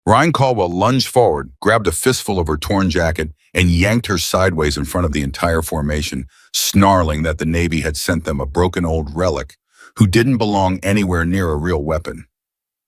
Ryan Caldwell lunged forward, grabbed a fistful of her torn jacket, and yanked her sideways in front of the entire formation, snarling that the Navy had sent them a broken old relic who didn't belong anywhere near a real weapon.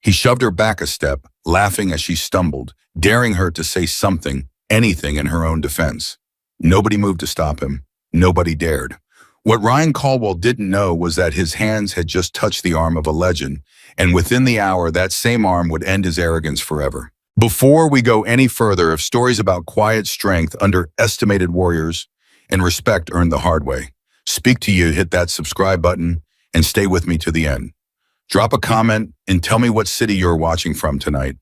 He shoved her back a step, laughing as she stumbled, daring her to say something, anything in her own defense. Nobody moved to stop him. Nobody dared. What Ryan Caldwell didn't know was that his hands had just touched the arm of a legend, and within the hour, that same arm would end his arrogance forever. Before we go any further, of stories about quiet strength, underestimated warriors, and respect earned the hard way, speak to you, hit that subscribe button, and stay with me to the end. Drop a comment and tell me what city you're watching from tonight.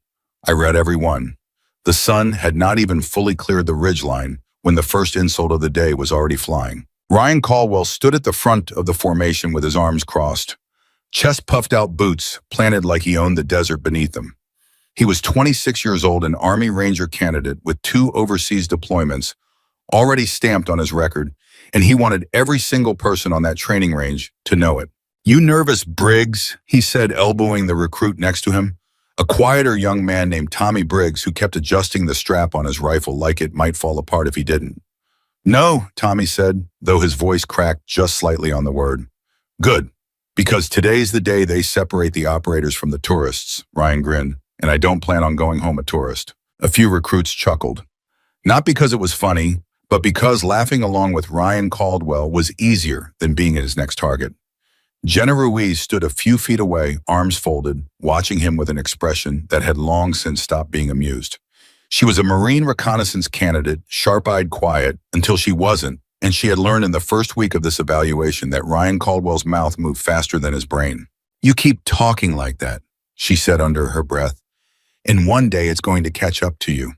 I read every one. The sun had not even fully cleared the ridgeline when the first insult of the day was already flying. Ryan Caldwell stood at the front of the formation with his arms crossed, chest puffed out, boots planted like he owned the desert beneath him. He was 26 years old, an Army Ranger candidate with 2 overseas deployments already stamped on his record, and he wanted every single person on that training range to know it. "You nervous, Briggs?" he said, elbowing the recruit next to him, a quieter young man named Tommy Briggs who kept adjusting the strap on his rifle like it might fall apart if he didn't. "No," Tommy said, though his voice cracked just slightly on the word. "Good, because today's the day they separate the operators from the tourists," Ryan grinned, "and I don't plan on going home a tourist." A few recruits chuckled. Not because it was funny, but because laughing along with Ryan Caldwell was easier than being his next target. Jenna Ruiz stood a few feet away, arms folded, watching him with an expression that had long since stopped being amused. She was a Marine reconnaissance candidate, sharp-eyed, quiet, until she wasn't, and she had learned in the first week of this evaluation that Ryan Caldwell's mouth moved faster than his brain. "You keep talking like that," she said under her breath, "and one day it's going to catch up to you."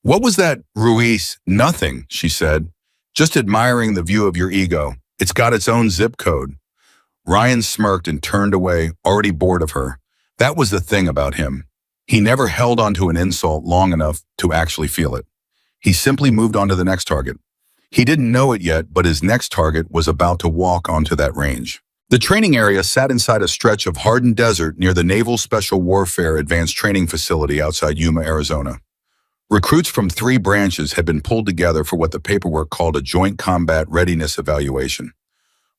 "What was that, Ruiz?" "Nothing," she said. "Just admiring the view of your ego. It's got its own zip code." Ryan smirked and turned away, already bored of her. That was the thing about him. He never held onto an insult long enough to actually feel it. He simply moved on to the next target. He didn't know it yet, but his next target was about to walk onto that range. The training area sat inside a stretch of hardened desert near the Naval Special Warfare Advanced Training Facility outside Yuma, Arizona. Recruits from 3 branches had been pulled together for what the paperwork called a Joint Combat Readiness Evaluation.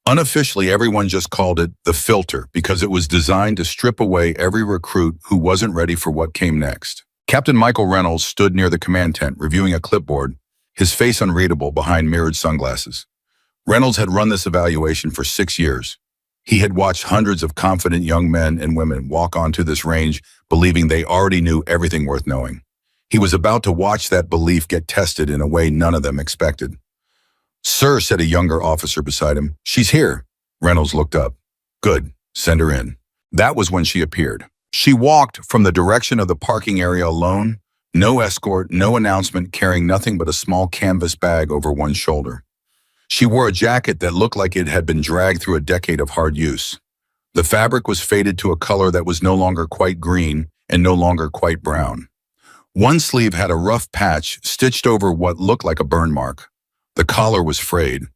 Unofficially, everyone just called it the filter because it was designed to strip away every recruit who wasn't ready for what came next. Captain Michael Reynolds stood near the command tent reviewing a clipboard, his face unreadable behind mirrored sunglasses. Reynolds had run this evaluation for 6 years. He had watched hundreds of confident young men and women walk onto this range believing they already knew everything worth knowing. He was about to watch that belief get tested in a way none of them expected. "Sir," said a younger officer beside him. "She's here." Reynolds looked up. "Good. Send her in." That was when she appeared. She walked from the direction of the parking area alone, no escort, no announcement, carrying nothing but a small canvas bag over one shoulder. She wore a jacket that looked like it had been dragged through a decade of hard use. The fabric was faded to a color that was no longer quite green and no longer quite brown. One sleeve had a rough patch stitched over what looked like a burn mark. The collar was frayed.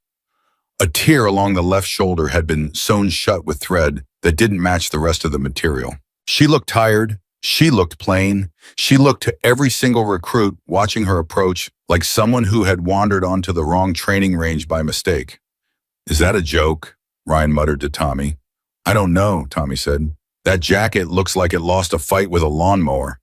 A tear along the left shoulder had been sewn shut with thread that didn't match the rest of the material. She looked tired. She looked plain. She looked to every single recruit watching her approach like someone who had wandered onto the wrong training range by mistake. "Is that a joke?" Ryan muttered to Tommy. "I don't know," Tommy said. "That jacket looks like it lost a fight with a lawnmower."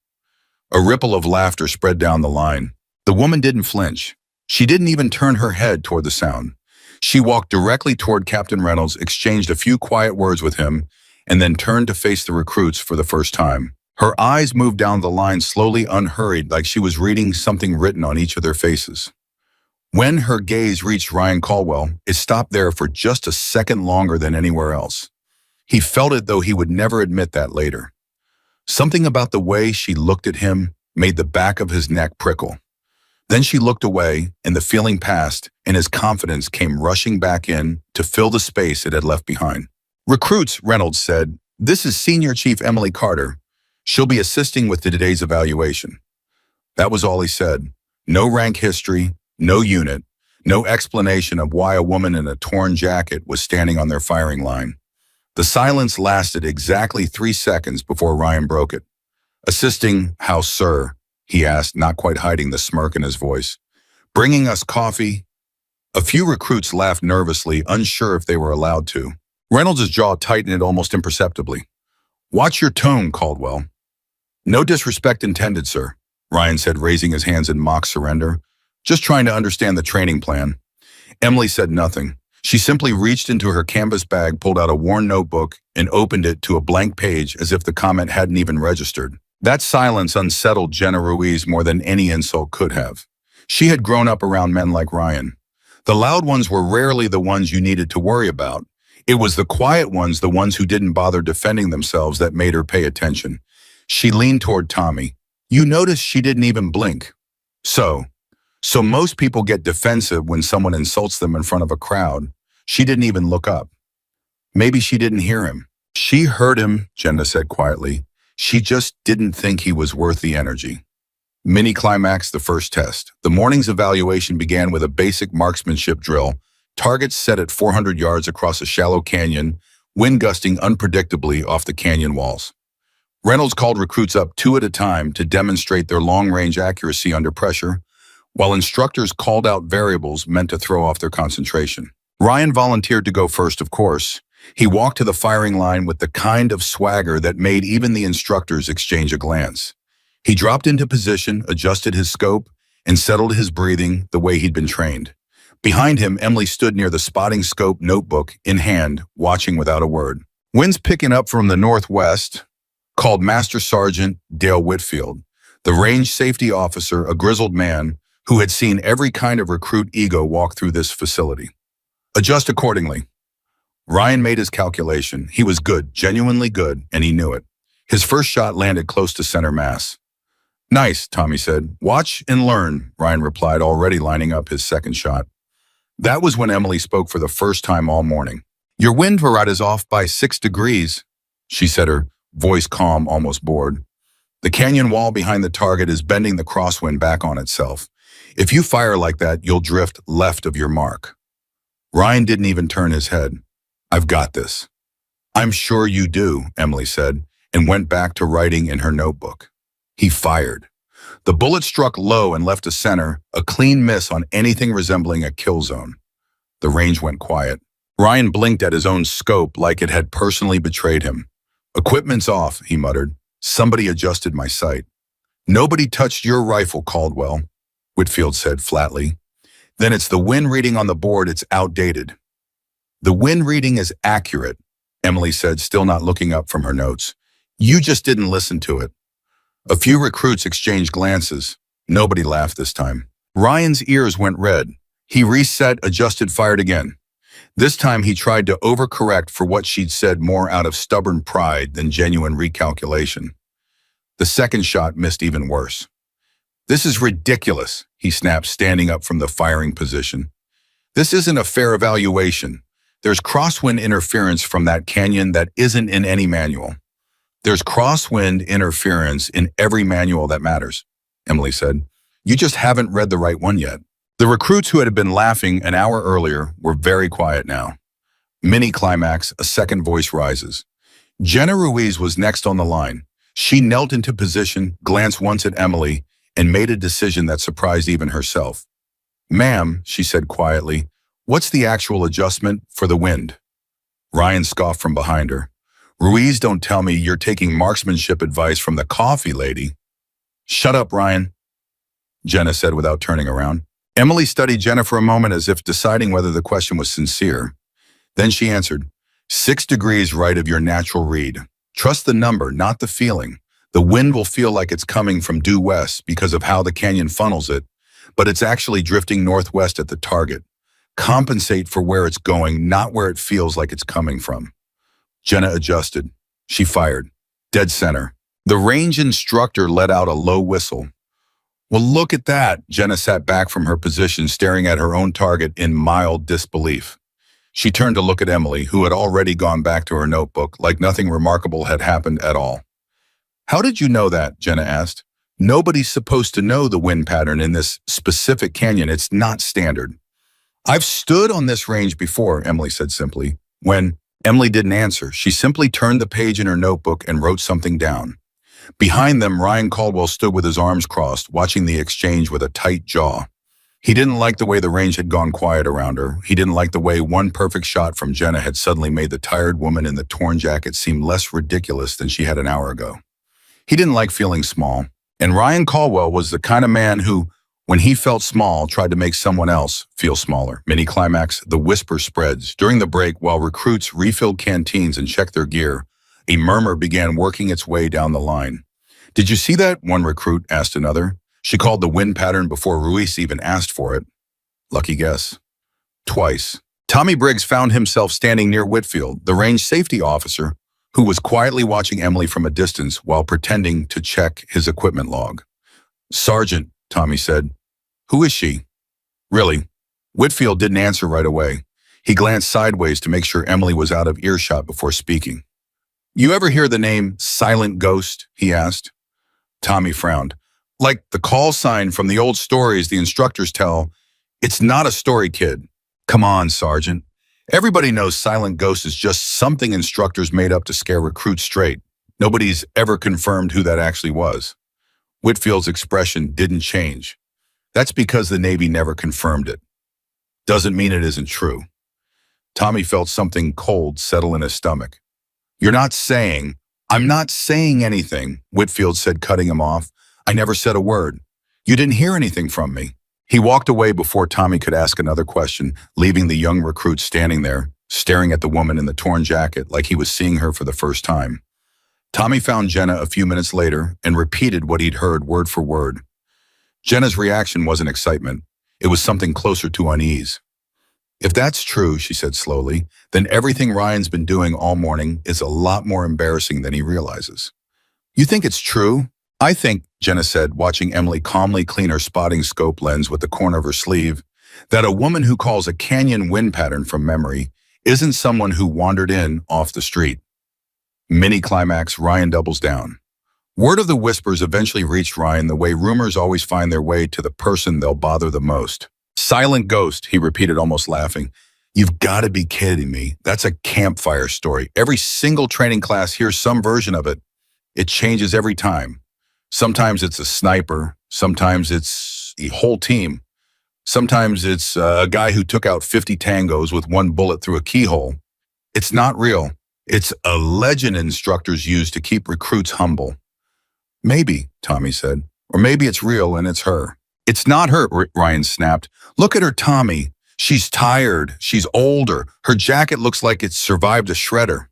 A ripple of laughter spread down the line. The woman didn't flinch. She didn't even turn her head toward the sound. She walked directly toward Captain Reynolds, exchanged a few quiet words with him, and then turned to face the recruits for the first time. Her eyes moved down the line slowly, unhurried, like she was reading something written on each of their faces. When her gaze reached Ryan Caldwell, it stopped there for just a second longer than anywhere else. He felt it, though he would never admit that later. Something about the way she looked at him made the back of his neck prickle. Then she looked away, and the feeling passed, and his confidence came rushing back in to fill the space it had left behind. "Recruits," Reynolds said, "this is Senior Chief Emily Carter. She'll be assisting with today's evaluation." That was all he said. No rank history, no unit, no explanation of why a woman in a torn jacket was standing on their firing line. The silence lasted exactly 3 seconds before Ryan broke it. Assisting how, sir? He asked, not quite hiding the smirk in his voice. Bringing us coffee? A few recruits laughed nervously, unsure if they were allowed to. Reynolds' jaw tightened almost imperceptibly. Watch your tone, Caldwell. No disrespect intended, sir, Ryan said, raising his hands in mock surrender. Just trying to understand the training plan. Emily said nothing. She simply reached into her canvas bag, pulled out a worn notebook, and opened it to a blank page as if the comment hadn't even registered. That silence unsettled Jenna Ruiz more than any insult could have. She had grown up around men like Ryan. The loud ones were rarely the ones you needed to worry about. It was the quiet ones, the ones who didn't bother defending themselves, that made her pay attention. She leaned toward Tommy. You noticed she didn't even blink. So most people get defensive when someone insults them in front of a crowd. She didn't even look up. Maybe she didn't hear him. She heard him, Jenna said quietly. She just didn't think he was worth the energy. Mini-climax, the first test. The morning's evaluation began with a basic marksmanship drill. Targets set at 400 yards across a shallow canyon, wind gusting unpredictably off the canyon walls. Reynolds called recruits up 2 at a time to demonstrate their long-range accuracy under pressure, while instructors called out variables meant to throw off their concentration. Ryan volunteered to go first, of course. He walked to the firing line with the kind of swagger that made even the instructors exchange a glance. He dropped into position, adjusted his scope, and settled his breathing the way he'd been trained. Behind him, Emily stood near the spotting scope, notebook in hand, watching without a word. Winds picking up from the northwest, called Master Sergeant Dale Whitfield, the range safety officer, a grizzled man who had seen every kind of recruit ego walk through this facility. Adjust accordingly. Ryan made his calculation. He was good, genuinely good, and he knew it. His first shot landed close to center mass. Nice, Tommy said. Watch and learn, Ryan replied, already lining up his second shot. That was when Emily spoke for the first time all morning. Your wind variety is off by 6 degrees, she said, her voice calm, almost bored. The canyon wall behind the target is bending the crosswind back on itself. If you fire like that, you'll drift left of your mark. Ryan didn't even turn his head. I've got this. I'm sure you do, Emily said, and went back to writing in her notebook. He fired. The bullet struck low and left a center, a clean miss on anything resembling a kill zone. The range went quiet. Ryan blinked at his own scope like it had personally betrayed him. Equipment's off, he muttered. Somebody adjusted my sight. Nobody touched your rifle, Caldwell, Whitfield said flatly. Then it's the wind reading on the board, it's outdated. The wind reading is accurate, Emily said, still not looking up from her notes. You just didn't listen to it. A few recruits exchanged glances. Nobody laughed this time. Ryan's ears went red. He reset, adjusted, fired again. This time he tried to overcorrect for what she'd said more out of stubborn pride than genuine recalculation. The second shot missed even worse. This is ridiculous, he snapped, standing up from the firing position. This isn't a fair evaluation. There's crosswind interference from that canyon that isn't in any manual. There's crosswind interference in every manual that matters, Emily said. You just haven't read the right one yet. The recruits who had been laughing an hour earlier were very quiet now. Mini-climax, a second voice rises. Jenna Ruiz was next on the line. She knelt into position, glanced once at Emily, and made a decision that surprised even herself. Ma'am, she said quietly, what's the actual adjustment for the wind? Ryan scoffed from behind her. Ruiz, don't tell me you're taking marksmanship advice from the coffee lady. Shut up, Ryan, Jenna said without turning around. Emily studied Jenna for a moment as if deciding whether the question was sincere. Then she answered, 6 degrees right of your natural read. Trust the number, not the feeling. The wind will feel like it's coming from due west because of how the canyon funnels it, but it's actually drifting northwest at the target. Compensate for where it's going, not where it feels like it's coming from. Jenna adjusted. She fired. Dead center. The range instructor let out a low whistle. Well, look at that. Jenna sat back from her position, staring at her own target in mild disbelief. She turned to look at Emily, who had already gone back to her notebook, like nothing remarkable had happened at all. How did you know that? Jenna asked. Nobody's supposed to know the wind pattern in this specific canyon. It's not standard. I've stood on this range before, Emily said simply. When Emily didn't answer, she simply turned the page in her notebook and wrote something down. Behind them, Ryan Caldwell stood with his arms crossed, watching the exchange with a tight jaw. He didn't like the way the range had gone quiet around her. He didn't like the way one perfect shot from Jenna had suddenly made the tired woman in the torn jacket seem less ridiculous than she had an hour ago. He didn't like feeling small. And Ryan Caldwell was the kind of man who, when he felt small, tried to make someone else feel smaller. Mini-climax, the whisper spreads. During the break, while recruits refilled canteens and checked their gear, a murmur began working its way down the line. "Did you see that?" one recruit asked another. "She called the wind pattern before Ruiz even asked for it." Lucky guess. Twice. Tommy Briggs found himself standing near Whitfield, the range safety officer, who was quietly watching Emily from a distance while pretending to check his equipment log. "Sergeant," Tommy said. "Who is she?" "Really?" Whitfield didn't answer right away. He glanced sideways to make sure Emily was out of earshot before speaking. "You ever hear the name Silent Ghost?" he asked. Tommy frowned. "Like the call sign from the old stories the instructors tell. It's not a story, kid." "Come on, Sergeant. Everybody knows Silent Ghost is just something instructors made up to scare recruits straight. Nobody's ever confirmed who that actually was." Whitfield's expression didn't change. "That's because the Navy never confirmed it. Doesn't mean it isn't true." Tommy felt something cold settle in his stomach. "You're not saying—" "I'm not saying anything," Whitfield said, cutting him off. "I never said a word. You didn't hear anything from me." He walked away before Tommy could ask another question, leaving the young recruit standing there, staring at the woman in the torn jacket like he was seeing her for the first time. Tommy found Jenna a few minutes later and repeated what he'd heard word for word. Jenna's reaction wasn't excitement. It was something closer to unease. "If that's true," she said slowly, "then everything Ryan's been doing all morning is a lot more embarrassing than he realizes." "You think it's true?" "I think," Jenna said, watching Emily calmly clean her spotting scope lens with the corner of her sleeve, "that a woman who calls a canyon wind pattern from memory isn't someone who wandered in off the street." Mini-climax, Ryan doubles down. Word of the whispers eventually reached Ryan the way rumors always find their way to the person they'll bother the most. "Silent Ghost," he repeated, almost laughing. "You've got to be kidding me. That's a campfire story. Every single training class hears some version of it. It changes every time. Sometimes it's a sniper. Sometimes it's a whole team. Sometimes it's a guy who took out 50 tangos with one bullet through a keyhole. It's not real. It's a legend instructors use to keep recruits humble." "Maybe," Tommy said. "Or maybe it's real and it's her." "It's not her," Ryan snapped. "Look at her, Tommy. She's tired. She's older. Her jacket looks like it's survived a shredder.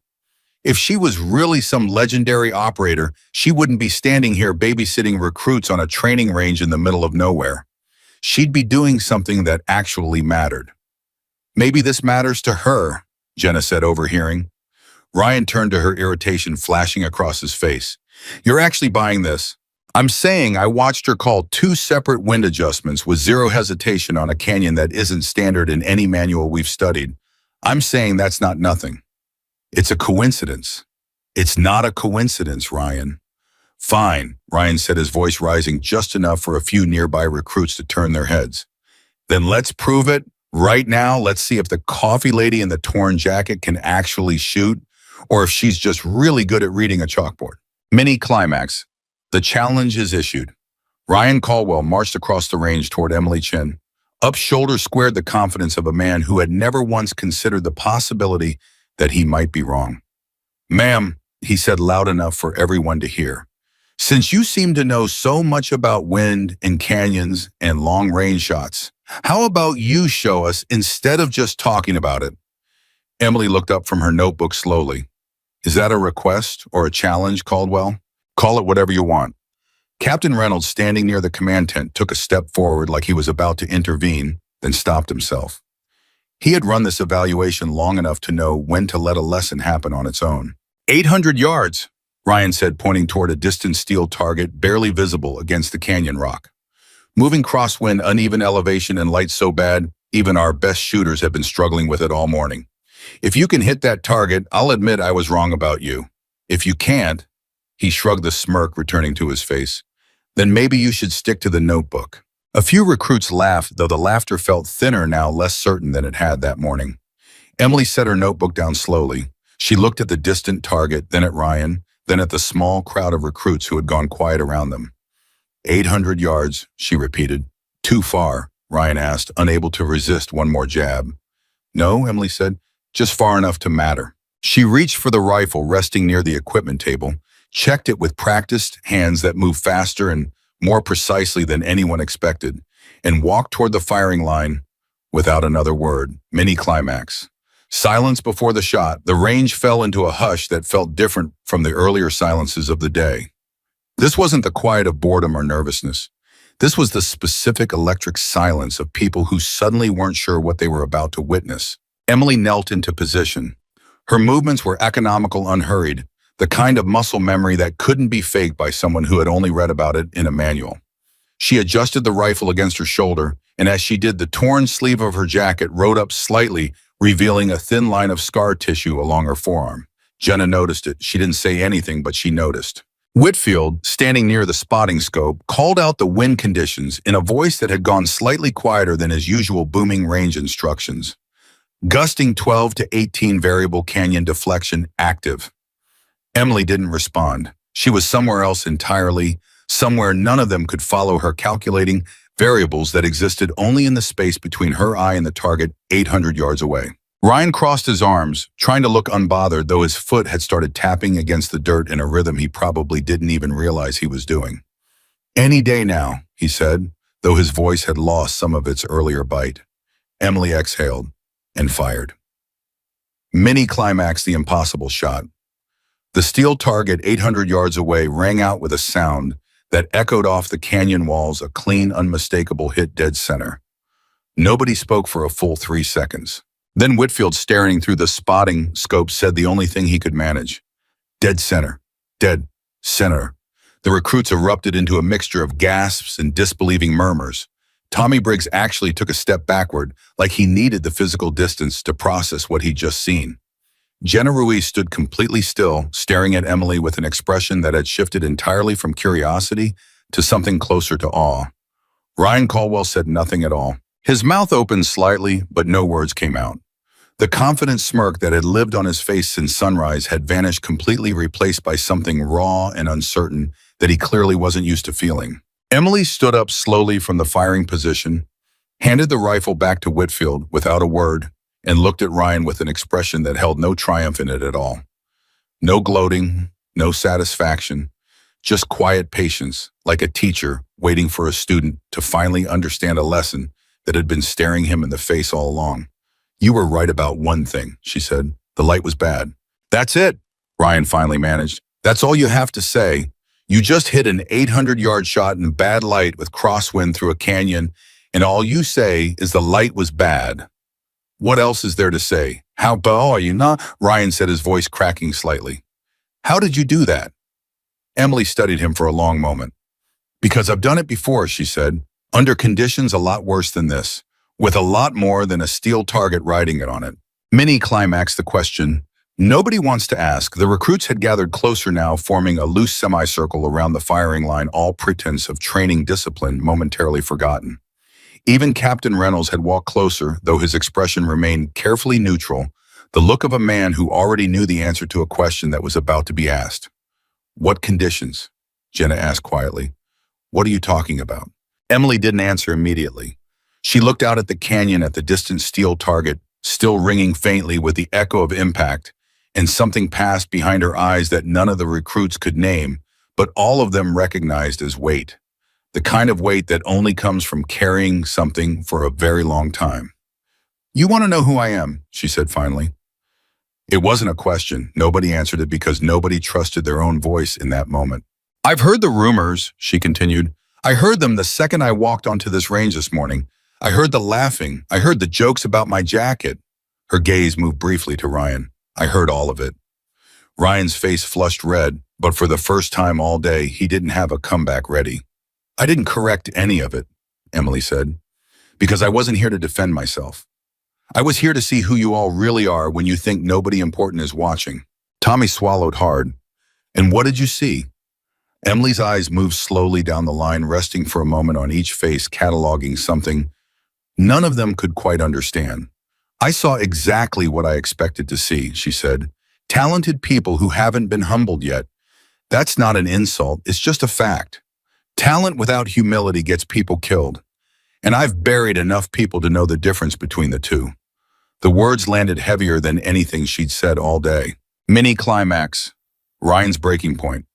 If she was really some legendary operator, she wouldn't be standing here babysitting recruits on a training range in the middle of nowhere. She'd be doing something that actually mattered." "Maybe this matters to her," Jenna said, overhearing. Ryan turned to her, irritation flashing across his face. "You're actually buying this. I'm saying I watched her call 2 separate wind adjustments with zero hesitation on a canyon that isn't standard in any manual we've studied. I'm saying that's not nothing. It's a coincidence." "It's not a coincidence, Ryan." "Fine," Ryan said, his voice rising just enough for a few nearby recruits to turn their heads. "Then let's prove it. Right now, let's see if the coffee lady in the torn jacket can actually shoot, or if she's just really good at reading a chalkboard." Mini-climax. The challenge is issued. Ryan Caldwell marched across the range toward Emily Chin. Up shoulder squared the confidence of a man who had never once considered the possibility that he might be wrong. "Ma'am," he said loud enough for everyone to hear, "since you seem to know so much about wind and canyons and long-range shots, how about you show us instead of just talking about it?" Emily looked up from her notebook slowly. "Is that a request or a challenge, Caldwell? Call it whatever you want." Captain Reynolds, standing near the command tent, took a step forward like he was about to intervene, then stopped himself. He had run this evaluation long enough to know when to let a lesson happen on its own. 800 yards, Ryan said, pointing toward a distant steel target barely visible against the canyon rock. "Moving crosswind, uneven elevation, and light so bad, even our best shooters have been struggling with it all morning. If you can hit that target, I'll admit I was wrong about you. If you can't," he shrugged, the smirk returning to his face, "then maybe you should stick to the notebook." A few recruits laughed, though the laughter felt thinner now, less certain than it had that morning. Emily set her notebook down slowly. She looked at the distant target, then at Ryan, then at the small crowd of recruits who had gone quiet around them. 800 yards, she repeated. Too far, Ryan asked, unable to resist one more jab. No, Emily said, just far enough to matter. She reached for the rifle resting near the equipment table, checked it with practiced hands that moved faster and more precisely than anyone expected, and walked toward the firing line without another word. Mini climax. Silence before the shot, the range fell into a hush that felt different from the earlier silences of the day. This wasn't the quiet of boredom or nervousness. This was the specific electric silence of people who suddenly weren't sure what they were about to witness. Emily knelt into position. Her movements were economical, unhurried, the kind of muscle memory that couldn't be faked by someone who had only read about it in a manual. She adjusted the rifle against her shoulder, and as she did, the torn sleeve of her jacket rode up slightly, revealing a thin line of scar tissue along her forearm. Jenna noticed it. She didn't say anything, but she noticed. Whitfield, standing near the spotting scope, called out the wind conditions in a voice that had gone slightly quieter than his usual booming range instructions. Gusting 12 to 18 variable canyon deflection active. Emily didn't respond. She was somewhere else entirely, somewhere none of them could follow her, calculating variables that existed only in the space between her eye and the target 800 yards away. Ryan crossed his arms, trying to look unbothered, though his foot had started tapping against the dirt in a rhythm he probably didn't even realize he was doing. Any day now, he said, though his voice had lost some of its earlier bite. Emily exhaled and fired. Mini climax the impossible shot. The steel target 800 yards away rang out with a sound that echoed off the canyon walls, a clean, unmistakable hit dead center. Nobody spoke for a full 3 seconds. Then Whitfield, staring through the spotting scope, said the only thing he could manage. Dead center. Dead center. The recruits erupted into a mixture of gasps and disbelieving murmurs. Tommy Briggs actually took a step backward, like he needed the physical distance to process what he'd just seen. Jenna Ruiz stood completely still, staring at Emily with an expression that had shifted entirely from curiosity to something closer to awe. Ryan Caldwell said nothing at all. His mouth opened slightly, but no words came out. The confident smirk that had lived on his face since sunrise had vanished, completely replaced by something raw and uncertain that he clearly wasn't used to feeling. Emily stood up slowly from the firing position, handed the rifle back to Whitfield without a word, and looked at Ryan with an expression that held no triumph in it at all. No gloating, no satisfaction, just quiet patience, like a teacher waiting for a student to finally understand a lesson that had been staring him in the face all along. You were right about one thing, she said. The light was bad. That's it, Ryan finally managed. That's all you have to say. You just hit an 800-yard shot in bad light with crosswind through a canyon, and all you say is the light was bad. What else is there to say? How bad are you not? Ryan said, his voice cracking slightly. How did you do that? Emily studied him for a long moment. Because I've done it before, she said, under conditions a lot worse than this, with a lot more than a steel target riding it on it. Mini climaxed the question. Nobody wants to ask. The recruits had gathered closer now, forming a loose semicircle around the firing line, all pretense of training discipline momentarily forgotten. Even Captain Reynolds had walked closer, though his expression remained carefully neutral, the look of a man who already knew the answer to a question that was about to be asked. What conditions? Jenna asked quietly. What are you talking about? Emily didn't answer immediately. She looked out at the canyon, at the distant steel target, still ringing faintly with the echo of impact, and something passed behind her eyes that none of the recruits could name, but all of them recognized as weight. The kind of weight that only comes from carrying something for a very long time. You want to know who I am, she said finally. It wasn't a question. Nobody answered it because nobody trusted their own voice in that moment. I've heard the rumors, she continued. I heard them the second I walked onto this range this morning. I heard the laughing. I heard the jokes about my jacket. Her gaze moved briefly to Ryan. I heard all of it. Ryan's face flushed red, but for the first time all day, he didn't have a comeback ready. I didn't correct any of it, Emily said, because I wasn't here to defend myself. I was here to see who you all really are when you think nobody important is watching. Tommy swallowed hard. And what did you see? Emily's eyes moved slowly down the line, resting for a moment on each face, cataloging something none of them could quite understand. I saw exactly what I expected to see, she said. Talented people who haven't been humbled yet. That's not an insult, it's just a fact. Talent without humility gets people killed, and I've buried enough people to know the difference between the two. The words landed heavier than anything she'd said all day. Mini climax. Ryan's breaking point.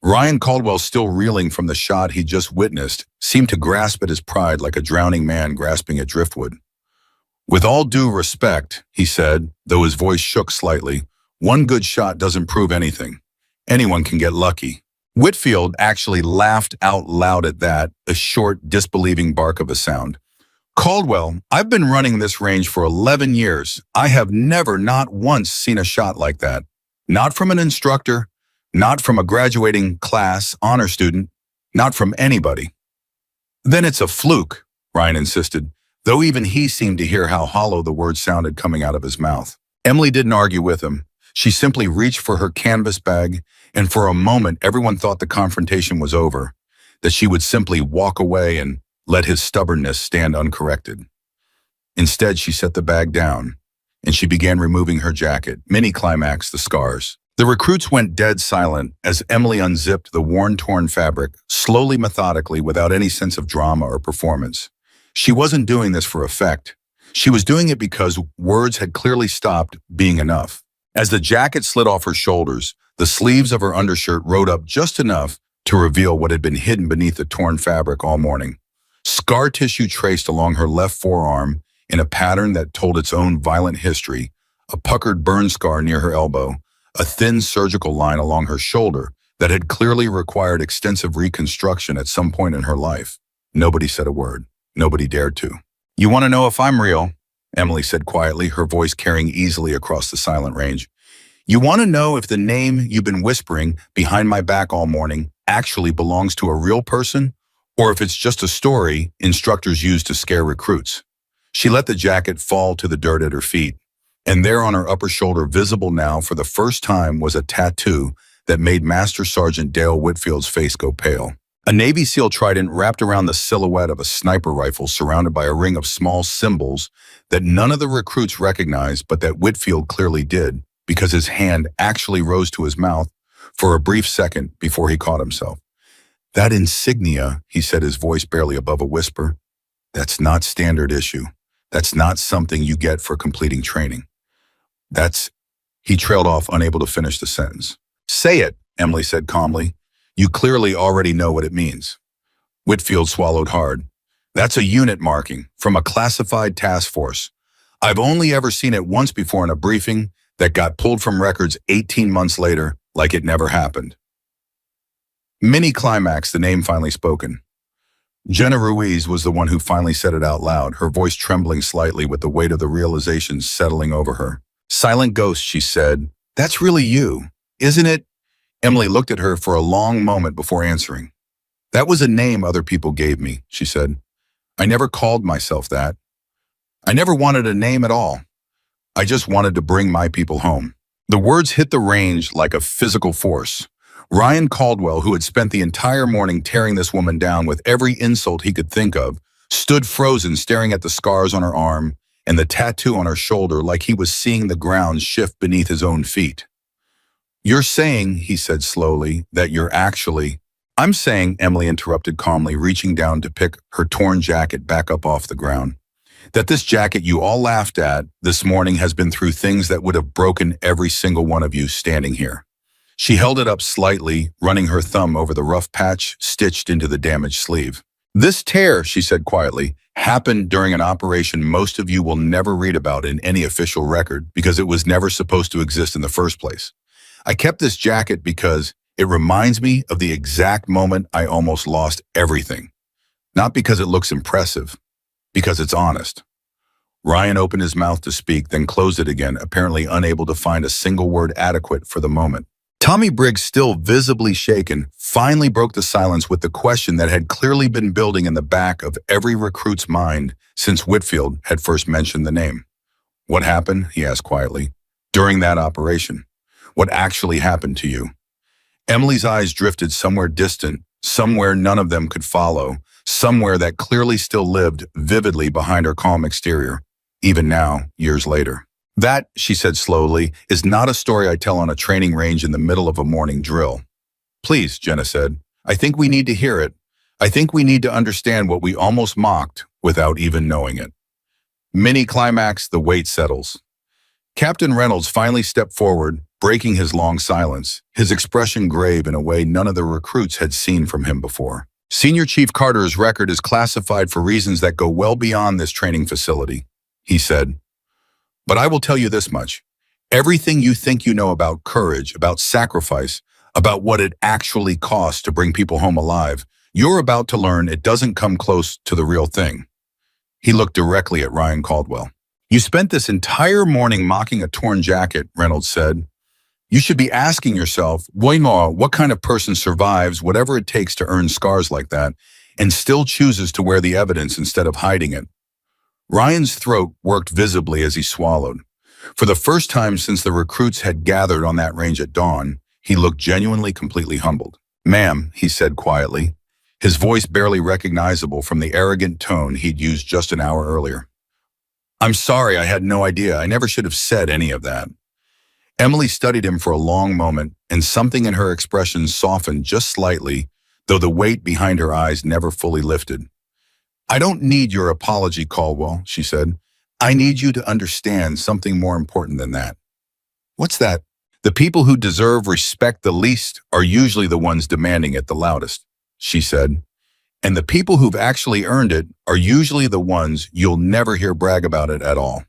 Ryan Caldwell, still reeling from the shot he just witnessed, seemed to grasp at his pride like a drowning man grasping at driftwood. "With all due respect," he said, though his voice shook slightly, "one good shot doesn't prove anything. Anyone can get lucky." Whitfield actually laughed out loud at that, a short, disbelieving bark of a sound. "Caldwell, I've been running this range for 11 years. I have never, not once, seen a shot like that. Not from an instructor, not from a graduating class honor student, not from anybody." "Then it's a fluke," Ryan insisted, though even he seemed to hear how hollow the words sounded coming out of his mouth. Emily didn't argue with him. She simply reached for her canvas bag, and for a moment everyone thought the confrontation was over, that she would simply walk away and let his stubbornness stand uncorrected. Instead, she set the bag down, and she began removing her jacket, mini-climax the scars. The recruits went dead silent as Emily unzipped the worn-torn fabric, slowly, methodically, without any sense of drama or performance. She wasn't doing this for effect. She was doing it because words had clearly stopped being enough. As the jacket slid off her shoulders, the sleeves of her undershirt rode up just enough to reveal what had been hidden beneath the torn fabric all morning. Scar tissue traced along her left forearm in a pattern that told its own violent history, a puckered burn scar near her elbow, a thin surgical line along her shoulder that had clearly required extensive reconstruction at some point in her life. Nobody said a word. Nobody dared to. "You want to know if I'm real?" Emily said quietly, her voice carrying easily across the silent range. "You want to know if the name you've been whispering behind my back all morning actually belongs to a real person, or if it's just a story instructors use to scare recruits?" She let the jacket fall to the dirt at her feet, and there on her upper shoulder, visible now for the first time, was a tattoo that made Master Sergeant Dale Whitfield's face go pale. A Navy SEAL trident wrapped around the silhouette of a sniper rifle surrounded by a ring of small symbols that none of the recruits recognized, but that Whitfield clearly did, because his hand actually rose to his mouth for a brief second before he caught himself. "That insignia," he said, his voice barely above a whisper, "that's not standard issue. That's not something you get for completing training. That's..." He trailed off, unable to finish the sentence. "Say it," Emily said calmly. "You clearly already know what it means." Whitfield swallowed hard. "That's a unit marking from a classified task force. I've only ever seen it once before in a briefing that got pulled from records 18 months later, like it never happened." Mini-climax, the name finally spoken. Jenna Ruiz was the one who finally said it out loud, her voice trembling slightly with the weight of the realization settling over her. "Silent Ghost," she said. "That's really you, isn't it?" Emily looked at her for a long moment before answering. "That was a name other people gave me," she said. "I never called myself that. I never wanted a name at all. I just wanted to bring my people home." The words hit the range like a physical force. Ryan Caldwell, who had spent the entire morning tearing this woman down with every insult he could think of, stood frozen, staring at the scars on her arm and the tattoo on her shoulder like he was seeing the ground shift beneath his own feet. "You're saying," he said slowly, "that you're actually..." "I'm saying," Emily interrupted calmly, reaching down to pick her torn jacket back up off the ground, "that this jacket you all laughed at this morning has been through things that would have broken every single one of you standing here." She held it up slightly, running her thumb over the rough patch stitched into the damaged sleeve. "This tear," she said quietly, "happened during an operation most of you will never read about in any official record because it was never supposed to exist in the first place. I kept this jacket because it reminds me of the exact moment I almost lost everything. Not because it looks impressive, because it's honest." Ryan opened his mouth to speak, then closed it again, apparently unable to find a single word adequate for the moment. Tommy Briggs, still visibly shaken, finally broke the silence with the question that had clearly been building in the back of every recruit's mind since Whitfield had first mentioned the name. "What happened?" he asked quietly. "During that operation. What actually happened to you?" Emily's eyes drifted somewhere distant, somewhere none of them could follow, somewhere that clearly still lived vividly behind her calm exterior, even now, years later. That, she said slowly, is not a story I tell on a training range in the middle of a morning drill. Please, Jenna said. I think we need to hear it. I think we need to understand what we almost mocked without even knowing it. Mini-climax, the weight settles. Captain Reynolds finally stepped forward, breaking his long silence, his expression grave in a way none of the recruits had seen from him before. Senior Chief Carter's record is classified for reasons that go well beyond this training facility, he said. But I will tell you this much. Everything you think you know about courage, about sacrifice, about what it actually costs to bring people home alive, you're about to learn it doesn't come close to the real thing. He looked directly at Ryan Caldwell. You spent this entire morning mocking a torn jacket, Reynolds said. You should be asking yourself, what kind of person survives whatever it takes to earn scars like that and still chooses to wear the evidence instead of hiding it? Ryan's throat worked visibly as he swallowed. For the first time since the recruits had gathered on that range at dawn, he looked genuinely completely humbled. Ma'am, he said quietly, his voice barely recognizable from the arrogant tone he'd used just an hour earlier. I'm sorry, I had no idea. I never should have said any of that. Emily studied him for a long moment, and something in her expression softened just slightly, though the weight behind her eyes never fully lifted. I don't need your apology, Caldwell, she said. I need you to understand something more important than that. What's that? The people who deserve respect the least are usually the ones demanding it the loudest, she said. And the people who've actually earned it are usually the ones you'll never hear brag about it at all.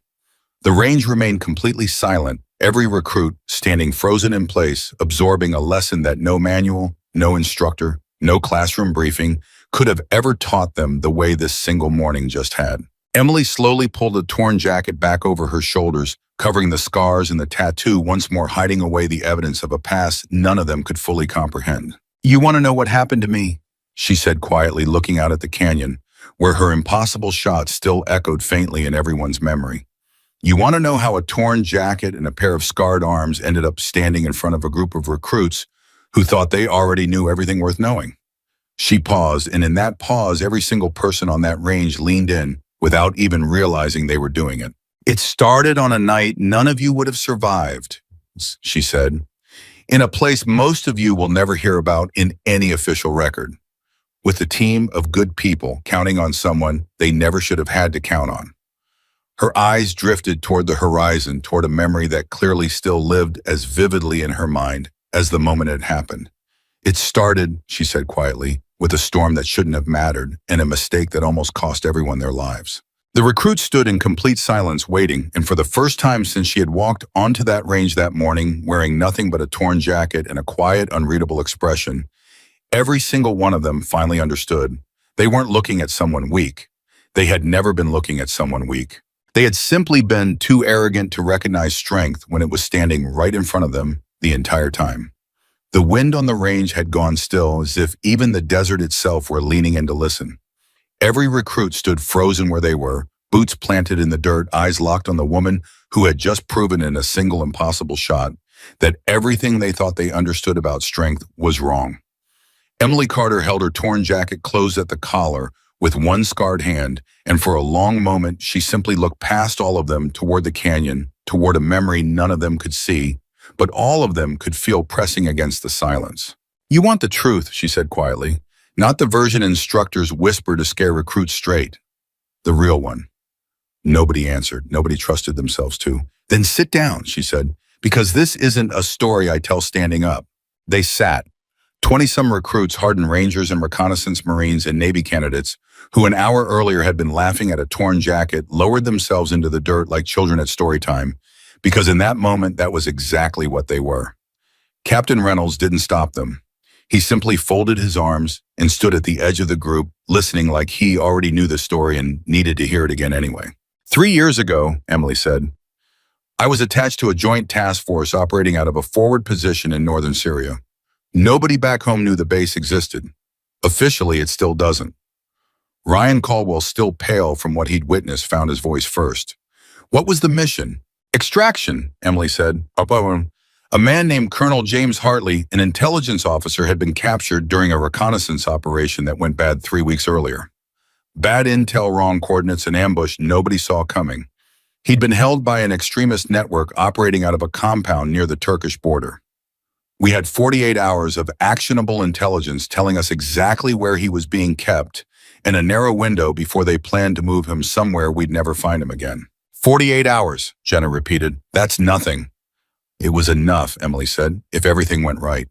The range remained completely silent, every recruit standing frozen in place, absorbing a lesson that no manual, no instructor, no classroom briefing could have ever taught them the way this single morning just had. Emily slowly pulled a torn jacket back over her shoulders, covering the scars and the tattoo, once more hiding away the evidence of a past none of them could fully comprehend. You want to know what happened to me? She said quietly, looking out at the canyon, where her impossible shot still echoed faintly in everyone's memory. You want to know how a torn jacket and a pair of scarred arms ended up standing in front of a group of recruits who thought they already knew everything worth knowing? She paused, and in that pause, every single person on that range leaned in without even realizing they were doing it. It started on a night none of you would have survived, she said, in a place most of you will never hear about in any official record, with a team of good people counting on someone they never should have had to count on. Her eyes drifted toward the horizon, toward a memory that clearly still lived as vividly in her mind as the moment it happened. It started, she said quietly, with a storm that shouldn't have mattered and a mistake that almost cost everyone their lives. The recruit stood in complete silence waiting, and for the first time since she had walked onto that range that morning, wearing nothing but a torn jacket and a quiet, unreadable expression, every single one of them finally understood. They weren't looking at someone weak. They had never been looking at someone weak. They had simply been too arrogant to recognize strength when it was standing right in front of them the entire time. The wind on the range had gone still, as if even the desert itself were leaning in to listen. Every recruit stood frozen where they were, boots planted in the dirt, eyes locked on the woman who had just proven in a single impossible shot that everything they thought they understood about strength was wrong. Emily Carter held her torn jacket closed at the collar with one scarred hand, and for a long moment she simply looked past all of them toward the canyon, toward a memory none of them could see, but all of them could feel pressing against the silence. You want the truth, she said quietly, not the version instructors whisper to scare recruits straight. The real one. Nobody answered. Nobody trusted themselves to. Then sit down, she said, because this isn't a story I tell standing up. They sat. 20-some recruits, hardened Rangers and reconnaissance Marines and Navy candidates, who an hour earlier had been laughing at a torn jacket, lowered themselves into the dirt like children at story time, because in that moment, that was exactly what they were. Captain Reynolds didn't stop them. He simply folded his arms and stood at the edge of the group, listening like he already knew the story and needed to hear it again anyway. 3 years ago, Emily said, I was attached to a joint task force operating out of a forward position in northern Syria. Nobody back home knew the base existed. Officially, it still doesn't. Ryan Caldwell, still pale from what he'd witnessed, found his voice first. What was the mission? Extraction, Emily said. A man named Colonel James Hartley, an intelligence officer, had been captured during a reconnaissance operation that went bad 3 weeks earlier. Bad intel, wrong coordinates, and ambush nobody saw coming. He'd been held by an extremist network operating out of a compound near the Turkish border. We had 48 hours of actionable intelligence telling us exactly where he was being kept and a narrow window before they planned to move him somewhere we'd never find him again. 48 hours, Jenna repeated. That's nothing. It was enough, Emily said, if everything went right.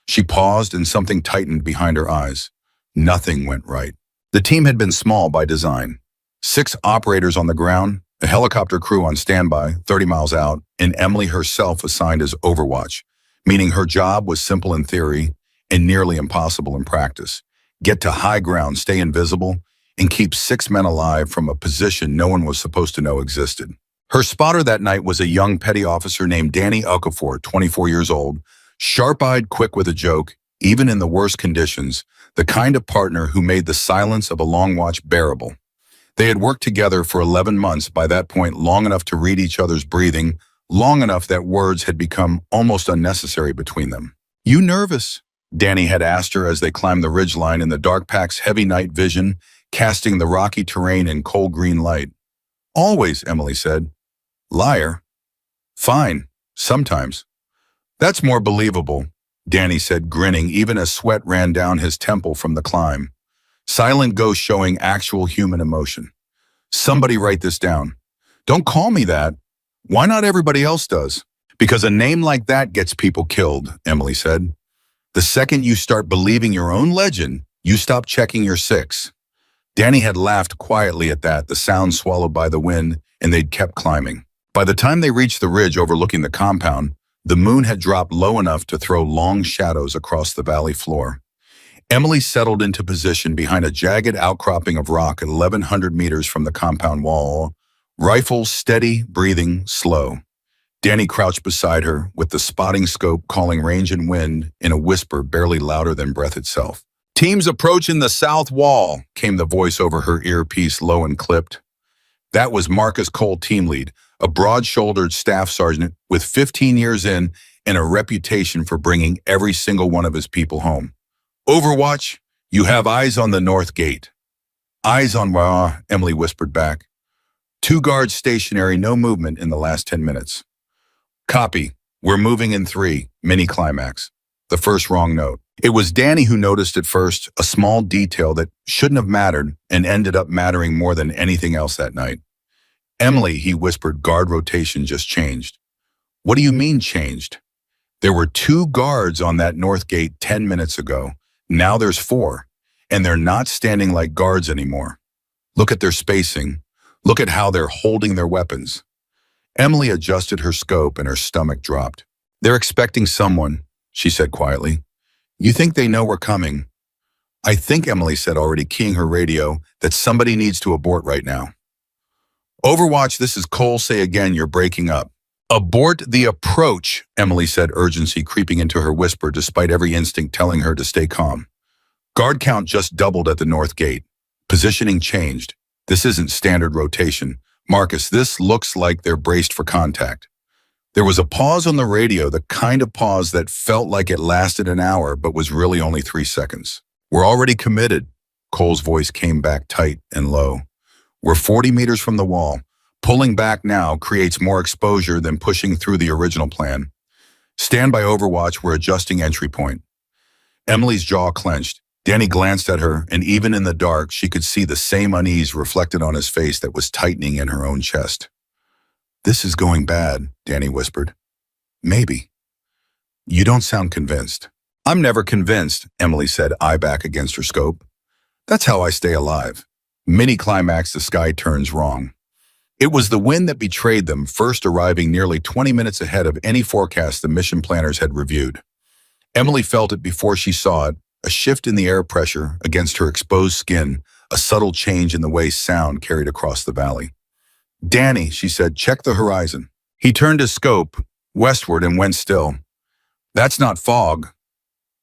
She paused and something tightened behind her eyes. Nothing went right. The team had been small by design. 6 operators on the ground, a helicopter crew on standby, 30 miles out, and Emily herself assigned as Overwatch, meaning her job was simple in theory and nearly impossible in practice. Get to high ground, stay invisible, and keep 6 men alive from a position no one was supposed to know existed. Her spotter that night was a young petty officer named Danny Okafor, 24 years old, sharp-eyed, quick with a joke, even in the worst conditions, the kind of partner who made the silence of a long watch bearable. They had worked together for 11 months, by that point long enough to read each other's breathing, long enough that words had become almost unnecessary between them. "You nervous?" Danny had asked her as they climbed the ridgeline in the dark pack's heavy night vision, casting the rocky terrain in cold green light. "Always," Emily said. "Liar." "Fine, sometimes." "That's more believable," Danny said, grinning even as sweat ran down his temple from the climb. Silent ghost showing actual human emotion. "Somebody write this down." "Don't call me that." "Why not everybody else does?" "Because a name like that gets people killed," Emily said. "The second you start believing your own legend, you stop checking your 6. Danny had laughed quietly at that, the sound swallowed by the wind, and they'd kept climbing. By the time they reached the ridge overlooking the compound, the moon had dropped low enough to throw long shadows across the valley floor. Emily settled into position behind a jagged outcropping of rock at 1,100 meters from the compound wall, rifle steady, breathing, slow. Danny crouched beside her, with the spotting scope calling range and wind in a whisper barely louder than breath itself. "Teams approaching the south wall," came the voice over her earpiece, low and clipped. That was Marcus Cole, team lead, a broad-shouldered staff sergeant with 15 years in and a reputation for bringing every single one of his people home. "Overwatch, you have eyes on the north gate." "Eyes on where?" Emily whispered back. 2 guards stationary, no movement in the last 10 minutes. "Copy. We're moving in 3, mini-climax." The first wrong note. It was Danny who noticed at first, a small detail that shouldn't have mattered and ended up mattering more than anything else that night. "Emily," he whispered, "guard rotation just changed." "What do you mean changed?" "There were 2 guards on that north gate 10 minutes ago. Now there's 4, and they're not standing like guards anymore. Look at their spacing. Look at how they're holding their weapons." Emily adjusted her scope and her stomach dropped. "They're expecting someone," she said quietly. "You think they know we're coming?" "I think," Emily said, already keying her radio, "that somebody needs to abort right now." "Overwatch, this is Cole. Say again, you're breaking up." "Abort the approach," Emily said, urgency creeping into her whisper despite every instinct telling her to stay calm. "Guard count just doubled at the north gate. Positioning changed. This isn't standard rotation. Marcus, this looks like they're braced for contact." There was a pause on the radio, the kind of pause that felt like it lasted an hour but was really only 3 seconds. "We're already committed." Cole's voice came back tight and low. "We're 40 meters from the wall. Pulling back now creates more exposure than pushing through the original plan. Stand by Overwatch, we're adjusting entry point." Emily's jaw clenched. Danny glanced at her, and even in the dark, she could see the same unease reflected on his face that was tightening in her own chest. "This is going bad," Danny whispered. "Maybe." "You don't sound convinced." "I'm never convinced," Emily said, eye back against her scope. "That's how I stay alive." Mini-climax, the sky turns wrong. It was the wind that betrayed them, first arriving nearly 20 minutes ahead of any forecast the mission planners had reviewed. Emily felt it before she saw it, a shift in the air pressure against her exposed skin, a subtle change in the way sound carried across the valley. "Danny," she said, "check the horizon." He turned his scope westward and went still. "That's not fog."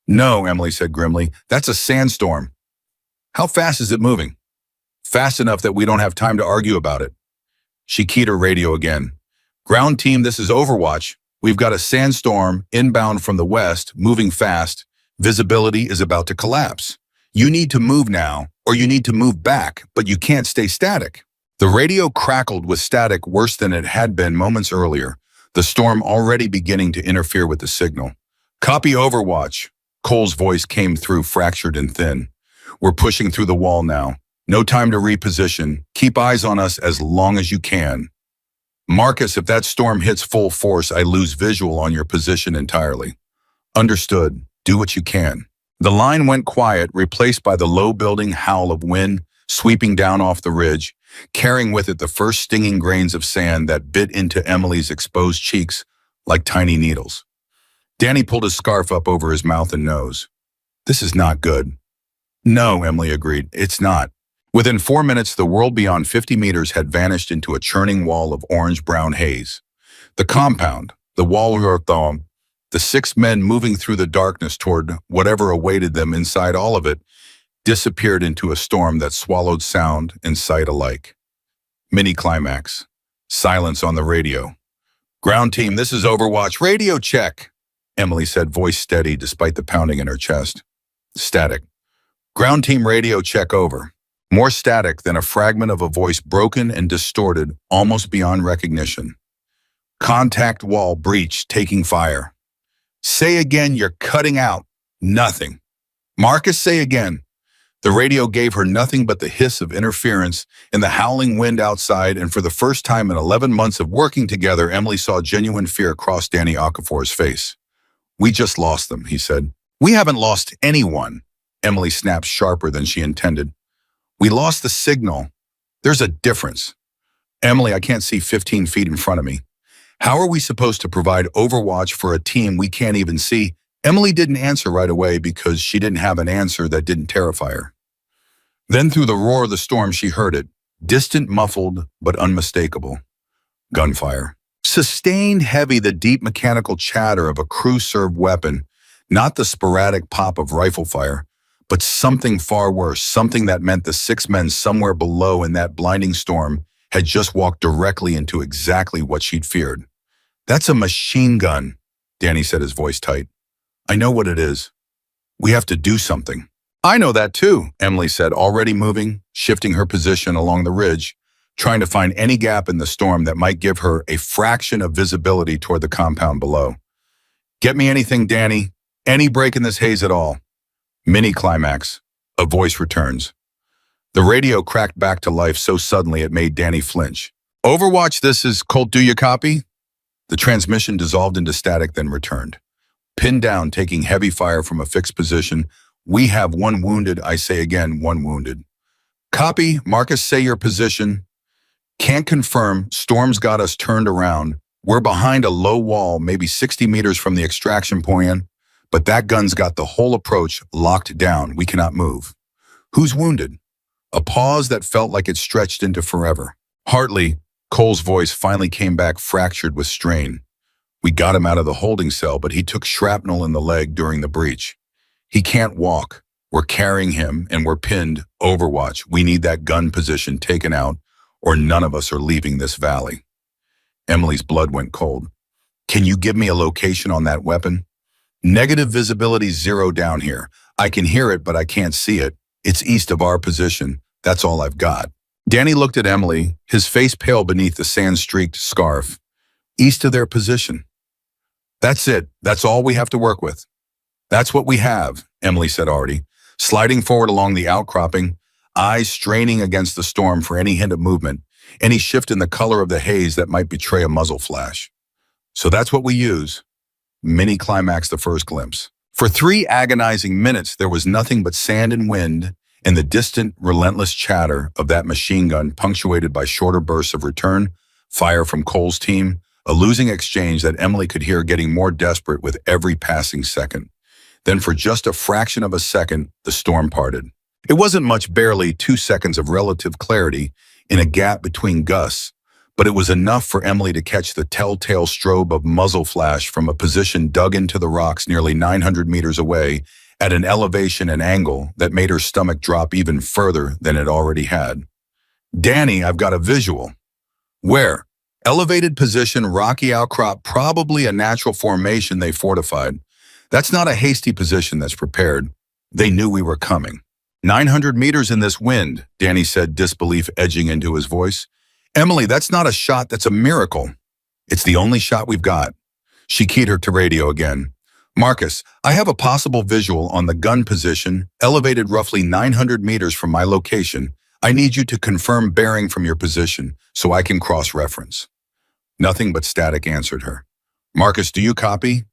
"No," Emily said grimly, "that's a sandstorm." "How fast is it moving?" "Fast enough that we don't have time to argue about it." She keyed her radio again. "Ground team, this is Overwatch. We've got a sandstorm inbound from the west, moving fast. Visibility is about to collapse. You need to move now, or you need to move back, but you can't stay static." The radio crackled with static worse than it had been moments earlier, the storm already beginning to interfere with the signal. Copy Overwatch. Cole's voice came through fractured and thin. We're pushing through the wall now. No time to reposition. Keep eyes on us as long as you can. Marcus, if that storm hits full force, I lose visual on your position entirely. Understood. Do what you can. The line went quiet, replaced by the low building howl of wind sweeping down off the ridge, carrying with it the first stinging grains of sand that bit into Emily's exposed cheeks like tiny needles. Danny pulled his scarf up over his mouth and nose. This is not good. No, Emily agreed, it's not. Within 4 minutes, the world beyond 50 meters had vanished into a churning wall of orange-brown haze. The compound, the wall the 6 men moving through the darkness toward whatever awaited them inside all of it, disappeared into a storm that swallowed sound and sight alike. Mini-climax. Silence on the radio. Ground team, this is Overwatch. Radio check, Emily said, voice steady despite the pounding in her chest. Static. Ground team, radio check over. More static than a fragment of a voice broken and distorted almost beyond recognition. Contact wall breach, taking fire. Say again, you're cutting out. Nothing. Marcus, say again. The radio gave her nothing but the hiss of interference and the howling wind outside, and for the first time in 11 months of working together, Emily saw genuine fear cross Danny Okafor's face. We just lost them, he said. We haven't lost anyone, Emily snapped sharper than she intended. We lost the signal. There's a difference. Emily, I can't see 15 feet in front of me. How are we supposed to provide Overwatch for a team we can't even see? Emily didn't answer right away because she didn't have an answer that didn't terrify her. Then through the roar of the storm, she heard it, distant, muffled, but unmistakable. Gunfire. Sustained, heavy, the deep mechanical chatter of a crew-served weapon, not the sporadic pop of rifle fire, but something far worse, something that meant the 6 men somewhere below in that blinding storm had just walked directly into exactly what she'd feared. That's a machine gun, Danny said, his voice tight. I know what it is. We have to do something. I know that too, Emily said, already moving, shifting her position along the ridge, trying to find any gap in the storm that might give her a fraction of visibility toward the compound below. Get me anything, Danny. Any break in this haze at all. Mini-climax. A voice returns. The radio cracked back to life so suddenly it made Danny flinch. Overwatch, this is Colt, do you copy? The transmission dissolved into static, then returned. Pinned down, taking heavy fire from a fixed position. We have 1 wounded, I say again, 1 wounded. Copy, Marcus, say your position. Can't confirm, storm's got us turned around. We're behind a low wall, maybe 60 meters from the extraction point, but that gun's got the whole approach locked down. We cannot move. Who's wounded? A pause that felt like it stretched into forever. Hartley, Cole's voice finally came back fractured with strain. We got him out of the holding cell, but he took shrapnel in the leg during the breach. He can't walk. We're carrying him, and we're pinned. Overwatch. We need that gun position taken out, or none of us are leaving this valley. Emily's blood went cold. Can you give me a location on that weapon? Negative visibility 0 down here. I can hear it, but I can't see it. It's east of our position. That's all I've got. Danny looked at Emily, his face pale beneath the sand-streaked scarf. East of their position. That's it. That's all we have to work with. That's what we have, Emily said already, sliding forward along the outcropping, eyes straining against the storm for any hint of movement, any shift in the color of the haze that might betray a muzzle flash. So that's what we use. Mini-climax the first glimpse. For 3 agonizing minutes, there was nothing but sand and wind and the distant, relentless chatter of that machine gun, punctuated by shorter bursts of return fire from Cole's team, a losing exchange that Emily could hear getting more desperate with every passing second. Then for just a fraction of a second, the storm parted. It wasn't much, barely 2 seconds of relative clarity in a gap between gusts, but it was enough for Emily to catch the telltale strobe of muzzle flash from a position dug into the rocks nearly 900 meters away at an elevation and angle that made her stomach drop even further than it already had. Danny, I've got a visual. Where? Elevated position, rocky outcrop, probably a natural formation they fortified. That's not a hasty position that's prepared. They knew we were coming. 900 meters in this wind, Danny said, disbelief edging into his voice. Emily, that's not a shot, that's a miracle. It's the only shot we've got. She keyed her to radio again. Marcus, I have a possible visual on the gun position, elevated roughly 900 meters from my location. I need you to confirm bearing from your position so I can cross-reference. Nothing but static answered her. Marcus, do you copy?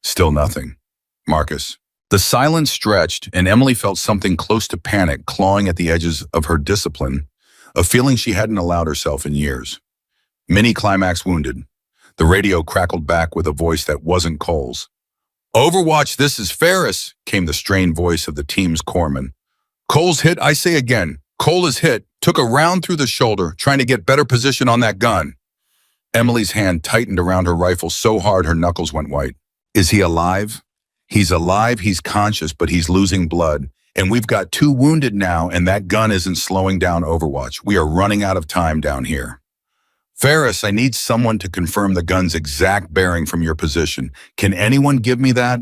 Still nothing. Marcus. The silence stretched, and Emily felt something close to panic clawing at the edges of her discipline, a feeling she hadn't allowed herself in years. Mini-climax wounded. The radio crackled back with a voice that wasn't Cole's. Overwatch, this is Ferris, came the strained voice of the team's corpsman. Cole's hit, I say again. Cole is hit, took a round through the shoulder, trying to get better position on that gun. Emily's hand tightened around her rifle so hard her knuckles went white. Is he alive? He's alive, he's conscious, but he's losing blood. And we've got 2 wounded now, and that gun isn't slowing down Overwatch. We are running out of time down here. Ferris, I need someone to confirm the gun's exact bearing from your position. Can anyone give me that?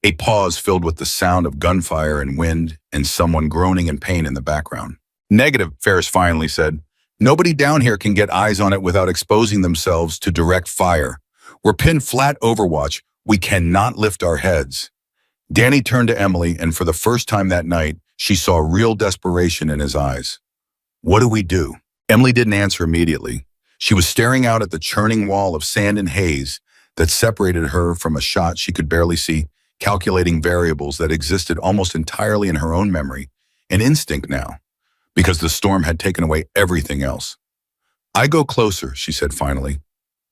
A pause filled with the sound of gunfire and wind and someone groaning in pain in the background. Negative, Ferris finally said. Nobody down here can get eyes on it without exposing themselves to direct fire. We're pinned flat Overwatch. We cannot lift our heads. Danny turned to Emily, and for the first time that night, she saw real desperation in his eyes. What do we do? Emily didn't answer immediately. She was staring out at the churning wall of sand and haze that separated her from a shot she could barely see, calculating variables that existed almost entirely in her own memory and instinct now, because the storm had taken away everything else. I go closer, she said finally.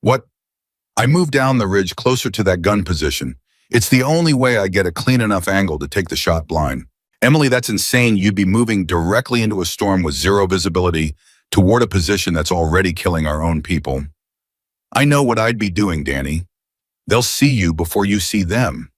What? I move down the ridge closer to that gun position. It's the only way I get a clean enough angle to take the shot blind. Emily, that's insane. You'd be moving directly into a storm with zero visibility toward a position that's already killing our own people. I know what I'd be doing, Danny. They'll see you before you see them.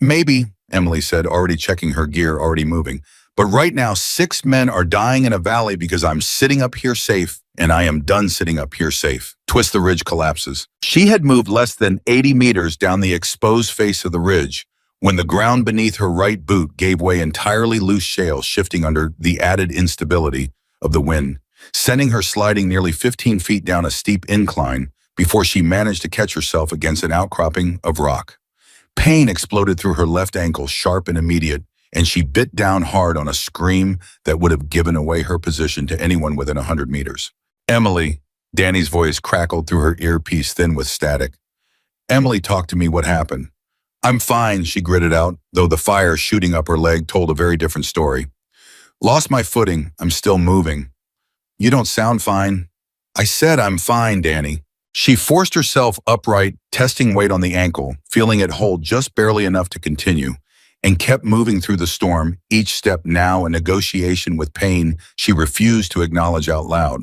Maybe, Emily said, already checking her gear, already moving. But right now, 6 men are dying in a valley because I'm sitting up here safe, and I am done sitting up here safe. Twist the ridge collapses. She had moved less than 80 meters down the exposed face of the ridge when the ground beneath her right boot gave way entirely loose shale, shifting under the added instability of the wind, sending her sliding nearly 15 feet down a steep incline before she managed to catch herself against an outcropping of rock. Pain exploded through her left ankle, sharp and immediate, and she bit down hard on a scream that would have given away her position to anyone within 100 meters. Emily, Danny's voice crackled through her earpiece, thin with static. Emily, talk to me, what happened? I'm fine, she gritted out, though the fire shooting up her leg told a very different story. Lost my footing, I'm still moving. You don't sound fine. I said I'm fine, Danny. She forced herself upright, testing weight on the ankle, feeling it hold just barely enough to continue, and kept moving through the storm, each step now a negotiation with pain she refused to acknowledge out loud.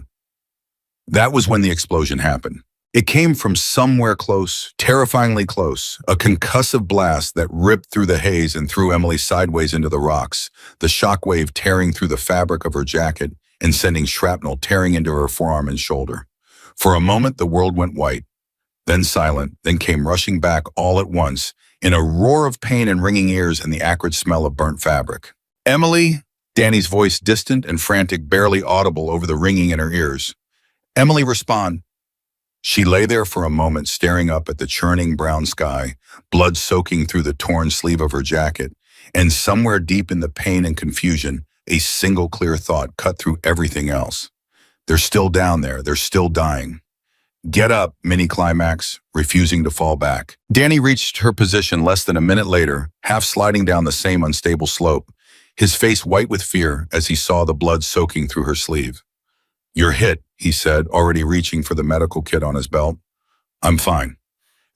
That was when the explosion happened. It came from somewhere close, terrifyingly close, a concussive blast that ripped through the haze and threw Emily sideways into the rocks, the shockwave tearing through the fabric of her jacket and sending shrapnel tearing into her forearm and shoulder. For a moment, the world went white, then silent, then came rushing back all at once, in a roar of pain and ringing ears and the acrid smell of burnt fabric. Emily, Danny's voice distant and frantic, barely audible over the ringing in her ears. Emily, respond. She lay there for a moment, staring up at the churning brown sky, blood soaking through the torn sleeve of her jacket, and somewhere deep in the pain and confusion, a single clear thought cut through everything else. They're still down there. They're still dying. Get up, mini-climax, refusing to fall back. Danny reached her position less than a minute later, half sliding down the same unstable slope, his face white with fear as he saw the blood soaking through her sleeve. You're hit, he said, already reaching for the medical kit on his belt. I'm fine.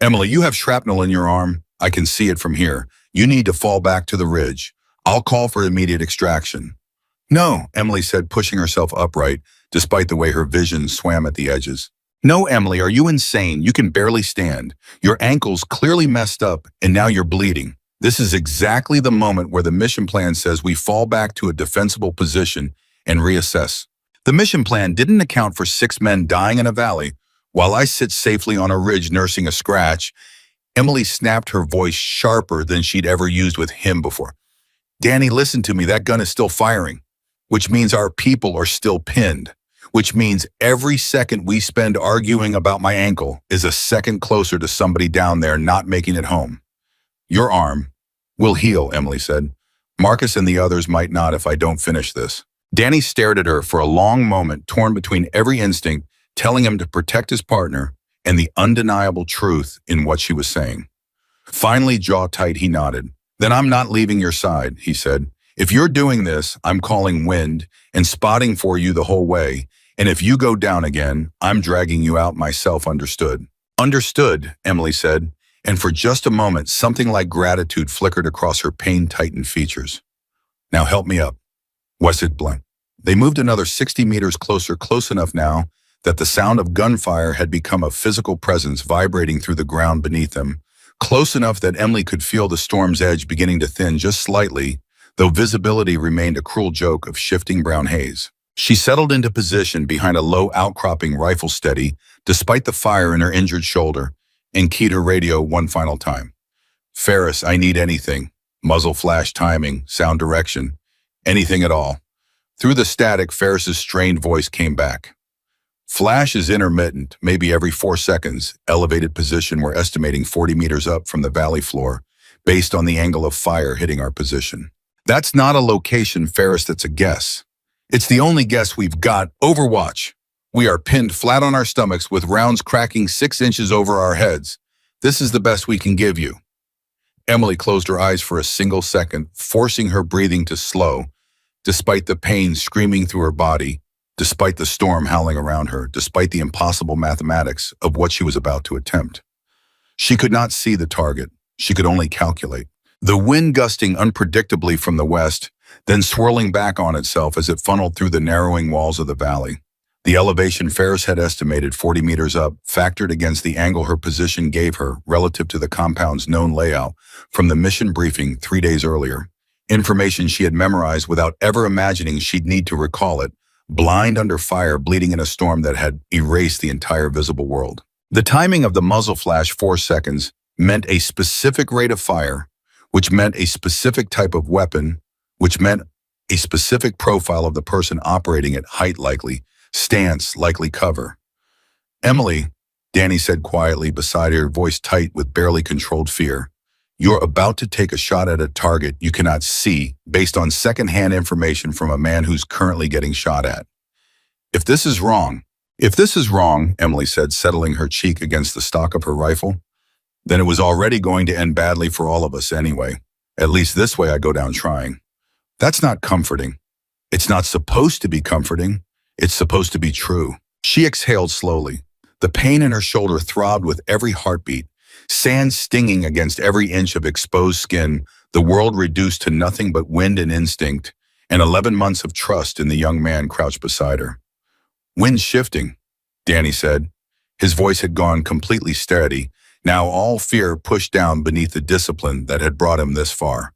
Emily, you have shrapnel in your arm. I can see it from here. You need to fall back to the ridge. I'll call for immediate extraction. No, Emily said, pushing herself upright, despite the way her vision swam at the edges. No, Emily, are you insane? You can barely stand. Your ankle's clearly messed up, and now you're bleeding. This is exactly the moment where the mission plan says we fall back to a defensible position and reassess. The mission plan didn't account for 6 men dying in a valley while I sit safely on a ridge nursing a scratch. Emily snapped, her voice sharper than she'd ever used with him before. Danny, listen to me, that gun is still firing, which means our people are still pinned, which means every second we spend arguing about my ankle is a second closer to somebody down there not making it home. Your arm will heal, Emily said. Marcus and the others might not if I don't finish this. Danny stared at her for a long moment, torn between every instinct telling him to protect his partner and the undeniable truth in what she was saying. Finally, jaw tight, he nodded. Then I'm not leaving your side, he said. If you're doing this, I'm calling wind and spotting for you the whole way. And if you go down again, I'm dragging you out myself, understood? Understood, Emily said. And for just a moment, something like gratitude flickered across her pain-tightened features. Now help me up. Was it blank? They moved another 60 meters closer, close enough now that the sound of gunfire had become a physical presence vibrating through the ground beneath them, close enough that Emily could feel the storm's edge beginning to thin just slightly, though visibility remained a cruel joke of shifting brown haze. She settled into position behind a low outcropping rifle steady, despite the fire in her injured shoulder, and keyed her radio one final time. Ferris, I need anything. Muzzle flash timing, sound direction, anything at all. Through the static, Ferris's strained voice came back. Flash is intermittent, maybe every 4 seconds. Elevated position, we're estimating 40 meters up from the valley floor, based on the angle of fire hitting our position. That's not a location, Ferris, that's a guess. It's the only guess we've got. Overwatch. We are pinned flat on our stomachs with rounds cracking 6 inches over our heads. This is the best we can give you. Emily closed her eyes for a single second, forcing her breathing to slow, despite the pain screaming through her body, despite the storm howling around her, despite the impossible mathematics of what she was about to attempt. She could not see the target. She could only calculate. The wind gusting unpredictably from the west, then swirling back on itself as it funneled through the narrowing walls of the valley. The elevation Ferris had estimated 40 meters up, factored against the angle her position gave her relative to the compound's known layout from the mission briefing 3 days earlier. Information she had memorized without ever imagining she'd need to recall it, blind under fire, bleeding in a storm that had erased the entire visible world. The timing of the muzzle flash, 4 seconds, meant a specific rate of fire, which meant a specific type of weapon, which meant a specific profile of the person operating it, height likely, stance likely, cover. Emily, Danny said quietly beside her, voice tight with barely controlled fear. You're about to take a shot at a target you cannot see based on secondhand information from a man who's currently getting shot at. If this is wrong, Emily said, settling her cheek against the stock of her rifle, then it was already going to end badly for all of us anyway. At least this way I go down trying. That's not comforting. It's not supposed to be comforting. It's supposed to be true. She exhaled slowly. The pain in her shoulder throbbed with every heartbeat, sand stinging against every inch of exposed skin, the world reduced to nothing but wind and instinct, and 11 months of trust in the young man crouched beside her. Wind shifting, Danny said. His voice had gone completely steady, now all fear pushed down beneath the discipline that had brought him this far.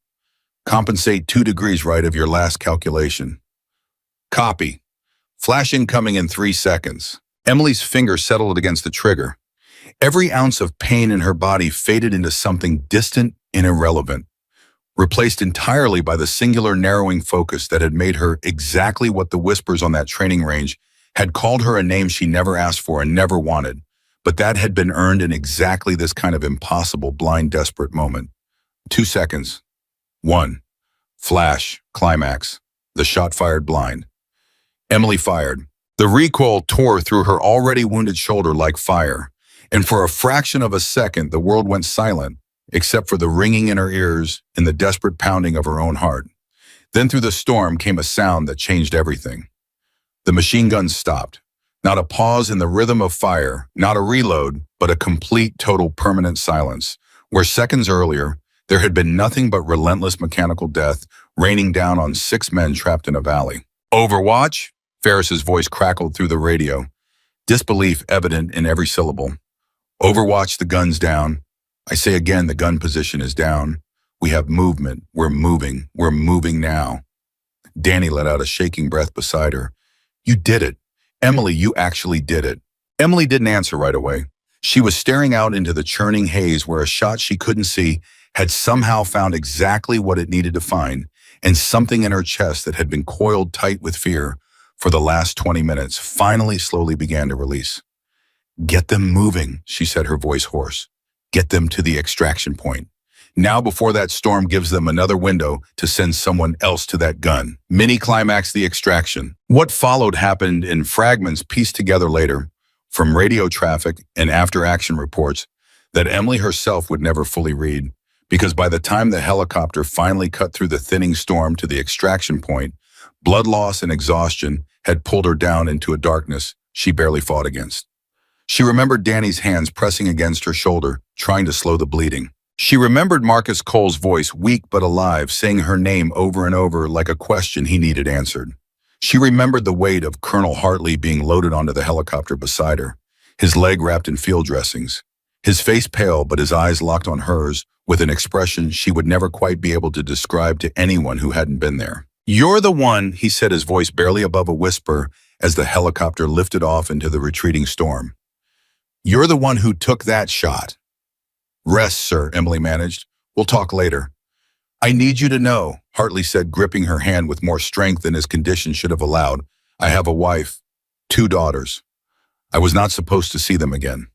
Compensate 2 degrees right of your last calculation. Copy. Flash incoming in 3 seconds. Emily's finger settled against the trigger. Every ounce of pain in her body faded into something distant and irrelevant, replaced entirely by the singular narrowing focus that had made her exactly what the whispers on that training range had called her, a name she never asked for and never wanted, but that had been earned in exactly this kind of impossible, blind, desperate moment. 2 seconds. 1. Flash. Climax. The shot fired blind. Emily fired. The recoil tore through her already wounded shoulder like fire, and for a fraction of a second the world went silent, except for the ringing in her ears and the desperate pounding of her own heart. Then through the storm came a sound that changed everything. The machine guns stopped. Not a pause in the rhythm of fire, not a reload, but a complete, total, permanent silence, where seconds earlier there had been nothing but relentless mechanical death raining down on 6 men trapped in a valley. Overwatch? Ferris's voice crackled through the radio, disbelief evident in every syllable. Overwatch, the gun's down. I say again, the gun position is down. We have movement. We're moving. We're moving now. Danny let out a shaking breath beside her. You did it. Emily, you actually did it. Emily didn't answer right away. She was staring out into the churning haze where a shot she couldn't see had somehow found exactly what it needed to find, and something in her chest that had been coiled tight with fear for the last 20 minutes finally slowly began to release. "Get them moving," she said, her voice hoarse. "Get them to the extraction point. Now before that storm gives them another window to send someone else to that gun." Mini-climax: the extraction. What followed happened in fragments pieced together later from radio traffic and after-action reports that Emily herself would never fully read, because by the time the helicopter finally cut through the thinning storm to the extraction point, blood loss and exhaustion had pulled her down into a darkness she barely fought against. She remembered Danny's hands pressing against her shoulder, trying to slow the bleeding. She remembered Marcus Cole's voice, weak but alive, saying her name over and over like a question he needed answered. She remembered the weight of Colonel Hartley being loaded onto the helicopter beside her, his leg wrapped in field dressings, his face pale but his eyes locked on hers with an expression she would never quite be able to describe to anyone who hadn't been there. "You're the one," he said, his voice barely above a whisper as the helicopter lifted off into the retreating storm. "You're the one who took that shot." "Rest, sir," Emily managed. "We'll talk later." "I need you to know," Hartley said, gripping her hand with more strength than his condition should have allowed. "I have a wife, 2 daughters. I was not supposed to see them again.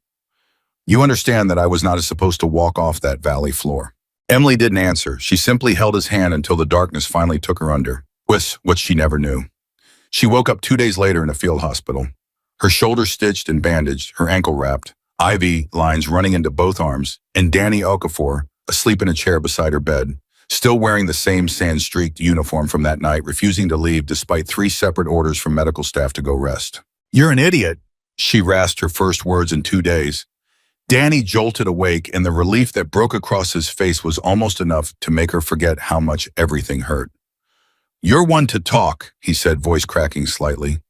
You understand that I was not supposed to walk off that valley floor." Emily didn't answer. She simply held his hand until the darkness finally took her under. What she never knew. She woke up 2 days later in a field hospital. Her shoulder stitched and bandaged, her ankle wrapped, IV lines running into both arms, and Danny Okafor, asleep in a chair beside her bed, still wearing the same sand-streaked uniform from that night, refusing to leave despite 3 separate orders from medical staff to go rest. "You're an idiot," she rasped, her first words in 2 days. Danny jolted awake, and the relief that broke across his face was almost enough to make her forget how much everything hurt. "You're one to talk," he said, voice cracking slightly.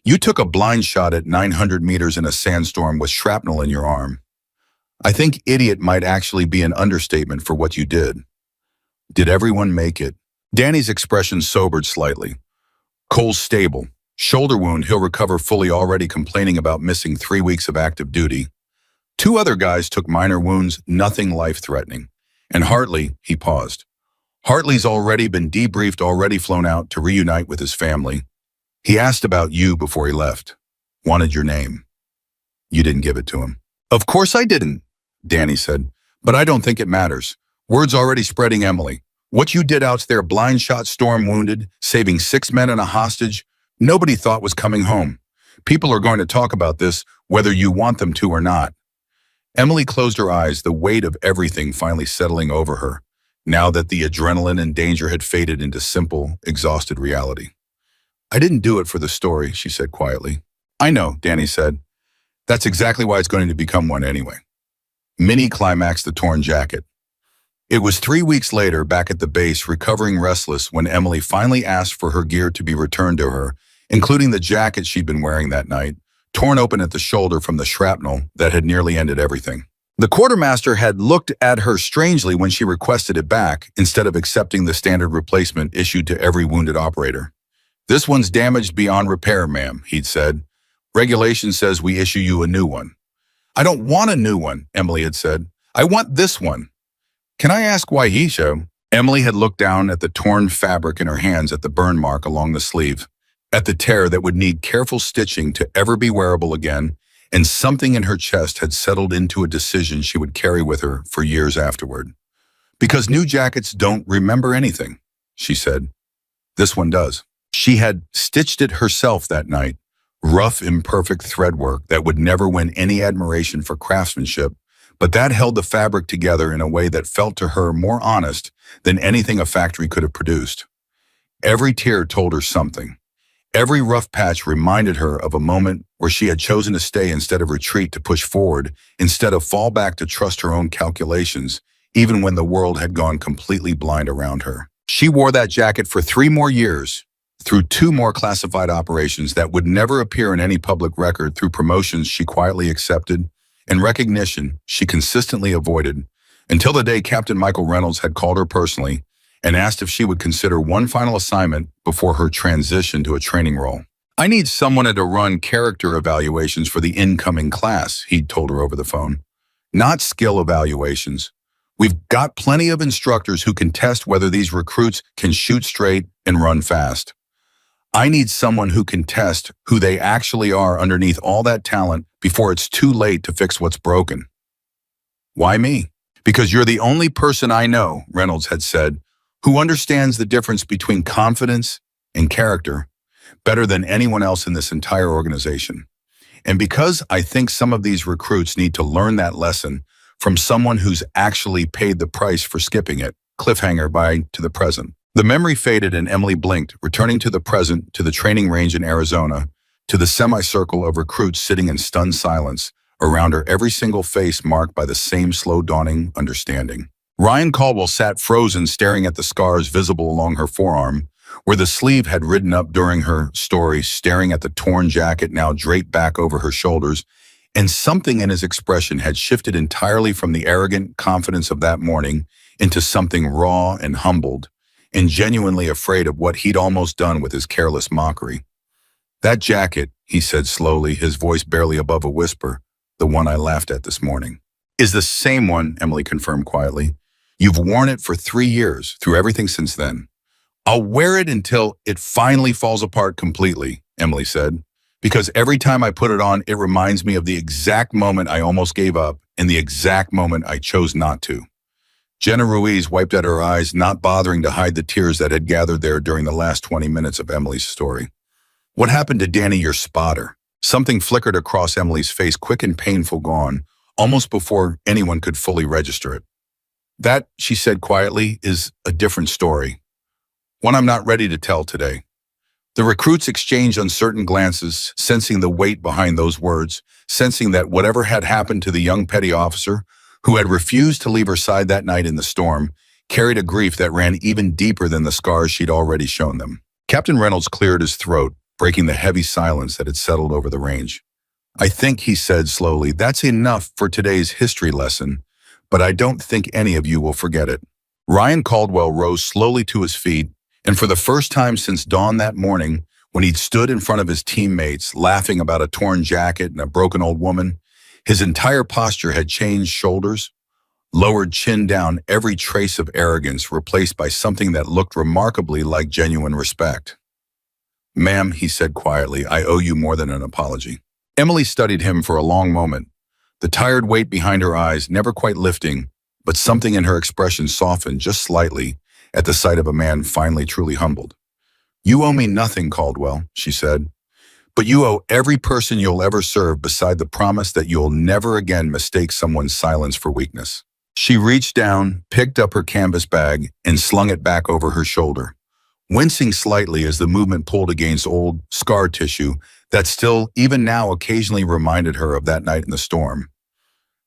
"You took a blind shot at 900 meters in a sandstorm with shrapnel in your arm. I think idiot might actually be an understatement for what you did. Did everyone make it?" Danny's expression sobered slightly. "Cole's stable. Shoulder wound, he'll recover fully, already complaining about missing 3 weeks of active duty. 2 other guys took minor wounds, nothing life-threatening. And Hartley," he paused. "Hartley's already been debriefed, already flown out to reunite with his family. He asked about you before he left. Wanted your name. You didn't give it to him." "Of course I didn't," Danny said. "But I don't think it matters. Word's already spreading, Emily. What you did out there, blind shot, storm wounded, saving 6 men and a hostage, nobody thought was coming home. People are going to talk about this, whether you want them to or not." Emily closed her eyes, the weight of everything finally settling over her, now that the adrenaline and danger had faded into simple, exhausted reality. "I didn't do it for the story," she said quietly. "I know," Danny said. "That's exactly why it's going to become one anyway." Mini-climax: the torn jacket. It was 3 weeks later, back at the base, recovering restless, when Emily finally asked for her gear to be returned to her, including the jacket she'd been wearing that night, torn open at the shoulder from the shrapnel that had nearly ended everything. The quartermaster had looked at her strangely when she requested it back, instead of accepting the standard replacement issued to every wounded operator. "This one's damaged beyond repair, ma'am," he'd said. "Regulation says we issue you a new one." "I don't want a new one," Emily had said. "I want this one." "Can I ask why he showed?" Emily had looked down at the torn fabric in her hands, at the burn mark along the sleeve, at the tear that would need careful stitching to ever be wearable again, and something in her chest had settled into a decision she would carry with her for years afterward. "Because new jackets don't remember anything," she said. "This one does." She had stitched it herself that night, rough, imperfect threadwork that would never win any admiration for craftsmanship, but that held the fabric together in a way that felt to her more honest than anything a factory could have produced. Every tear told her something. Every rough patch reminded her of a moment where she had chosen to stay instead of retreat, to push forward instead of fall back, to trust her own calculations, even when the world had gone completely blind around her. She wore that jacket for 3 more years, through 2 more classified operations that would never appear in any public record, through promotions she quietly accepted and recognition she consistently avoided, until the day Captain Michael Reynolds had called her personally and asked if she would consider one final assignment before her transition to a training role. "I need someone to run character evaluations for the incoming class," he'd told her over the phone. "Not skill evaluations. We've got plenty of instructors who can test whether these recruits can shoot straight and run fast. I need someone who can test who they actually are underneath all that talent before it's too late to fix what's broken. Why me? Because you're the only person I know, Reynolds had said, who understands the difference between confidence and character better than anyone else in this entire organization. And because I think some of these recruits need to learn that lesson from someone who's actually paid the price for skipping it, cliffhanger by to the present. The memory faded and Emily blinked, returning to the present, to the training range in Arizona, to the semicircle of recruits sitting in stunned silence, around her every single face marked by the same slow-dawning understanding. Ryan Caldwell sat frozen, staring at the scars visible along her forearm, where the sleeve had ridden up during her story, staring at the torn jacket now draped back over her shoulders, and something in his expression had shifted entirely from the arrogant confidence of that morning into something raw and humbled, and genuinely afraid of what he'd almost done with his careless mockery. "That jacket," he said slowly, his voice barely above a whisper, "the one I laughed at this morning." "Is the same one," Emily confirmed quietly. "You've worn it for 3 years, through everything since then." "I'll wear it until it finally falls apart completely," Emily said, "because every time I put it on, it reminds me of the exact moment I almost gave up and the exact moment I chose not to." Jenna Ruiz wiped at her eyes, not bothering to hide the tears that had gathered there during the last 20 minutes of Emily's story. "What happened to Danny, your spotter?" Something flickered across Emily's face, quick and painful, gone, almost before anyone could fully register it. "That," she said quietly, "is a different story. One I'm not ready to tell today." The recruits exchanged uncertain glances, sensing the weight behind those words, sensing that whatever had happened to the young petty officer, who had refused to leave her side that night in the storm, carried a grief that ran even deeper than the scars she'd already shown them. Captain Reynolds cleared his throat, breaking the heavy silence that had settled over the range. "I think," he said slowly, "that's enough for today's history lesson, but I don't think any of you will forget it." Ryan Caldwell rose slowly to his feet, and for the first time since dawn that morning, when he'd stood in front of his teammates, laughing about a torn jacket and a broken old woman, his entire posture had changed. Shoulders lowered, chin down, every trace of arrogance replaced by something that looked remarkably like genuine respect. "Ma'am," he said quietly, "I owe you more than an apology." Emily studied him for a long moment, the tired weight behind her eyes never quite lifting, but something in her expression softened just slightly at the sight of a man finally truly humbled. "You owe me nothing, Caldwell," she said, "but you owe every person you'll ever serve beside the promise that you'll never again mistake someone's silence for weakness." She reached down, picked up her canvas bag, and slung it back over her shoulder, wincing slightly as the movement pulled against old, scar tissue that still, even now, occasionally reminded her of that night in the storm.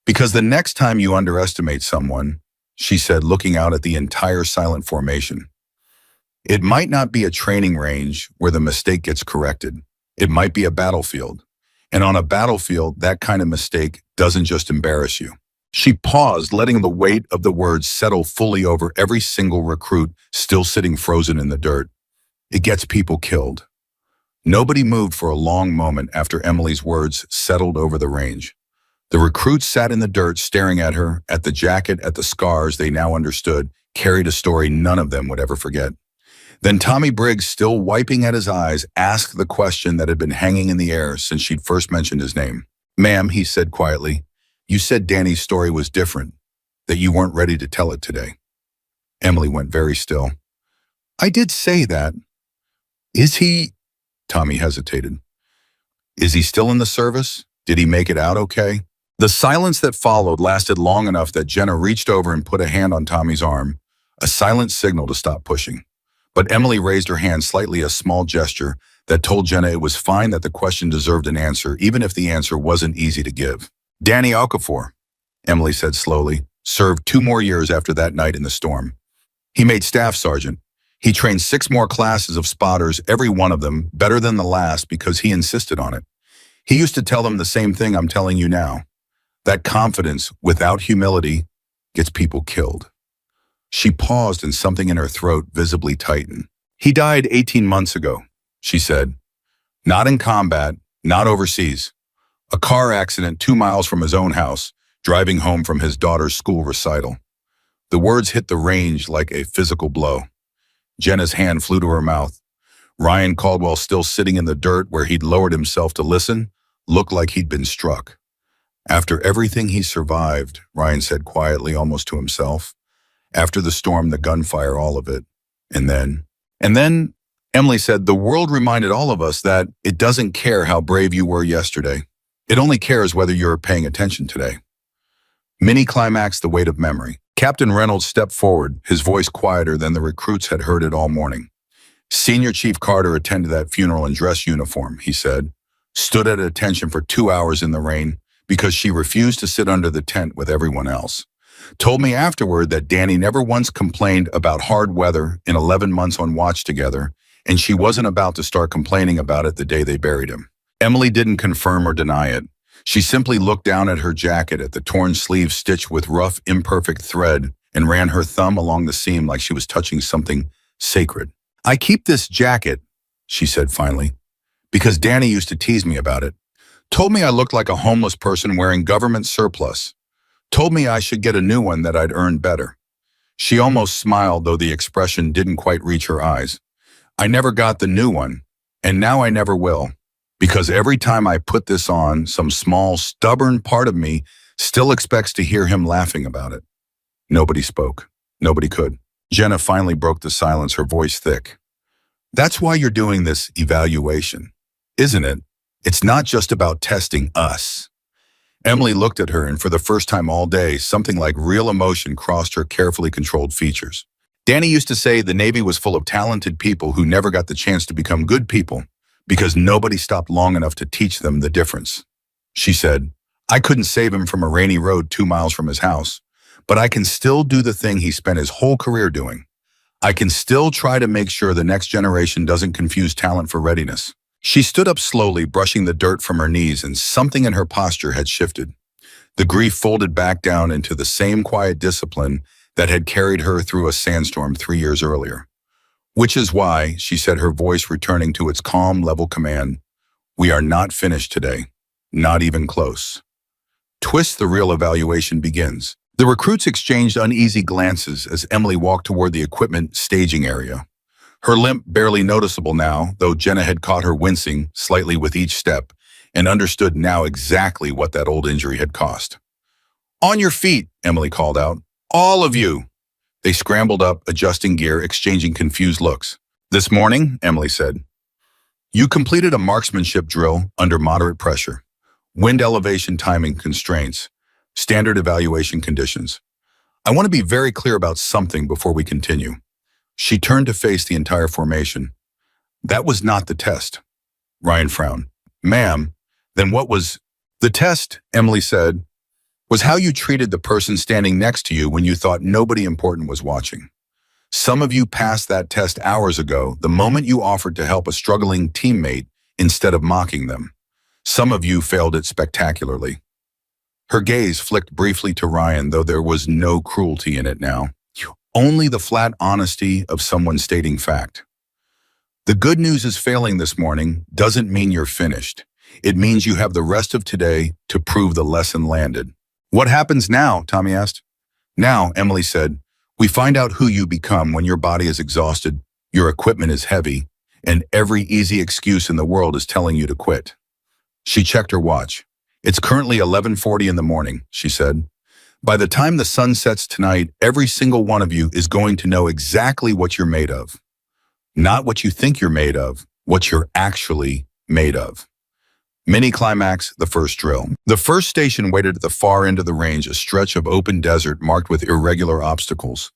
"Because the next time you underestimate someone," she said, looking out at the entire silent formation, "it might not be a training range where the mistake gets corrected. It might be a battlefield. And on a battlefield, that kind of mistake doesn't just embarrass you." She paused, letting the weight of the words settle fully over every single recruit still sitting frozen in the dirt. "It gets people killed." Nobody moved for a long moment after Emily's words settled over the range. The recruits sat in the dirt, staring at her, at the jacket, at the scars they now understood carried a story none of them would ever forget. Then Tommy Briggs, still wiping at his eyes, asked the question that had been hanging in the air since she'd first mentioned his name. "Ma'am," he said quietly, "you said Danny's story was different, that you weren't ready to tell it today." Emily went very still. "I did say that." "Is he—" Tommy hesitated. "Is he still in the service? Did he make it out okay?" The silence that followed lasted long enough that Jenna reached over and put a hand on Tommy's arm, a silent signal to stop pushing. But Emily raised her hand slightly, a small gesture that told Jenna it was fine, that the question deserved an answer, even if the answer wasn't easy to give. "Danny Okafor," Emily said slowly, "served 2 more years after that night in the storm. He made staff sergeant. He trained 6 more classes of spotters, every one of them better than the last because he insisted on it. He used to tell them the same thing I'm telling you now. That confidence without humility gets people killed." She paused and something in her throat visibly tightened. "He died 18 months ago," she said. "Not in combat, not overseas. A car accident 2 miles from his own house, driving home from his daughter's school recital. The words hit the range like a physical blow. Jenna's hand flew to her mouth. Ryan Caldwell, still sitting in the dirt where he'd lowered himself to listen, looked like he'd been struck. After everything he survived, Ryan said quietly, almost to himself. After the storm, the gunfire, all of it. And then, Emily said, the world reminded all of us that it doesn't care how brave you were yesterday. It only cares whether you're paying attention today. Mini-climax, the weight of memory. Captain Reynolds stepped forward, his voice quieter than the recruits had heard it all morning. Senior Chief Carter attended that funeral in dress uniform, he said. Stood at attention for 2 hours in the rain because she refused to sit under the tent with everyone else. Told me afterward that Danny never once complained about hard weather in 11 months on watch together, and she wasn't about to start complaining about it the day they buried him. Emily didn't confirm or deny it. She simply looked down at her jacket, at the torn sleeve stitched with rough, imperfect thread, and ran her thumb along the seam like she was touching something sacred. I keep this jacket, she said finally, because Danny used to tease me about it. Told me I looked like a homeless person wearing government surplus. Told me I should get a new one that I'd earned better. She almost smiled, though the expression didn't quite reach her eyes. I never got the new one, and now I never will. Because every time I put this on, some small, stubborn part of me still expects to hear him laughing about it. Nobody spoke. Nobody could. Jenna finally broke the silence, her voice thick. That's why you're doing this evaluation, isn't it? It's not just about testing us. Emily looked at her, and for the first time all day, something like real emotion crossed her carefully controlled features. Danny used to say the Navy was full of talented people who never got the chance to become good people, because nobody stopped long enough to teach them the difference. She said, I couldn't save him from a rainy road 2 miles from his house, but I can still do the thing he spent his whole career doing. I can still try to make sure the next generation doesn't confuse talent for readiness. She stood up slowly, brushing the dirt from her knees, and something in her posture had shifted. The grief folded back down into the same quiet discipline that had carried her through a sandstorm 3 years earlier. Which is why, she said, her voice returning to its calm, level command, we are not finished today, not even close. Twist, the real evaluation begins. The recruits exchanged uneasy glances as Emily walked toward the equipment staging area. Her limp barely noticeable now, though Jenna had caught her wincing slightly with each step and understood now exactly what that old injury had cost. On your feet, Emily called out. All of you. They scrambled up, adjusting gear, exchanging confused looks. This morning, Emily said, you completed a marksmanship drill under moderate pressure, wind elevation timing constraints, standard evaluation conditions. I want to be very clear about something before we continue. She turned to face the entire formation. That was not the test. Ryan frowned. Ma'am, then what was the test? Emily said, was how you treated the person standing next to you when you thought nobody important was watching. Some of you passed that test hours ago, the moment you offered to help a struggling teammate instead of mocking them. Some of you failed it spectacularly. Her gaze flicked briefly to Ryan, though there was no cruelty in it now. Only the flat honesty of someone stating fact. The good news is failing this morning doesn't mean you're finished. It means you have the rest of today to prove the lesson landed. What happens now? Tommy asked. Now, Emily said, we find out who you become when your body is exhausted, your equipment is heavy, and every easy excuse in the world is telling you to quit. She checked her watch. It's currently 11:40 in the morning, she said. By the time the sun sets tonight, every single one of you is going to know exactly what you're made of. Not what you think you're made of, what you're actually made of. Mini-climax, the first drill. The first station waited at the far end of the range, a stretch of open desert marked with irregular obstacles.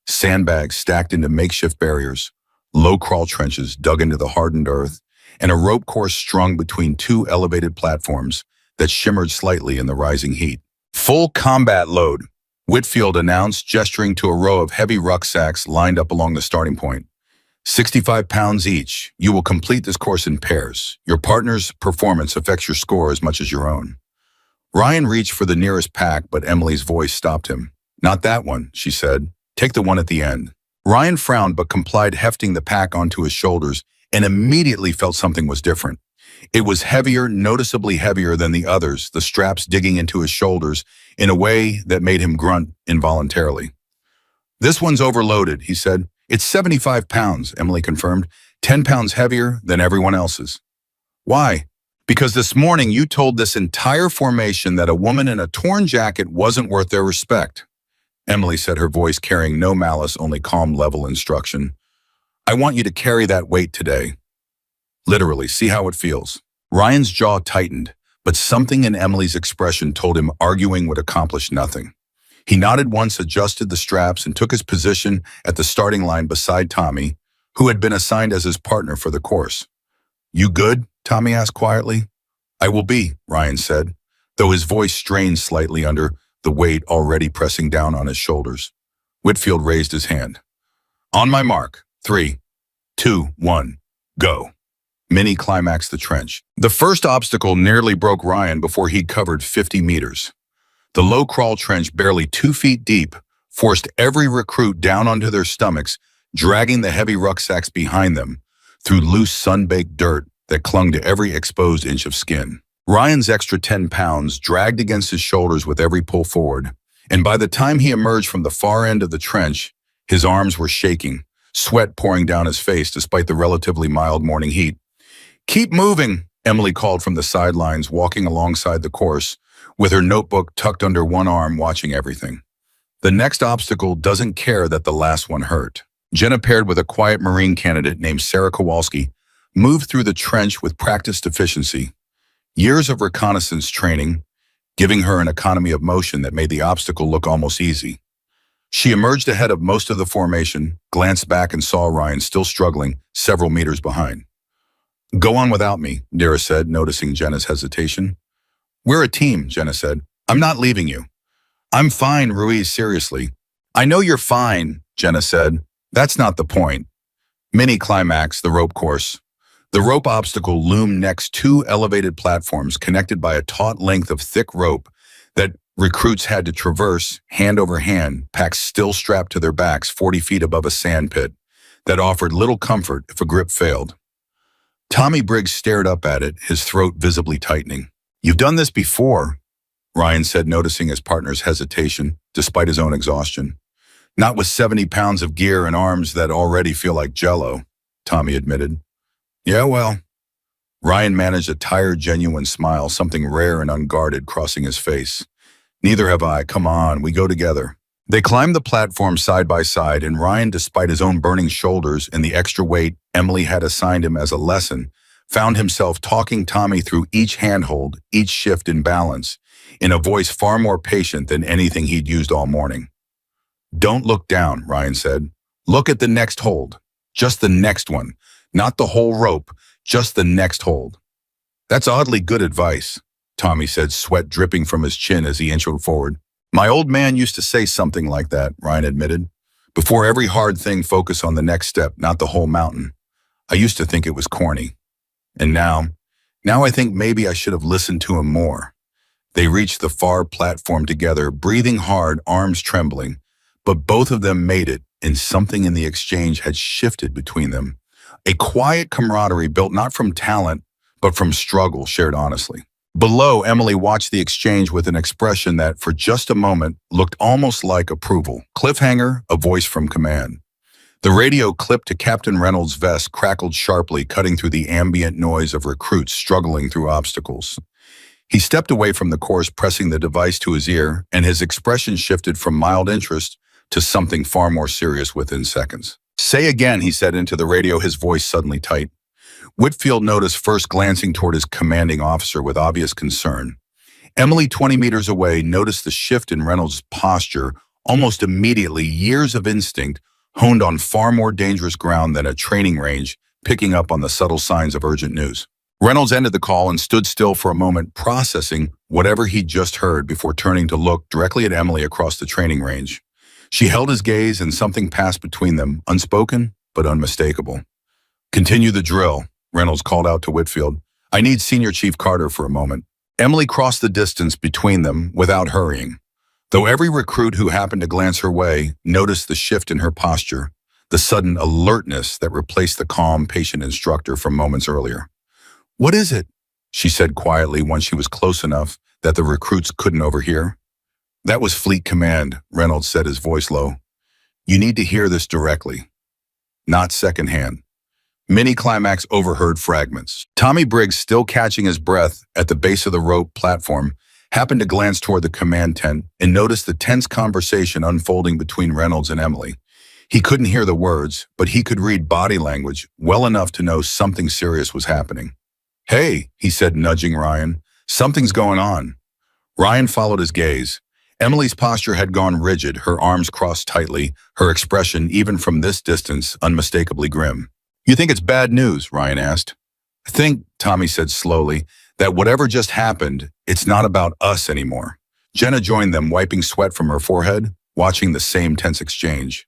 Sandbags stacked into makeshift barriers, low crawl trenches dug into the hardened earth, and a rope course strung between 2 elevated platforms that shimmered slightly in the rising heat. Full combat load, Whitfield announced, gesturing to a row of heavy rucksacks lined up along the starting point. 65 pounds each. You will complete this course in pairs. Your partner's performance affects your score as much as your own. Ryan reached for the nearest pack, but Emily's voice stopped him. Not that one, she said. Take the one at the end. Ryan frowned but complied, hefting the pack onto his shoulders, and immediately felt something was different. It was heavier, noticeably heavier than the others, the straps digging into his shoulders in a way that made him grunt involuntarily. This one's overloaded, he said. It's 75 pounds, Emily confirmed. 10 pounds heavier than everyone else's. Why? Because this morning you told this entire formation that a woman in a torn jacket wasn't worth their respect. Emily said, her voice carrying no malice, only calm level instruction. I want you to carry that weight today. Literally, see how it feels. Ryan's jaw tightened, but something in Emily's expression told him arguing would accomplish nothing. He nodded once, adjusted the straps, and took his position at the starting line beside Tommy, who had been assigned as his partner for the course. You good? Tommy asked quietly. I will be, Ryan said, though his voice strained slightly under the weight already pressing down on his shoulders. Whitfield raised his hand. On my mark, 3, 2, 1, go. Minnie climaxed the trench. The first obstacle nearly broke Ryan before he'd covered 50 meters. The low crawl trench, barely 2 feet deep, forced every recruit down onto their stomachs, dragging the heavy rucksacks behind them through loose sun-baked dirt that clung to every exposed inch of skin. Ryan's extra 10 pounds dragged against his shoulders with every pull forward, and by the time he emerged from the far end of the trench, his arms were shaking, sweat pouring down his face despite the relatively mild morning heat. Keep moving, Emily called from the sidelines, walking alongside the course, with her notebook tucked under one arm, watching everything. The next obstacle doesn't care that the last one hurt. Jenna, paired with a quiet Marine candidate named Sarah Kowalski, moved through the trench with practiced efficiency. Years of reconnaissance training, giving her an economy of motion that made the obstacle look almost easy. She emerged ahead of most of the formation, glanced back and saw Ryan still struggling several meters behind. Go on without me, Dara said, noticing Jenna's hesitation. We're a team, Jenna said. I'm not leaving you. I'm fine, Ruiz, seriously. I know you're fine, Jenna said. That's not the point. Mini climax, the rope course. The rope obstacle loomed next 2 elevated platforms connected by a taut length of thick rope that recruits had to traverse, hand over hand, packs still strapped to their backs 40 feet above a sand pit that offered little comfort if a grip failed. Tommy Briggs stared up at it, his throat visibly tightening. You've done this before, Ryan said, noticing his partner's hesitation, despite his own exhaustion. Not with 70 pounds of gear and arms that already feel like jello, Tommy admitted. Yeah, well. Ryan managed a tired, genuine smile, something rare and unguarded crossing his face. Neither have I. Come on, we go together. They climbed the platform side by side, and Ryan, despite his own burning shoulders and the extra weight Emily had assigned him as a lesson, found himself talking Tommy through each handhold, each shift in balance, in a voice far more patient than anything he'd used all morning. Don't look down, Ryan said. Look at the next hold. Just the next one. Not the whole rope, just the next hold. That's oddly good advice, Tommy said, sweat dripping from his chin as he inched forward. My old man used to say something like that, Ryan admitted. Before every hard thing, focus on the next step, not the whole mountain. I used to think it was corny. And now I think maybe I should have listened to him more. They reached the far platform together, breathing hard, arms trembling, but both of them made it, and something in the exchange had shifted between them. A quiet camaraderie built not from talent, but from struggle shared honestly. Below, Emily watched the exchange with an expression that, for just a moment, looked almost like approval. Cliffhanger, a voice from command. The radio clipped to Captain Reynolds' vest crackled sharply, cutting through the ambient noise of recruits struggling through obstacles. He stepped away from the course, pressing the device to his ear, and his expression shifted from mild interest to something far more serious within seconds. Say again, he said into the radio, his voice suddenly tight. Whitfield noticed, first glancing toward his commanding officer with obvious concern. Emily, 20 meters away, noticed the shift in Reynolds' posture. Almost immediately, years of instinct honed on far more dangerous ground than a training range, picking up on the subtle signs of urgent news. Reynolds ended the call and stood still for a moment, processing whatever he'd just heard before turning to look directly at Emily across the training range. She held his gaze, and something passed between them, unspoken but unmistakable. Continue the drill, Reynolds called out to Whitfield. I need Senior Chief Carter for a moment. Emily crossed the distance between them without hurrying, though every recruit who happened to glance her way noticed the shift in her posture, the sudden alertness that replaced the calm, patient instructor from moments earlier. What is it? She said quietly once she was close enough that the recruits couldn't overhear. That was Fleet Command, Reynolds said, his voice low. You need to hear this directly, not secondhand. Mini-climax overheard fragments. Tommy Briggs, still catching his breath at the base of the rope platform, happened to glance toward the command tent and noticed the tense conversation unfolding between Reynolds and Emily. He couldn't hear the words, but he could read body language well enough to know something serious was happening. "Hey," he said, nudging Ryan. "Something's going on." Ryan followed his gaze. Emily's posture had gone rigid, her arms crossed tightly, her expression, even from this distance, unmistakably grim. "You think it's bad news?" Ryan asked. "I think," Tommy said slowly, "that whatever just happened, it's not about us anymore." Jenna joined them, wiping sweat from her forehead, watching the same tense exchange.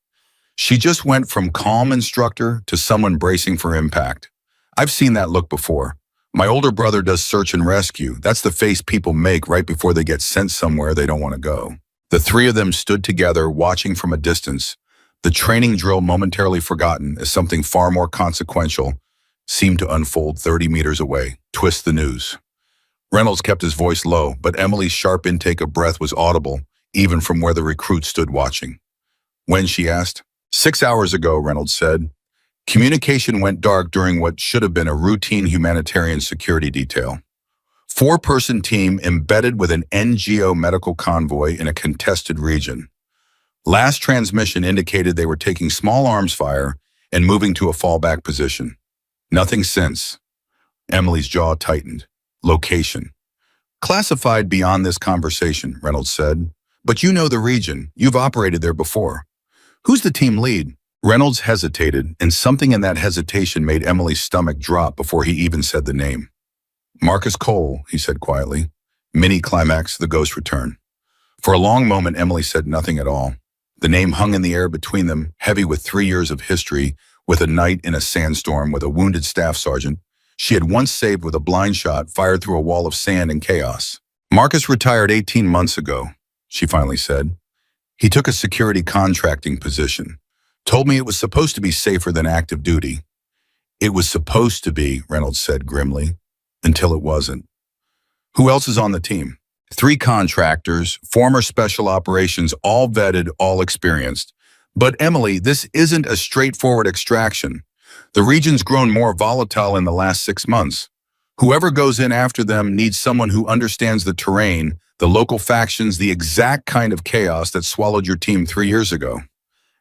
She just went from calm instructor to someone bracing for impact. "I've seen that look before. My older brother does search and rescue. That's the face people make right before they get sent somewhere they don't want to go." The three of them stood together, watching from a distance. The training drill, momentarily forgotten as something far more consequential, seemed to unfold 30 meters away. Twist the news. Reynolds kept his voice low, but Emily's sharp intake of breath was audible, even from where the recruit stood watching. "When?" she asked. 6 hours ago, Reynolds said. Communication went dark during what should have been a routine humanitarian security detail. 4-person team embedded with an NGO medical convoy in a contested region. Last transmission indicated they were taking small arms fire and moving to a fallback position. Nothing since. Emily's jaw tightened. Location. "Classified beyond this conversation," Reynolds said. "But you know the region. You've operated there before. Who's the team lead?" Reynolds hesitated, and something in that hesitation made Emily's stomach drop before he even said the name. "Marcus Cole," he said quietly. Mini-climax, the ghost return. For a long moment, Emily said nothing at all. The name hung in the air between them, heavy with 3 years of history, with a night in a sandstorm with a wounded staff sergeant she had once saved with a blind shot fired through a wall of sand and chaos. "Marcus retired 18 months ago," she finally said. "He took a security contracting position. Told me it was supposed to be safer than active duty." "It was supposed to be," Reynolds said grimly, "until it wasn't." "Who else is on the team?" 3 contractors, former special operations, all vetted, all experienced. "But Emily, this isn't a straightforward extraction. The region's grown more volatile in the last 6 months. Whoever goes in after them needs someone who understands the terrain, the local factions, the exact kind of chaos that swallowed your team 3 years ago."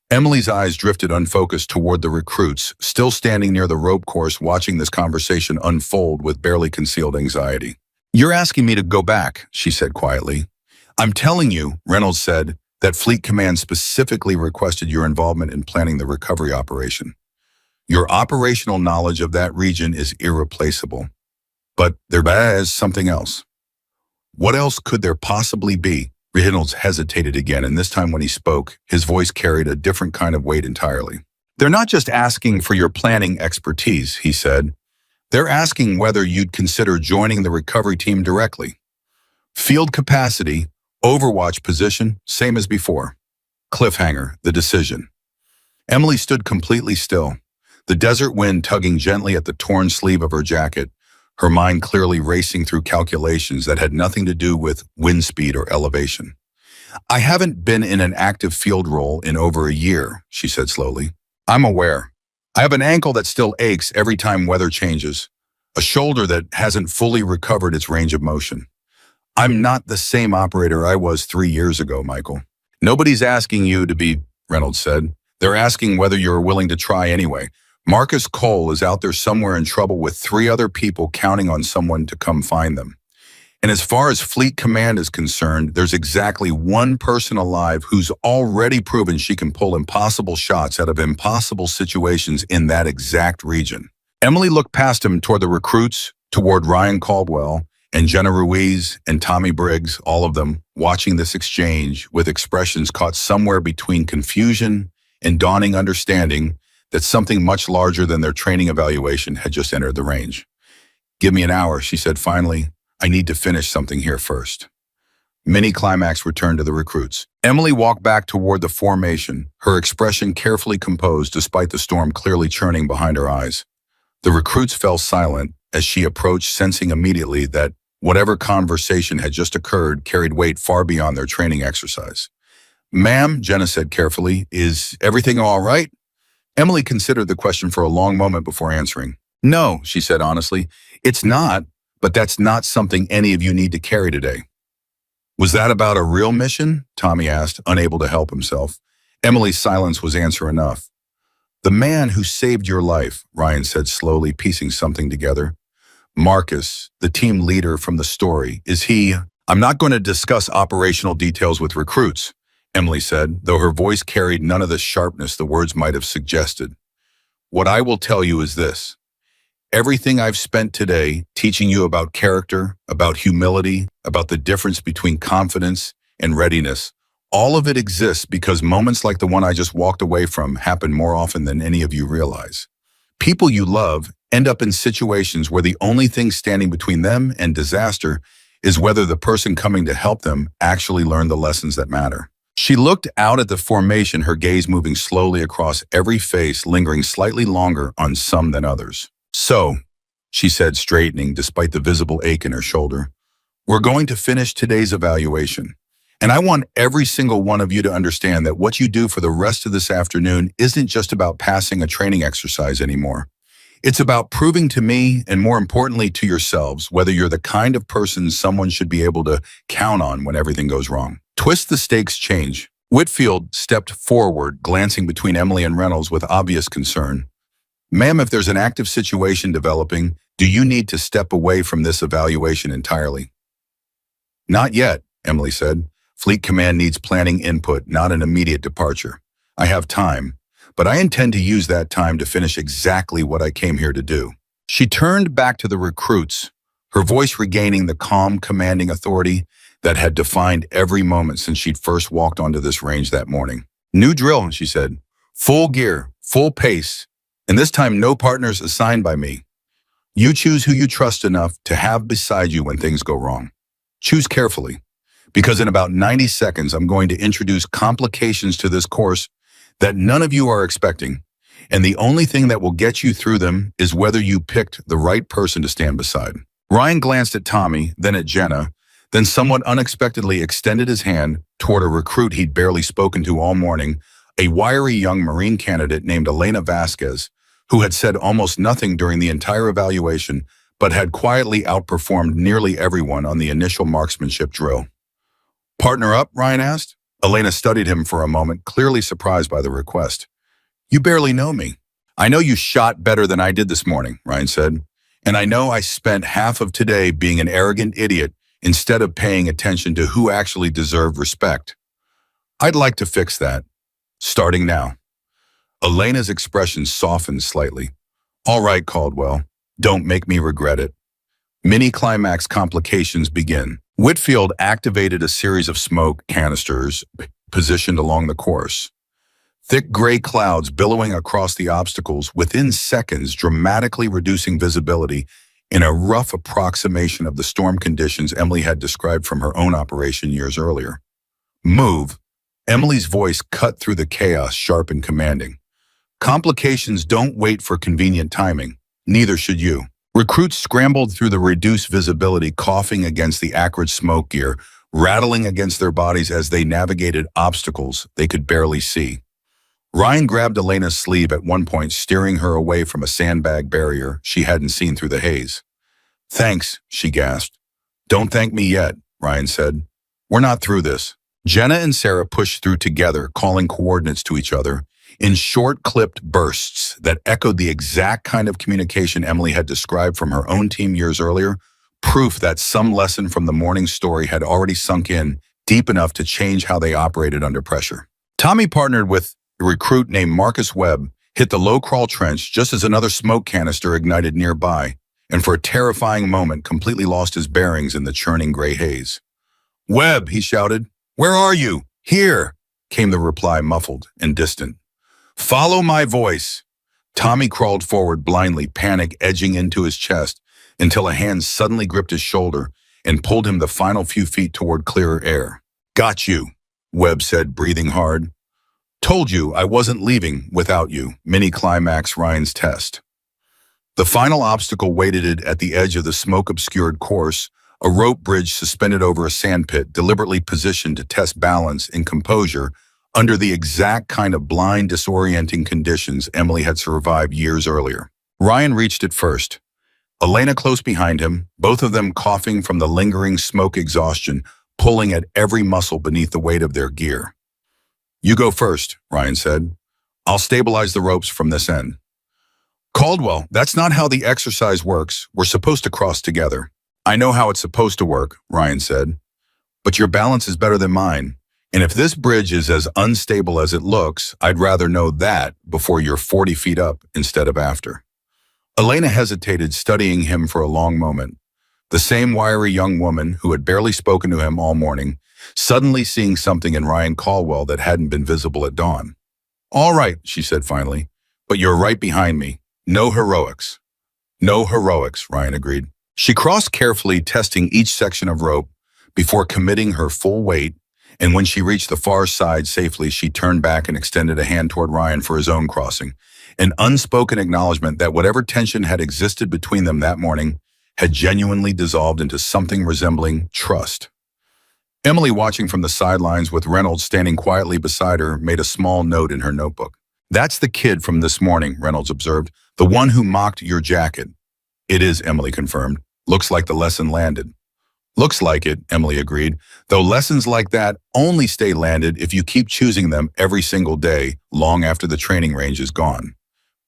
Emily's eyes drifted unfocused toward the recruits, still standing near the rope course watching this conversation unfold with barely concealed anxiety. "You're asking me to go back," she said quietly. "I'm telling you," Reynolds said, "that Fleet Command specifically requested your involvement in planning the recovery operation. Your operational knowledge of that region is irreplaceable. But there is something else." "What else could there possibly be?" Reynolds hesitated again, and this time when he spoke, his voice carried a different kind of weight entirely. "They're not just asking for your planning expertise," he said. "They're asking whether you'd consider joining the recovery team directly. Field capacity, Overwatch position, same as before." Cliffhanger, the decision. Emily stood completely still, the desert wind tugging gently at the torn sleeve of her jacket, her mind clearly racing through calculations that had nothing to do with wind speed or elevation. "I haven't been in an active field role in over a year," she said slowly. "I'm aware. I have an ankle that still aches every time weather changes, a shoulder that hasn't fully recovered its range of motion. I'm not the same operator I was 3 years ago, Michael." "Nobody's asking you to be," Reynolds said. "They're asking whether you're willing to try anyway. Marcus Cole is out there somewhere in trouble with 3 other people counting on someone to come find them. And as far as Fleet Command is concerned, there's exactly 1 person alive who's already proven she can pull impossible shots out of impossible situations in that exact region." Emily looked past him toward the recruits, toward Ryan Caldwell and Jenna Ruiz and Tommy Briggs, all of them watching this exchange with expressions caught somewhere between confusion and dawning understanding that something much larger than their training evaluation had just entered the range. "Give me an hour," she said finally. "I need to finish something here first." Mini-climax returned to the recruits. Emily walked back toward the formation, her expression carefully composed despite the storm clearly churning behind her eyes. The recruits fell silent as she approached, sensing immediately that whatever conversation had just occurred carried weight far beyond their training exercise. Ma'am, Jenna said carefully, is everything all right? Emily considered the question for a long moment before answering. No, she said honestly, it's not, but that's not something any of you need to carry today. Was that about a real mission? Tommy asked, unable to help himself. Emily's silence was answer enough. The man who saved your life, Ryan said slowly, piecing something together. Marcus, the team leader from the story, is he? I'm not going to discuss operational details with recruits, Emily said, though her voice carried none of the sharpness the words might have suggested. What I will tell you is this. Everything I've spent today teaching you about character, about humility, about the difference between confidence and readiness, all of it exists because moments like the one I just walked away from happen more often than any of you realize. People you love end up in situations where the only thing standing between them and disaster is whether the person coming to help them actually learned the lessons that matter. She looked out at the formation, her gaze moving slowly across every face, lingering slightly longer on some than others. So, she said, straightening despite the visible ache in her shoulder, we're going to finish today's evaluation. And I want every single one of you to understand that what you do for the rest of this afternoon isn't just about passing a training exercise anymore. It's about proving to me, and more importantly to yourselves, whether you're the kind of person someone should be able to count on when everything goes wrong. Twist the stakes change. Whitfield stepped forward, glancing between Emily and Reynolds with obvious concern. Ma'am, if there's an active situation developing, do you need to step away from this evaluation entirely? Not yet, Emily said. Fleet Command needs planning input, not an immediate departure. I have time, but I intend to use that time to finish exactly what I came here to do. She turned back to the recruits, her voice regaining the calm, commanding authority that had defined every moment since she'd first walked onto this range that morning. New drill, she said. Full gear, full pace, and this time no partners assigned by me. You choose who you trust enough to have beside you when things go wrong. Choose carefully, because in about 90 seconds I'm going to introduce complications to this course that none of you are expecting, and the only thing that will get you through them is whether you picked the right person to stand beside. Ryan glanced at Tommy, then at Jenna, then somewhat unexpectedly extended his hand toward a recruit he'd barely spoken to all morning, a wiry young Marine candidate named Elena Vasquez, who had said almost nothing during the entire evaluation, but had quietly outperformed nearly everyone on the initial marksmanship drill. Partner up, Ryan asked. Elena studied him for a moment, clearly surprised by the request. You barely know me. I know you shot better than I did this morning, Ryan said, and I know I spent half of today being an arrogant idiot instead of paying attention to who actually deserved respect. I'd like to fix that, starting now. Elena's expression softened slightly. All right, Caldwell, don't make me regret it. Mini-climax complications begin. Whitfield activated a series of smoke canisters positioned along the course. Thick gray clouds billowing across the obstacles within seconds, dramatically reducing visibility in a rough approximation of the storm conditions Emily had described from her own operation years earlier. Move. Emily's voice cut through the chaos, sharp and commanding. Complications don't wait for convenient timing. Neither should you. Recruits scrambled through the reduced visibility, coughing against the acrid smoke gear, rattling against their bodies as they navigated obstacles they could barely see. Ryan grabbed Elena's sleeve at one point, steering her away from a sandbag barrier she hadn't seen through the haze. Thanks, she gasped. Don't thank me yet, Ryan said. We're not through this. Jenna and Sarah pushed through together, calling coordinates to each other in short, clipped bursts that echoed the exact kind of communication Emily had described from her own team years earlier, proof that some lesson from the morning story had already sunk in deep enough to change how they operated under pressure. Tommy partnered with a recruit named Marcus Webb, hit the low-crawl trench just as another smoke canister ignited nearby, and for a terrifying moment completely lost his bearings in the churning gray haze. Webb, he shouted. Where are you? Here, came the reply, muffled and distant. Follow my voice. Tommy crawled forward blindly, panic edging into his chest, until a hand suddenly gripped his shoulder and pulled him the final few feet toward clearer air. Got you, Webb said, breathing hard. Told you I wasn't leaving without you. Mini-climax Ryan's test. The final obstacle waited at the edge of the smoke-obscured course, a rope bridge suspended over a sandpit deliberately positioned to test balance and composure under the exact kind of blind, disorienting conditions Emily had survived years earlier. Ryan reached it first. Elena close behind him, both of them coughing from the lingering smoke exhaustion, pulling at every muscle beneath the weight of their gear. "You go first," Ryan said. "I'll stabilize the ropes from this end." "Caldwell, that's not how the exercise works. We're supposed to cross together." "I know how it's supposed to work," Ryan said. "But your balance is better than mine. And if this bridge is as unstable as it looks, I'd rather know that before you're 40 feet up instead of after." Elena hesitated, studying him for a long moment. The same wiry young woman who had barely spoken to him all morning, suddenly seeing something in Ryan Caldwell that hadn't been visible at dawn. "All right," she said finally, "but you're right behind me. No heroics." "No heroics," Ryan agreed. She crossed carefully, testing each section of rope before committing her full weight, and when she reached the far side safely, she turned back and extended a hand toward Ryan for his own crossing, an unspoken acknowledgement that whatever tension had existed between them that morning had genuinely dissolved into something resembling trust. Emily, watching from the sidelines with Reynolds standing quietly beside her, made a small note in her notebook. "That's the kid from this morning," Reynolds observed, "the one who mocked your jacket." "It is," Emily confirmed. "Looks like the lesson landed." "Looks like it," Emily agreed, "though lessons like that only stay landed if you keep choosing them every single day, long after the training range is gone."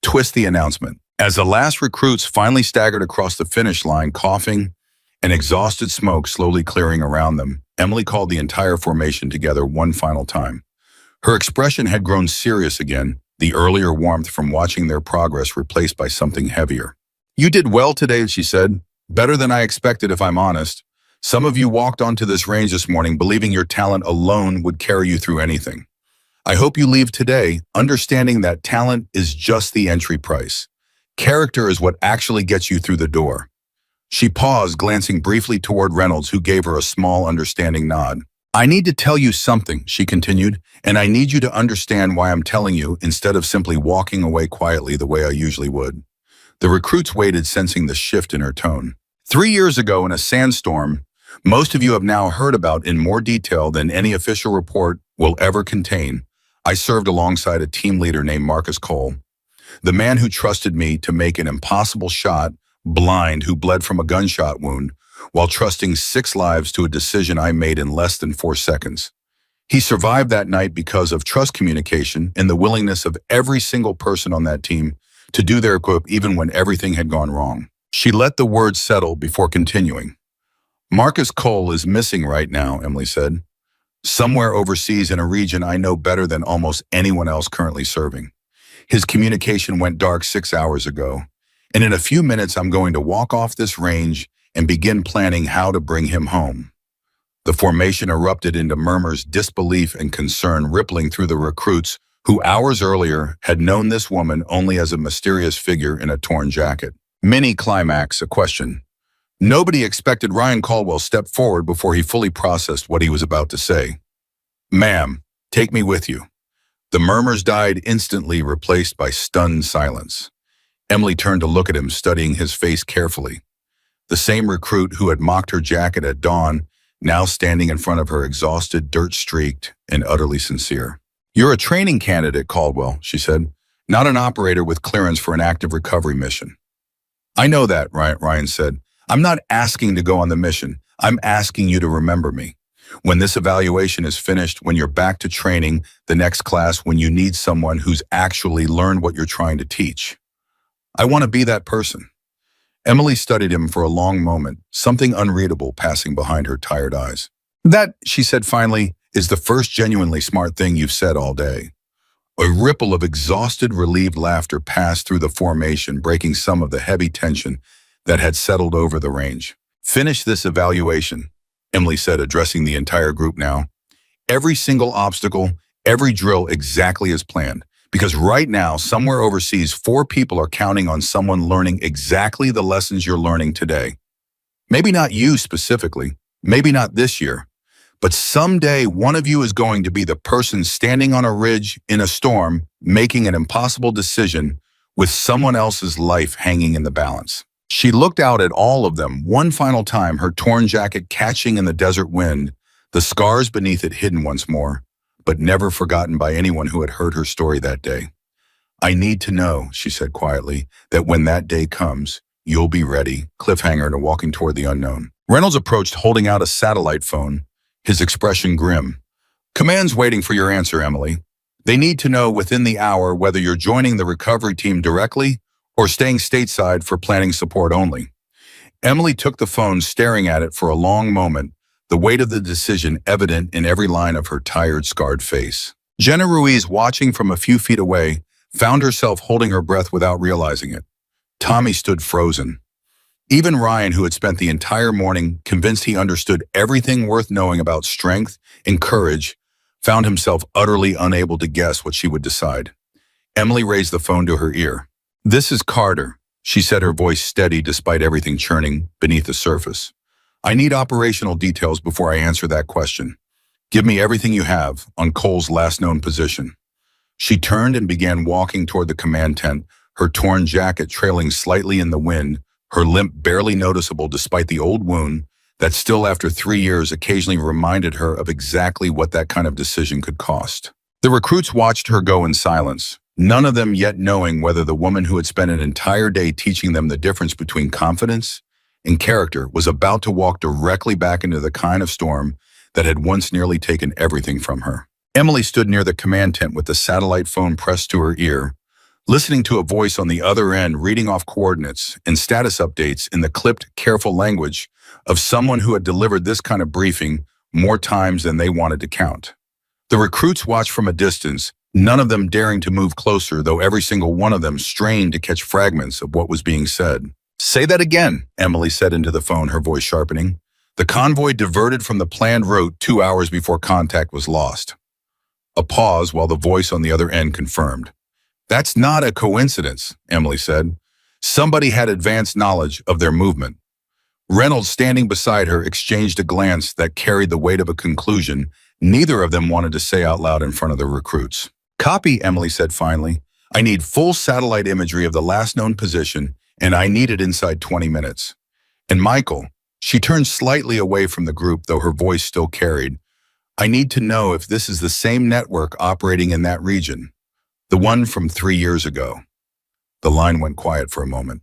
Twist the announcement. As the last recruits finally staggered across the finish line, coughing and exhausted smoke slowly clearing around them, Emily called the entire formation together one final time. Her expression had grown serious again, the earlier warmth from watching their progress replaced by something heavier. "You did well today," she said. "Better than I expected, if I'm honest. Some of you walked onto this range this morning believing your talent alone would carry you through anything. I hope you leave today understanding that talent is just the entry price. Character is what actually gets you through the door." She paused, glancing briefly toward Reynolds, who gave her a small, understanding nod. "I need to tell you something," she continued, "and I need you to understand why I'm telling you instead of simply walking away quietly the way I usually would." The recruits waited, sensing the shift in her tone. 3 years ago in a sandstorm, most of you have now heard about in more detail than any official report will ever contain, I served alongside a team leader named Marcus Cole, the man who trusted me to make an impossible shot, blind, who bled from a gunshot wound, while trusting 6 lives to a decision I made in less than 4 seconds. He survived that night because of trust communication and the willingness of every single person on that team to do their quote even when everything had gone wrong. She let the words settle before continuing. "Marcus Cole is missing right now," Emily said. "Somewhere overseas in a region I know better than almost anyone else currently serving. His communication went dark 6 hours ago, and in a few minutes I'm going to walk off this range and begin planning how to bring him home." The formation erupted into murmurs, disbelief, and concern rippling through the recruits who hours earlier had known this woman only as a mysterious figure in a torn jacket. Mini-climax, a question. Nobody expected Ryan Caldwell step forward before he fully processed what he was about to say. "Ma'am, take me with you." The murmurs died instantly, replaced by stunned silence. Emily turned to look at him, studying his face carefully. The same recruit who had mocked her jacket at dawn, now standing in front of her, exhausted, dirt-streaked, and utterly sincere. "You're a training candidate, Caldwell," she said, "not an operator with clearance for an active recovery mission." "I know that," Ryan said. "I'm not asking to go on the mission. I'm asking you to remember me. When this evaluation is finished, when you're back to training, the next class, when you need someone who's actually learned what you're trying to teach. I want to be that person." Emily studied him for a long moment, something unreadable passing behind her tired eyes. "That," she said finally, "is the first genuinely smart thing you've said all day." A ripple of exhausted, relieved laughter passed through the formation, breaking some of the heavy tension that had settled over the range. "Finish this evaluation," Emily said, addressing the entire group now. "Every single obstacle, every drill exactly as planned. Because right now, somewhere overseas, 4 people are counting on someone learning exactly the lessons you're learning today. Maybe not you specifically, maybe not this year, but someday one of you is going to be the person standing on a ridge in a storm, making an impossible decision with someone else's life hanging in the balance." She looked out at all of them one final time, her torn jacket catching in the desert wind, the scars beneath it hidden once more, but never forgotten by anyone who had heard her story that day. I need to know, she said quietly, that when that day comes, you'll be ready, cliffhanger to walking toward the unknown. Reynolds approached holding out a satellite phone, his expression grim. Command's waiting for your answer, Emily. They need to know within the hour whether you're joining the recovery team directly or staying stateside for planning support only. Emily took the phone, staring at it for a long moment, the weight of the decision evident in every line of her tired, scarred face. Jenna Ruiz, watching from a few feet away, found herself holding her breath without realizing it. Tommy stood frozen. Even Ryan, who had spent the entire morning convinced he understood everything worth knowing about strength and courage, found himself utterly unable to guess what she would decide. Emily raised the phone to her ear. This is Carter, she said, her voice steady despite everything churning beneath the surface. I need operational details before I answer that question. Give me everything you have on Cole's last known position. She turned and began walking toward the command tent, her torn jacket trailing slightly in the wind, her limp barely noticeable despite the old wound that still after 3 years occasionally reminded her of exactly what that kind of decision could cost. The recruits watched her go in silence, none of them yet knowing whether the woman who had spent an entire day teaching them the difference between confidence and character was about to walk directly back into the kind of storm that had once nearly taken everything from her. Emily stood near the command tent with the satellite phone pressed to her ear, listening to a voice on the other end reading off coordinates and status updates in the clipped, careful language of someone who had delivered this kind of briefing more times than they wanted to count. The recruits watched from a distance, none of them daring to move closer, though every single one of them strained to catch fragments of what was being said. Say that again, Emily said into the phone, her voice sharpening. The convoy diverted from the planned route 2 hours before contact was lost. A pause while the voice on the other end confirmed. That's not a coincidence, Emily said. Somebody had advanced knowledge of their movement. Reynolds, standing beside her, exchanged a glance that carried the weight of a conclusion neither of them wanted to say out loud in front of the recruits. Copy, Emily said finally. I need full satellite imagery of the last known position, and I need it inside 20 minutes. And Michael, she turned slightly away from the group, though her voice still carried. I need to know if this is the same network operating in that region. The one from 3 years ago. The line went quiet for a moment.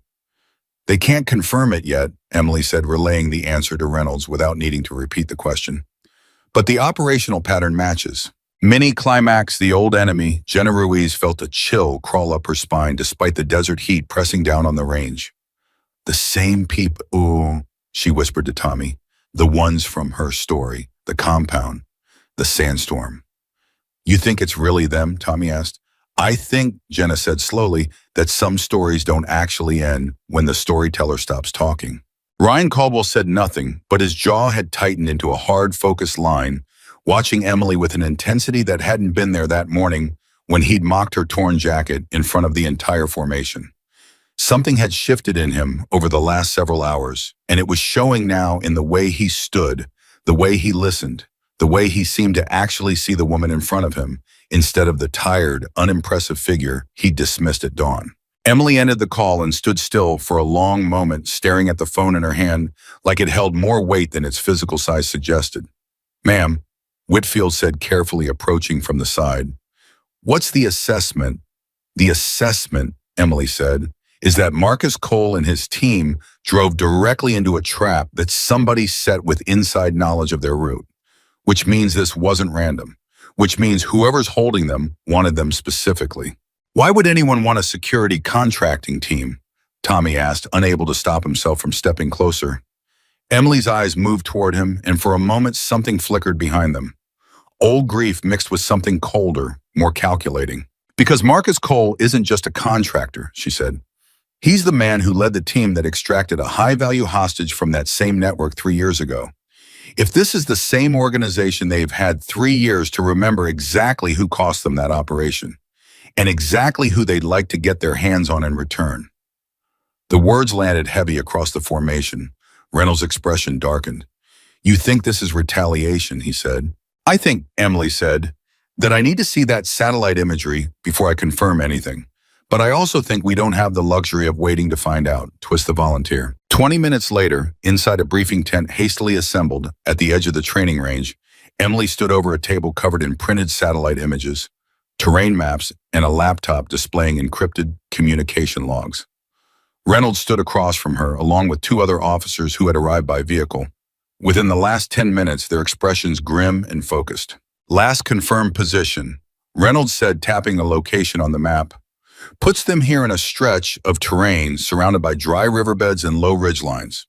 They can't confirm it yet, Emily said, relaying the answer to Reynolds without needing to repeat the question. But the operational pattern matches. Mini-climax, the old enemy, Jenna Ruiz felt a chill crawl up her spine despite the desert heat pressing down on the range. The same people, ooh, she whispered to Tommy. The ones from her story, the compound, the sandstorm. You think it's really them? Tommy asked. I think, Jenna said slowly, that some stories don't actually end when the storyteller stops talking. Ryan Caldwell said nothing, but his jaw had tightened into a hard, focused line, watching Emily with an intensity that hadn't been there that morning when he'd mocked her torn jacket in front of the entire formation. Something had shifted in him over the last several hours, and it was showing now in the way he stood, the way he listened, the way he seemed to actually see the woman in front of him, instead of the tired, unimpressive figure he dismissed at dawn. Emily ended the call and stood still for a long moment, staring at the phone in her hand like it held more weight than its physical size suggested. Ma'am, Whitfield said carefully, approaching from the side. What's the assessment? The assessment, Emily said, is that Marcus Cole and his team drove directly into a trap that somebody set with inside knowledge of their route, which means this wasn't random. Which means whoever's holding them wanted them specifically. Why would anyone want a security contracting team? Tommy asked, unable to stop himself from stepping closer. Emily's eyes moved toward him, and for a moment something flickered behind them. Old grief mixed with something colder, more calculating. Because Marcus Cole isn't just a contractor, she said. He's the man who led the team that extracted a high-value hostage from that same network 3 years ago. If this is the same organization, they've had 3 years to remember exactly who cost them that operation and exactly who they'd like to get their hands on in return. The words landed heavy across the formation. Reynolds' expression darkened. You think this is retaliation, he said. I think, Emily said, that I need to see that satellite imagery before I confirm anything. But I also think we don't have the luxury of waiting to find out, Twist the volunteer. 20 minutes later, inside a briefing tent hastily assembled at the edge of the training range, Emily stood over a table covered in printed satellite images, terrain maps, and a laptop displaying encrypted communication logs. Reynolds stood across from her, along with two other officers who had arrived by vehicle. Within the last 10 minutes, their expressions grim and focused. Last confirmed position, Reynolds said, tapping a location on the map, puts them here in a stretch of terrain surrounded by dry riverbeds and low ridgelines.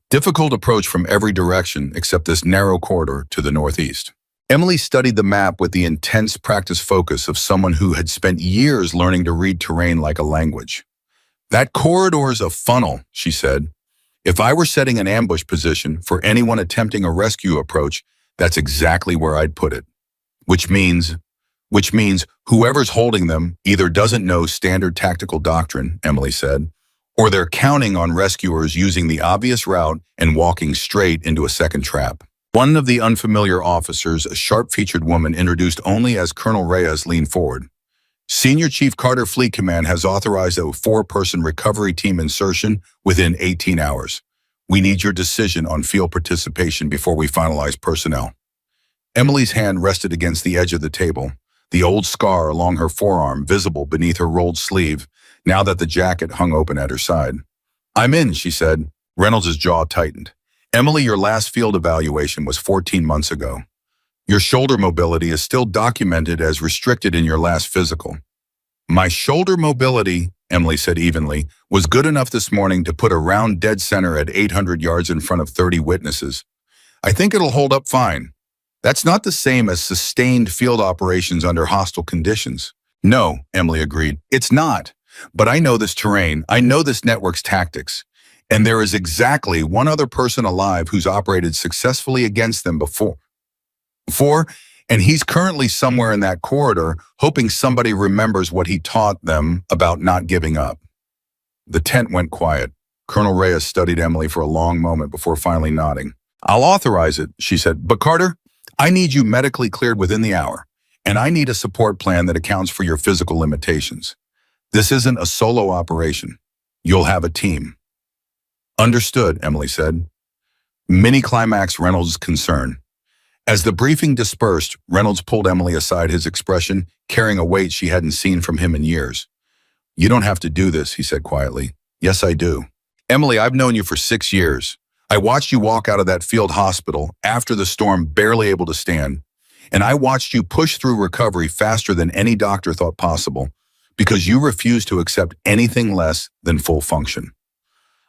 Difficult approach from every direction except this narrow corridor to the northeast. Emily studied the map with the intense practice focus of someone who had spent years learning to read terrain like a language. That corridor's a funnel, she said. If I were setting an ambush position for anyone attempting a rescue approach, that's exactly where I'd put it. Which means whoever's holding them either doesn't know standard tactical doctrine, Emily said, or they're counting on rescuers using the obvious route and walking straight into a second trap. One of the unfamiliar officers, a sharp-featured woman introduced only as Colonel Reyes, leaned forward. Senior Chief Carter Fleet Command has authorized a 4-person recovery team insertion within 18 hours. We need your decision on field participation before we finalize personnel. Emily's hand rested against the edge of the table, the old scar along her forearm visible beneath her rolled sleeve, now that the jacket hung open at her side. I'm in, she said. Reynolds' jaw tightened. Emily, your last field evaluation was 14 months ago. Your shoulder mobility is still documented as restricted in your last physical. My shoulder mobility, Emily said evenly, was good enough this morning to put a round dead center at 800 yards in front of 30 witnesses. I think it'll hold up fine. That's not the same as sustained field operations under hostile conditions. No, Emily agreed. It's not. But I know this terrain. I know this network's tactics. And there is exactly one other person alive who's operated successfully against them before, and he's currently somewhere in that corridor, hoping somebody remembers what he taught them about not giving up. The tent went quiet. Colonel Reyes studied Emily for a long moment before finally nodding. I'll authorize it, she said. But Carter, I need you medically cleared within the hour, and I need a support plan that accounts for your physical limitations. This isn't a solo operation. You'll have a team. Understood, Emily said. Mini-climax Reynolds' concern. As the briefing dispersed, Reynolds pulled Emily aside, his expression carrying a weight she hadn't seen from him in years. You don't have to do this, he said quietly. Yes, I do. Emily, I've known you for 6 years. I watched you walk out of that field hospital after the storm, barely able to stand. And I watched you push through recovery faster than any doctor thought possible because you refused to accept anything less than full function.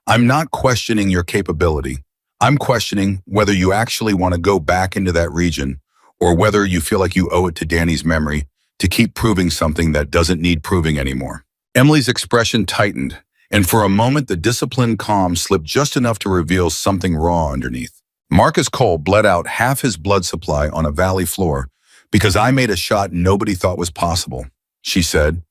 I'm not questioning your capability. I'm questioning whether you actually want to go back into that region or whether you feel like you owe it to Danny's memory to keep proving something that doesn't need proving anymore. Emily's expression tightened, and for a moment the disciplined calm slipped just enough to reveal something raw underneath. Marcus Cole bled out half his blood supply on a valley floor because I made a shot nobody thought was possible, she said.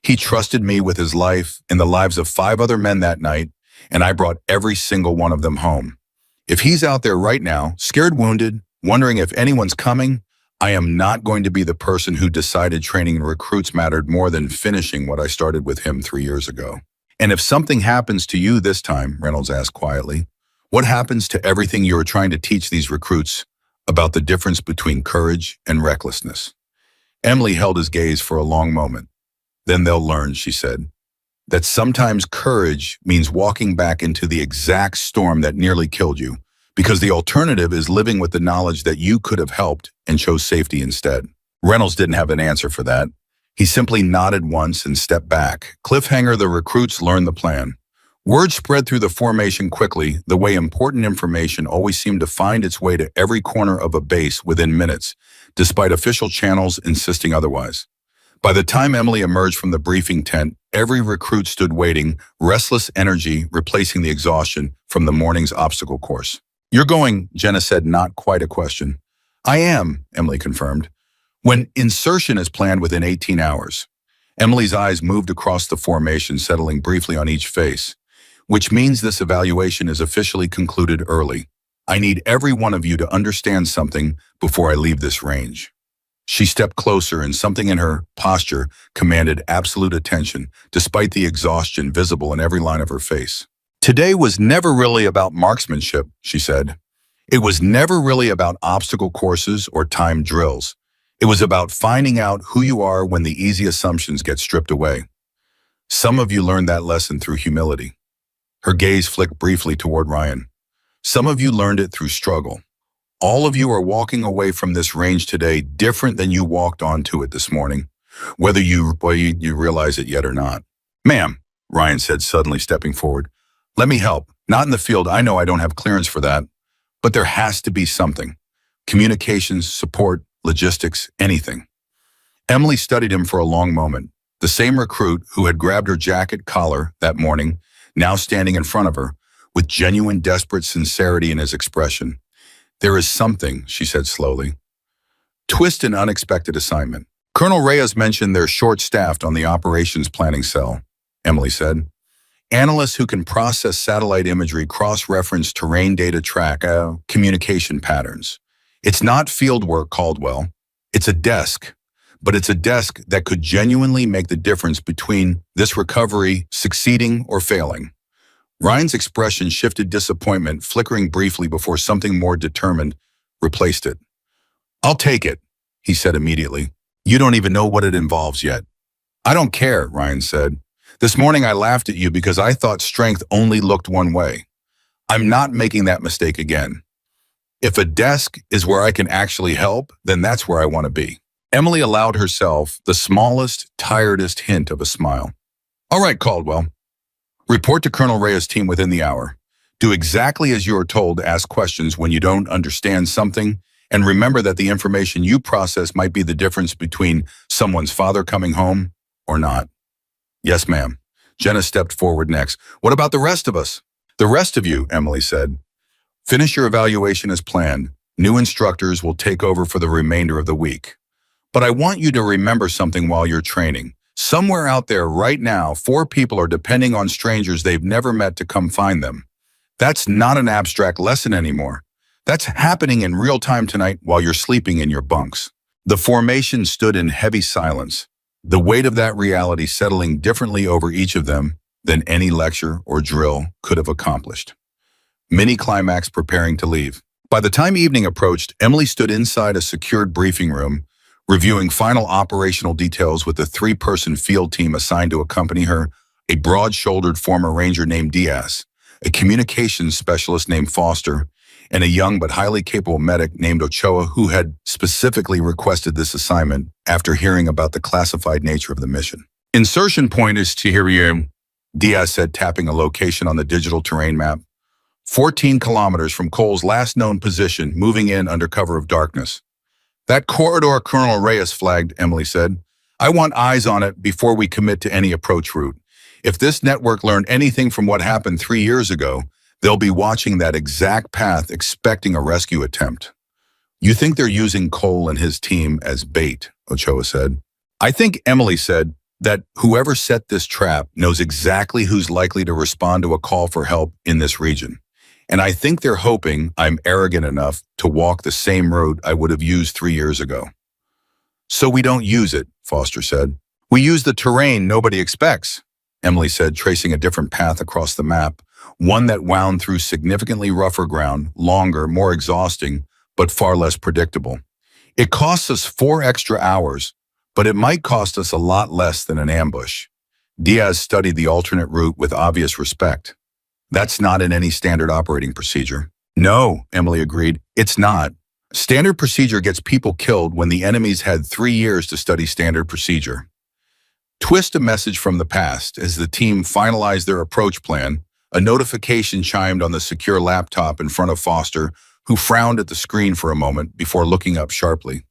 He trusted me with his life and the lives of 5 other men that night, and I brought every single one of them home. If he's out there right now, scared, wounded, wondering if anyone's coming, I am not going to be the person who decided training recruits mattered more than finishing what I started with him 3 years ago. And if something happens to you this time, Reynolds asked quietly, what happens to everything you were trying to teach these recruits about the difference between courage and recklessness? Emily held his gaze for a long moment. Then they'll learn, she said, that sometimes courage means walking back into the exact storm that nearly killed you, because the alternative is living with the knowledge that you could have helped and chose safety instead. Reynolds didn't have an answer for that. He simply nodded once and stepped back. Cliffhanger, the recruits learned the plan. Word spread through the formation quickly, the way important information always seemed to find its way to every corner of a base within minutes, despite official channels insisting otherwise. By the time Emily emerged from the briefing tent, every recruit stood waiting, restless energy replacing the exhaustion from the morning's obstacle course. You're going, Jenna said, not quite a question. I am, Emily confirmed. When insertion is planned within 18 hours. Emily's eyes moved across the formation, settling briefly on each face, which means this evaluation is officially concluded early. I need every one of you to understand something before I leave this range. She stepped closer, and something in her posture commanded absolute attention, despite the exhaustion visible in every line of her face. Today was never really about marksmanship, she said. It was never really about obstacle courses or timed drills. It was about finding out who you are when the easy assumptions get stripped away. Some of you learned that lesson through humility. Her gaze flicked briefly toward Ryan. Some of you learned it through struggle. All of you are walking away from this range today different than you walked onto it this morning, whether you realize it yet or not. Ma'am, Ryan said, suddenly stepping forward. Let me help. Not in the field. I know I don't have clearance for that. But there has to be something. Communications, support, logistics, anything. Emily studied him for a long moment. The same recruit who had grabbed her jacket collar that morning, now standing in front of her, with genuine desperate sincerity in his expression. There is something, she said slowly. Twist an unexpected assignment. Colonel Reyes mentioned they're short-staffed on the operations planning cell, Emily said. Analysts who can process satellite imagery cross-reference terrain data track communication patterns. It's not field work, Caldwell. It's a desk, but it's a desk that could genuinely make the difference between this recovery succeeding or failing. Ryan's expression shifted disappointment, flickering briefly before something more determined replaced it. I'll take it, he said immediately. You don't even know what it involves yet. I don't care, Ryan said. This morning I laughed at you because I thought strength only looked one way. I'm not making that mistake again. If a desk is where I can actually help, then that's where I want to be. Emily allowed herself the smallest, tiredest hint of a smile. All right, Caldwell. Report to Colonel Reyes' team within the hour. Do exactly as you are told to ask questions when you don't understand something, and remember that the information you process might be the difference between someone's father coming home or not. Yes, ma'am. Jenna stepped forward next. What about the rest of us? The rest of you, Emily said. Finish your evaluation as planned. New instructors will take over for the remainder of the week. But I want you to remember something while you're training. Somewhere out there right now, 4 people are depending on strangers they've never met to come find them. That's not an abstract lesson anymore. That's happening in real time tonight while you're sleeping in your bunks. The formation stood in heavy silence, the weight of that reality settling differently over each of them than any lecture or drill could have accomplished. Mini-climax preparing to leave. By the time evening approached, Emily stood inside a secured briefing room, reviewing final operational details with the 3-person field team assigned to accompany her, a broad-shouldered former ranger named Diaz, a communications specialist named Foster, and a young but highly capable medic named Ochoa who had specifically requested this assignment after hearing about the classified nature of the mission. Insertion point is Chihiriu, Diaz said, tapping a location on the digital terrain map. 14 kilometers from Cole's last known position, moving in under cover of darkness. That corridor Colonel Reyes flagged, Emily said. I want eyes on it before we commit to any approach route. If this network learned anything from what happened 3 years ago, they'll be watching that exact path expecting a rescue attempt. You think they're using Cole and his team as bait, Ochoa said. I think Emily said that whoever set this trap knows exactly who's likely to respond to a call for help in this region. And I think they're hoping I'm arrogant enough to walk the same route I would have used 3 years ago. So we don't use it, Foster said. We use the terrain nobody expects, Emily said, tracing a different path across the map, one that wound through significantly rougher ground, longer, more exhausting, but far less predictable. It costs us 4 extra hours, but it might cost us a lot less than an ambush. Diaz studied the alternate route with obvious respect. That's not in any standard operating procedure. No, Emily agreed, it's not. Standard procedure gets people killed when the enemy's had 3 years to study standard procedure. Twist a message from the past. As the team finalized their approach plan, a notification chimed on the secure laptop in front of Foster, who frowned at the screen for a moment before looking up sharply.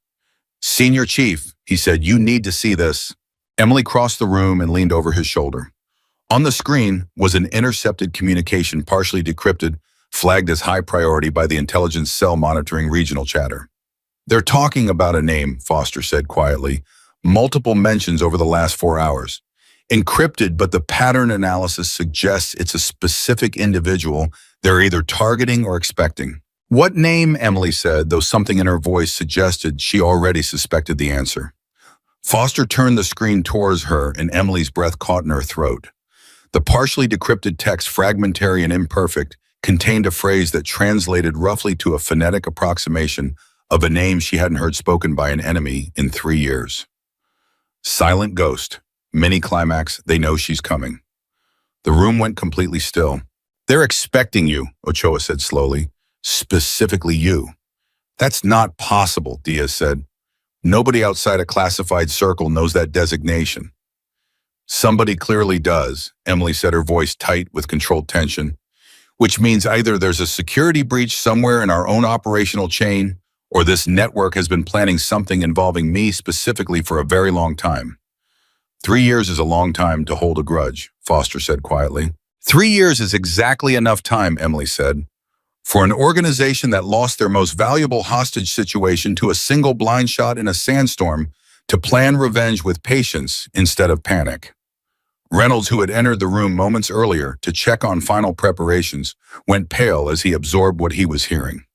Senior Chief, he said, you need to see this. Emily crossed the room and leaned over his shoulder. On the screen was an intercepted communication partially decrypted, flagged as high priority by the intelligence cell monitoring regional chatter. They're talking about a name, Foster said quietly. Multiple mentions over the last 4 hours. Encrypted, but the pattern analysis suggests it's a specific individual they're either targeting or expecting. What name? Emily said, though something in her voice suggested she already suspected the answer. Foster turned the screen towards her, and Emily's breath caught in her throat. The partially decrypted text, fragmentary and imperfect, contained a phrase that translated roughly to a phonetic approximation of a name she hadn't heard spoken by an enemy in 3 years. Silent Ghost. Mini-climax, they know she's coming. The room went completely still. They're expecting you, Ochoa said slowly. Specifically you. That's not possible, Diaz said. Nobody outside a classified circle knows that designation. Somebody clearly does, Emily said, her voice tight with controlled tension, which means either there's a security breach somewhere in our own operational chain, or this network has been planning something involving me specifically for a very long time. 3 years is a long time to hold a grudge, Foster said quietly. 3 years is exactly enough time, Emily said, for an organization that lost their most valuable hostage situation to a single blind shot in a sandstorm to plan revenge with patience instead of panic. Reynolds, who had entered the room moments earlier to check on final preparations, went pale as he absorbed what he was hearing.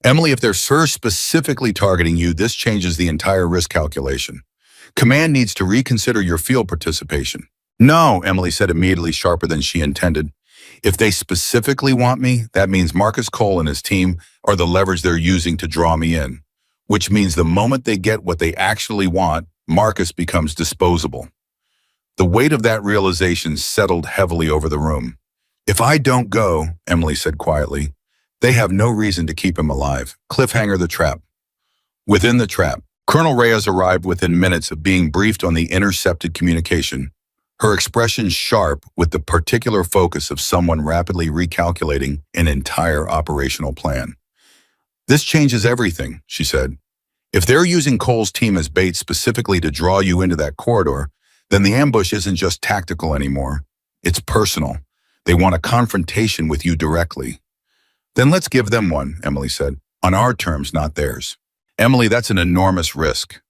Emily, if they're specifically targeting you, this changes the entire risk calculation. Command needs to reconsider your field participation. No, Emily said immediately, sharper than she intended. If they specifically want me, that means Marcus Cole and his team are the leverage they're using to draw me in, which means the moment they get what they actually want, Marcus becomes disposable. The weight of that realization settled heavily over the room. If I don't go, Emily said quietly, they have no reason to keep him alive. Cliffhanger the trap. Within the trap, Colonel Reyes arrived within minutes of being briefed on the intercepted communication, her expression sharp with the particular focus of someone rapidly recalculating an entire operational plan. This changes everything, she said. If they're using Cole's team as bait specifically to draw you into that corridor, then the ambush isn't just tactical anymore. It's personal. They want a confrontation with you directly. Then let's give them one, Emily said, on our terms, not theirs. Emily, that's an enormous risk.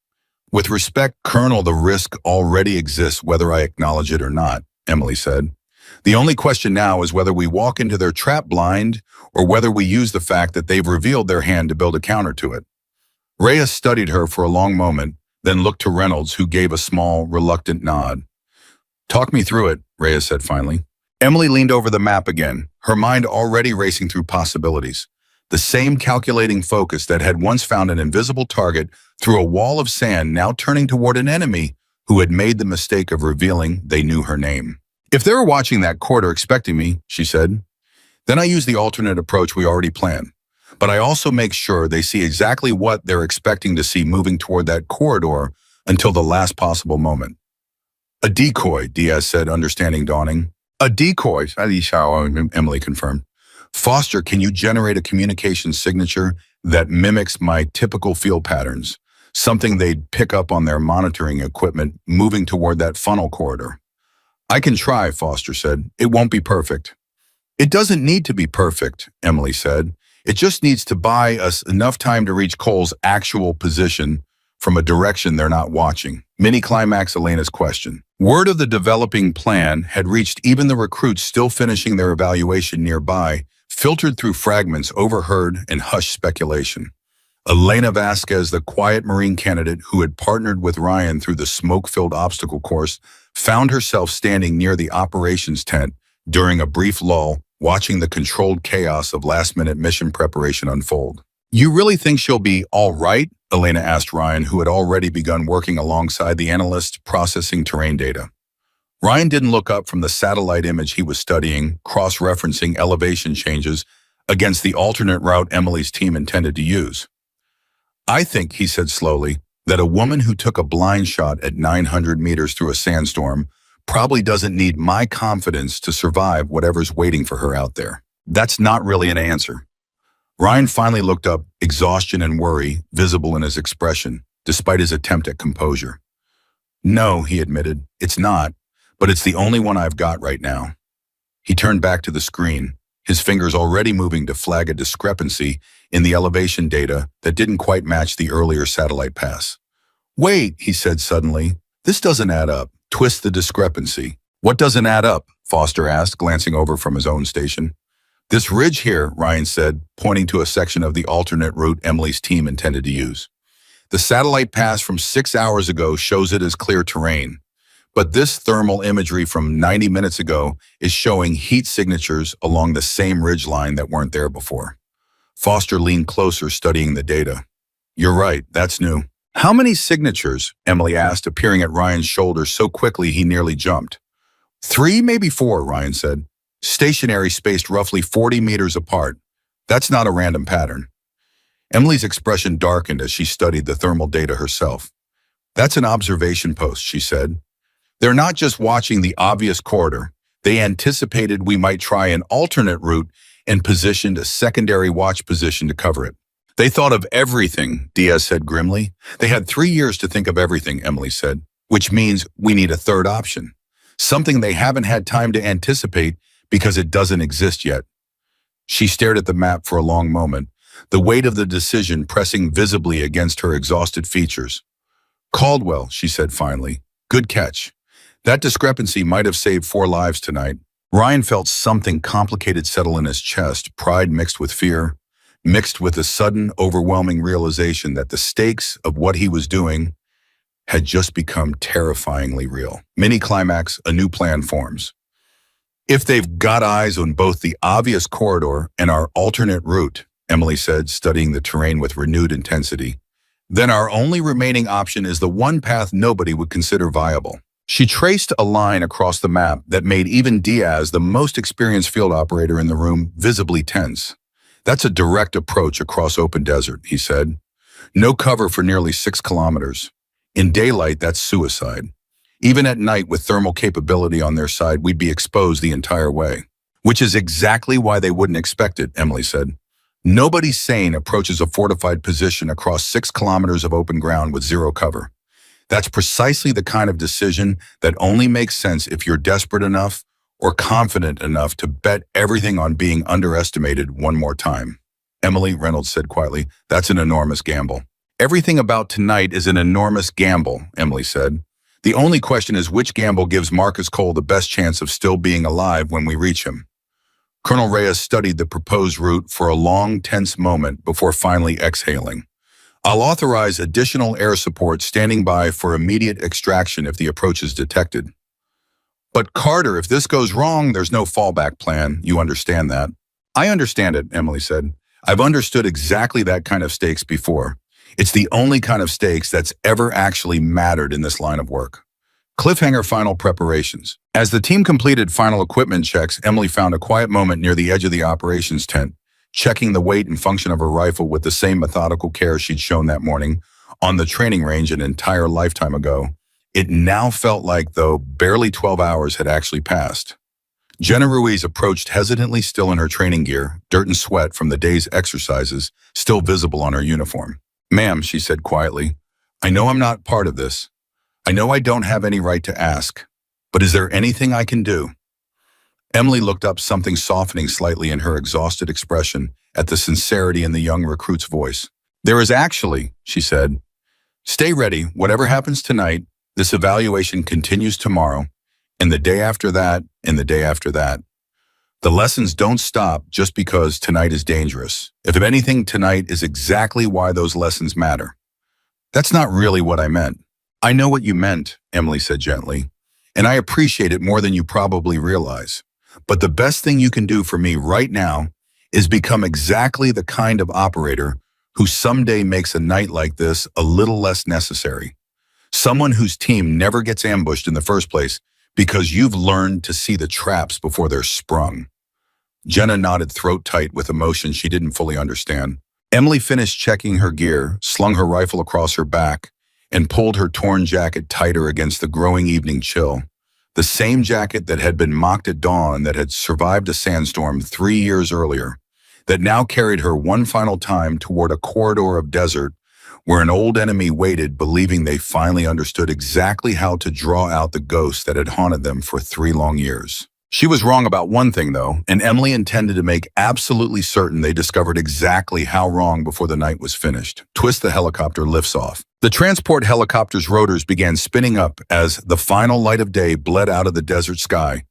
With respect, Colonel, the risk already exists whether I acknowledge it or not, Emily said. The only question now is whether we walk into their trap blind or whether we use the fact that they've revealed their hand to build a counter to it. Reyes studied her for a long moment, then looked to Reynolds, who gave a small, reluctant nod. Talk me through it, Reyes said finally. Emily leaned over the map again, her mind already racing through possibilities. The same calculating focus that had once found an invisible target through a wall of sand now turning toward an enemy who had made the mistake of revealing they knew her name. If they were watching that corridor expecting me, she said, then I use the alternate approach we already planned. But I also make sure they see exactly what they're expecting to see moving toward that corridor until the last possible moment. A decoy, Diaz said, understanding dawning. A decoy, Emily confirmed. Foster, can you generate a communication signature that mimics my typical field patterns, something they'd pick up on their monitoring equipment moving toward that funnel corridor? I can try, Foster said. It won't be perfect. It doesn't need to be perfect, Emily said. It just needs to buy us enough time to reach Cole's actual position from a direction they're not watching. Mini-climax Elena's question. Word of the developing plan had reached even the recruits still finishing their evaluation nearby, filtered through fragments, overheard, and hushed speculation. Elena Vasquez, the quiet Marine candidate who had partnered with Ryan through the smoke-filled obstacle course, found herself standing near the operations tent during a brief lull, watching the controlled chaos of last-minute mission preparation unfold. You really think she'll be all right? Elena asked Ryan, who had already begun working alongside the analyst processing terrain data. Ryan didn't look up from the satellite image he was studying, cross-referencing elevation changes against the alternate route Emily's team intended to use. I think, he said slowly, that a woman who took a blind shot at 900 meters through a sandstorm probably doesn't need my confidence to survive whatever's waiting for her out there. That's not really an answer. Ryan finally looked up, exhaustion and worry visible in his expression, despite his attempt at composure. No, he admitted, it's not, but it's the only one I've got right now. He turned back to the screen, his fingers already moving to flag a discrepancy in the elevation data that didn't quite match the earlier satellite pass. Wait, he said suddenly, this doesn't add up. Twist the discrepancy. What doesn't add up? Foster asked, glancing over from his own station. This ridge here, Ryan said, pointing to a section of the alternate route Emily's team intended to use. The satellite pass from 6 hours ago shows it as clear terrain, but this thermal imagery from 90 minutes ago is showing heat signatures along the same ridge line that weren't there before. Foster leaned closer, studying the data. You're right, that's new. How many signatures? Emily asked, appearing at Ryan's shoulder so quickly he nearly jumped. 3, maybe 4, Ryan said. Stationary, spaced roughly 40 meters apart. That's not a random pattern. Emily's expression darkened as she studied the thermal data herself. That's an observation post, she said. They're not just watching the obvious corridor. They anticipated we might try an alternate route and positioned a secondary watch position to cover it. They thought of everything, Diaz said grimly. They had 3 years to think of everything, Emily said, which means we need a third option. Something they haven't had time to anticipate because it doesn't exist yet. She stared at the map for a long moment, the weight of the decision pressing visibly against her exhausted features. Caldwell, she said finally. Good catch. That discrepancy might have saved 4 lives tonight. Ryan felt something complicated settle in his chest, pride mixed with fear, mixed with a sudden, overwhelming realization that the stakes of what he was doing had just become terrifyingly real. Mini-climax, a new plan forms. If they've got eyes on both the obvious corridor and our alternate route, Emily said, studying the terrain with renewed intensity, then our only remaining option is the one path nobody would consider viable. She traced a line across the map that made even Diaz, the most experienced field operator in the room, visibly tense. That's a direct approach across open desert, he said. No cover for nearly 6 kilometers. In daylight, that's suicide. Even at night, with thermal capability on their side, we'd be exposed the entire way. Which is exactly why they wouldn't expect it, Emily said. Nobody sane approaches a fortified position across 6 kilometers of open ground with 0 cover. That's precisely the kind of decision that only makes sense if you're desperate enough or confident enough to bet everything on being underestimated one more time. Emily, Reynolds said quietly, that's an enormous gamble. Everything about tonight is an enormous gamble, Emily said. The only question is which gamble gives Marcus Cole the best chance of still being alive when we reach him. Colonel Reyes studied the proposed route for a long, tense moment before finally exhaling. I'll authorize additional air support standing by for immediate extraction if the approach is detected. But Carter, if this goes wrong, there's no fallback plan. You understand that? I understand it, Emily said. I've understood exactly that kind of stakes before. It's the only kind of stakes that's ever actually mattered in this line of work. Cliffhanger final preparations. As the team completed final equipment checks, Emily found a quiet moment near the edge of the operations tent, checking the weight and function of her rifle with the same methodical care she'd shown that morning on the training range an entire lifetime ago. It now felt like, though, barely 12 hours had actually passed. Jenna Ruiz approached hesitantly, still in her training gear, dirt and sweat from the day's exercises still visible on her uniform. Ma'am, she said quietly, I know I'm not part of this. I know I don't have any right to ask, but is there anything I can do? Emily looked up, something softening slightly in her exhausted expression at the sincerity in the young recruit's voice. There is actually, she said. Stay ready. Whatever happens tonight, this evaluation continues tomorrow, and the day after that, and the day after that. The lessons don't stop just because tonight is dangerous. If anything, tonight is exactly why those lessons matter. That's not really what I meant. I know what you meant, Emily said gently, and I appreciate it more than you probably realize. But the best thing you can do for me right now is become exactly the kind of operator who someday makes a night like this a little less necessary. Someone whose team never gets ambushed in the first place because you've learned to see the traps before they're sprung. Jenna nodded, throat tight with emotion she didn't fully understand. Emily finished checking her gear, slung her rifle across her back, and pulled her torn jacket tighter against the growing evening chill. The same jacket that had been mocked at dawn, that had survived a sandstorm 3 years earlier, that now carried her one final time toward a corridor of desert where an old enemy waited, believing they finally understood exactly how to draw out the ghost that had haunted them for 3 long years. She was wrong about one thing, though, and Emily intended to make absolutely certain they discovered exactly how wrong before the night was finished. Twist the helicopter lifts off. The transport helicopter's rotors began spinning up as the final light of day bled out of the desert sky.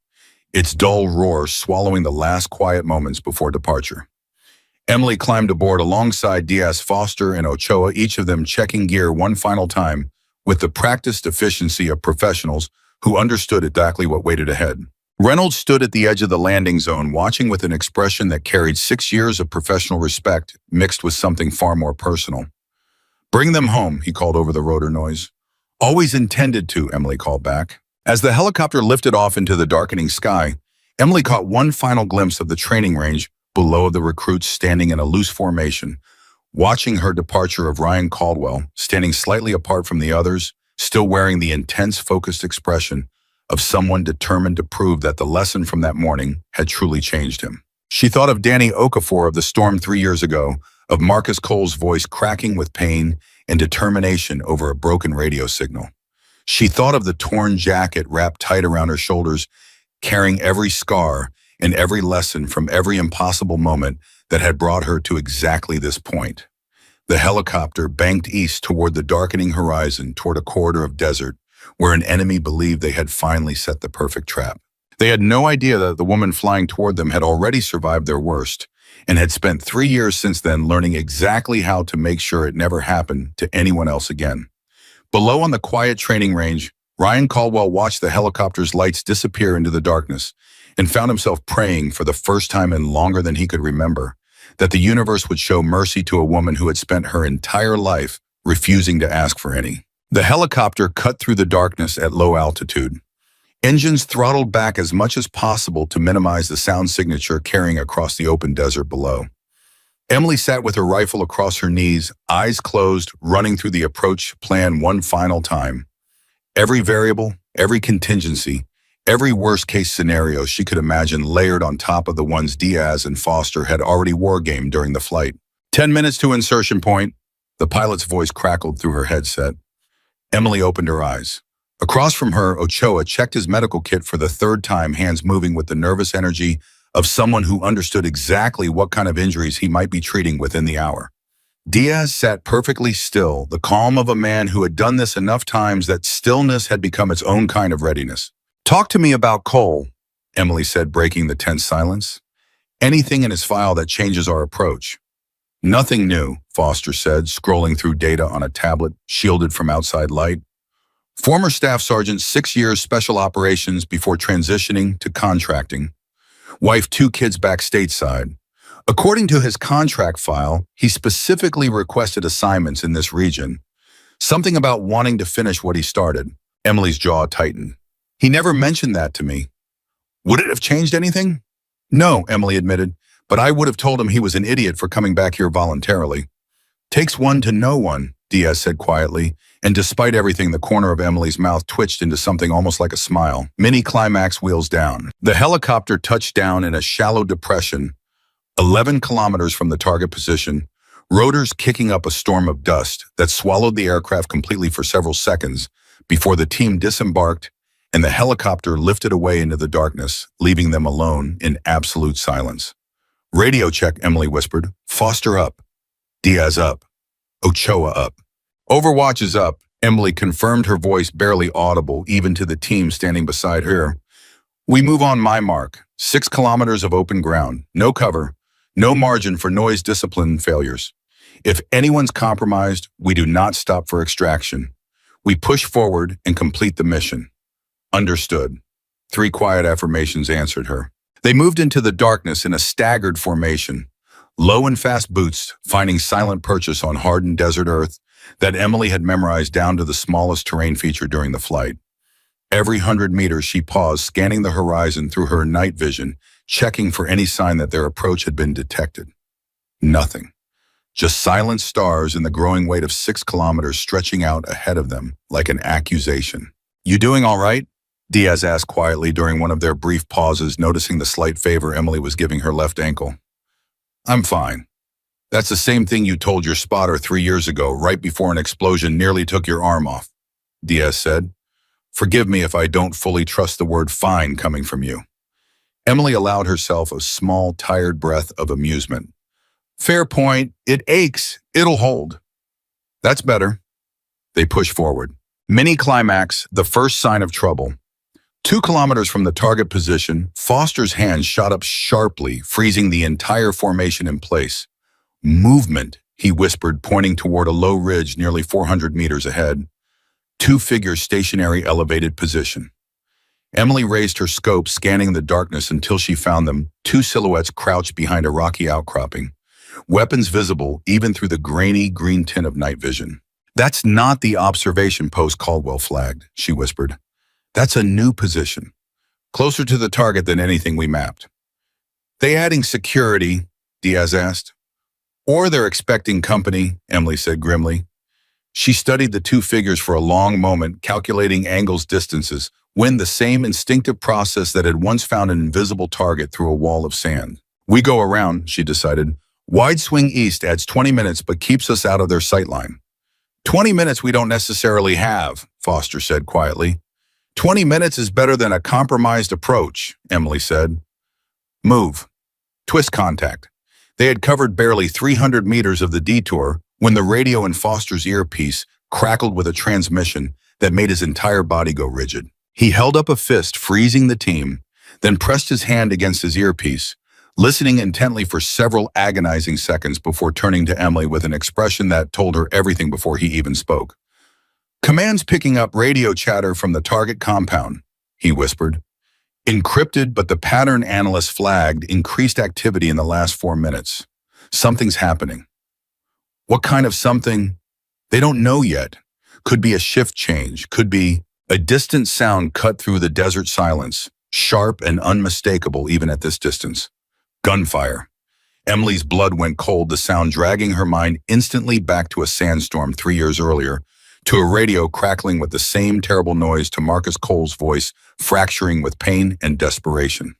its dull roar swallowing the last quiet moments before departure. Emily climbed aboard alongside Diaz, Foster, and Ochoa, each of them checking gear one final time with the practiced efficiency of professionals who understood exactly what waited ahead. Reynolds stood at the edge of the landing zone, watching with an expression that carried 6 years of professional respect mixed with something far more personal. "Bring them home," he called over the rotor noise. "Always intended to," Emily called back. As the helicopter lifted off into the darkening sky, Emily caught one final glimpse of the training range below the recruits standing in a loose formation, watching her departure of Ryan Caldwell, standing slightly apart from the others, still wearing the intense, focused expression of someone determined to prove that the lesson from that morning had truly changed him. She thought of Danny Okafor of the Storm 3 years ago, of Marcus Cole's voice cracking with pain and determination over a broken radio signal. She thought of the torn jacket wrapped tight around her shoulders, carrying every scar and every lesson from every impossible moment that had brought her to exactly this point. The helicopter banked east toward the darkening horizon, toward a corridor of desert, where an enemy believed they had finally set the perfect trap. They had no idea that the woman flying toward them had already survived their worst, and had spent 3 years since then learning exactly how to make sure it never happened to anyone else again. Below on the quiet training range, Ryan Caldwell watched the helicopter's lights disappear into the darkness and found himself praying for the first time in longer than he could remember that the universe would show mercy to a woman who had spent her entire life refusing to ask for any. The helicopter cut through the darkness at low altitude. Engines throttled back as much as possible to minimize the sound signature carrying across the open desert below. Emily sat with her rifle across her knees, eyes closed, running through the approach plan one final time. Every variable, every contingency, every worst-case scenario she could imagine layered on top of the ones Diaz and Foster had already wargamed during the flight. 10 minutes to insertion point, the pilot's voice crackled through her headset. Emily opened her eyes. Across from her, Ochoa checked his medical kit for the third time, hands moving with the nervous energy of someone who understood exactly what kind of injuries he might be treating within the hour. Diaz sat perfectly still, the calm of a man who had done this enough times that stillness had become its own kind of readiness. "Talk to me about Cole," Emily said, breaking the tense silence. "Anything in his file that changes our approach." "Nothing new," Foster said, scrolling through data on a tablet shielded from outside light. "Former staff sergeant, 6 years special operations before transitioning to contracting. Wife, 2 kids back stateside. According to his contract file, he specifically requested assignments in this region. Something about wanting to finish what he started." Emily's jaw tightened. "He never mentioned that to me." "Would it have changed anything?" "No," Emily admitted, "but I would have told him he was an idiot for coming back here voluntarily." "Takes one to know one," Diaz said quietly, and despite everything, the corner of Emily's mouth twitched into something almost like a smile. Mini-climax wheels down. The helicopter touched down in a shallow depression, 11 kilometers from the target position, rotors kicking up a storm of dust that swallowed the aircraft completely for several seconds before the team disembarked and the helicopter lifted away into the darkness, leaving them alone in absolute silence. "Radio check," Emily whispered. "Foster up. Diaz up. Ochoa up." "Overwatch is up," Emily confirmed, her voice barely audible even to the team standing beside her. "We move on my mark. 6 kilometers of open ground. No cover. No margin for noise discipline failures. If anyone's compromised, we do not stop for extraction. We push forward and complete the mission." "Understood." 3 quiet affirmations answered her. They moved into the darkness in a staggered formation, low and fast boots finding silent purchase on hardened desert earth that Emily had memorized down to the smallest terrain feature during the flight. Every 100 meters she paused, scanning the horizon through her night vision, checking for any sign that their approach had been detected. Nothing. Just silent stars and the growing weight of 6 kilometers stretching out ahead of them like an accusation. "You doing all right?" Diaz asked quietly during one of their brief pauses, noticing the slight favor Emily was giving her left ankle. "I'm fine. That's the same thing you told your spotter 3 years ago, right before an explosion nearly took your arm off," Diaz said. "Forgive me if I don't fully trust the word fine coming from you." Emily allowed herself a small, tired breath of amusement. "Fair point. It aches. It'll hold." "That's better." They pushed forward. Mini-climax, the first sign of trouble. 2 kilometers from the target position, Foster's hand shot up sharply, freezing the entire formation in place. Movement, he whispered, pointing toward a low ridge nearly 400 meters ahead. 2 figures stationary elevated position. Emily raised her scope, scanning the darkness until she found them, 2 silhouettes crouched behind a rocky outcropping. Weapons visible even through the grainy green tint of night vision. "That's not the observation post Caldwell flagged," she whispered. "That's a new position, closer to the target than anything we mapped." "They adding security?" Diaz asked. "Or they're expecting company," Emily said grimly. She studied the 2 figures for a long moment, calculating angles, distances, when the same instinctive process that had once found an invisible target through a wall of sand. "We go around," she decided. "Wide swing east adds 20 minutes but keeps us out of their sightline." 20 minutes we don't necessarily have," Foster said quietly. 20 minutes is better than a compromised approach," Emily said. "Move. Twist contact." They had covered barely 300 meters of the detour when the radio in Foster's earpiece crackled with a transmission that made his entire body go rigid. He held up a fist, freezing the team, then pressed his hand against his earpiece, listening intently for several agonizing seconds before turning to Emily with an expression that told her everything before he even spoke. "Command's picking up radio chatter from the target compound," he whispered. "Encrypted, but the pattern analyst flagged increased activity in the last 4 minutes. Something's happening." "What kind of something?" "They don't know yet. Could be a shift change, could be..." A distant sound cut through the desert silence, sharp and unmistakable even at this distance. Gunfire. Emily's blood went cold, the sound dragging her mind instantly back to a sandstorm 3 years earlier, to a radio crackling with the same terrible noise, to Marcus Cole's voice fracturing with pain and desperation.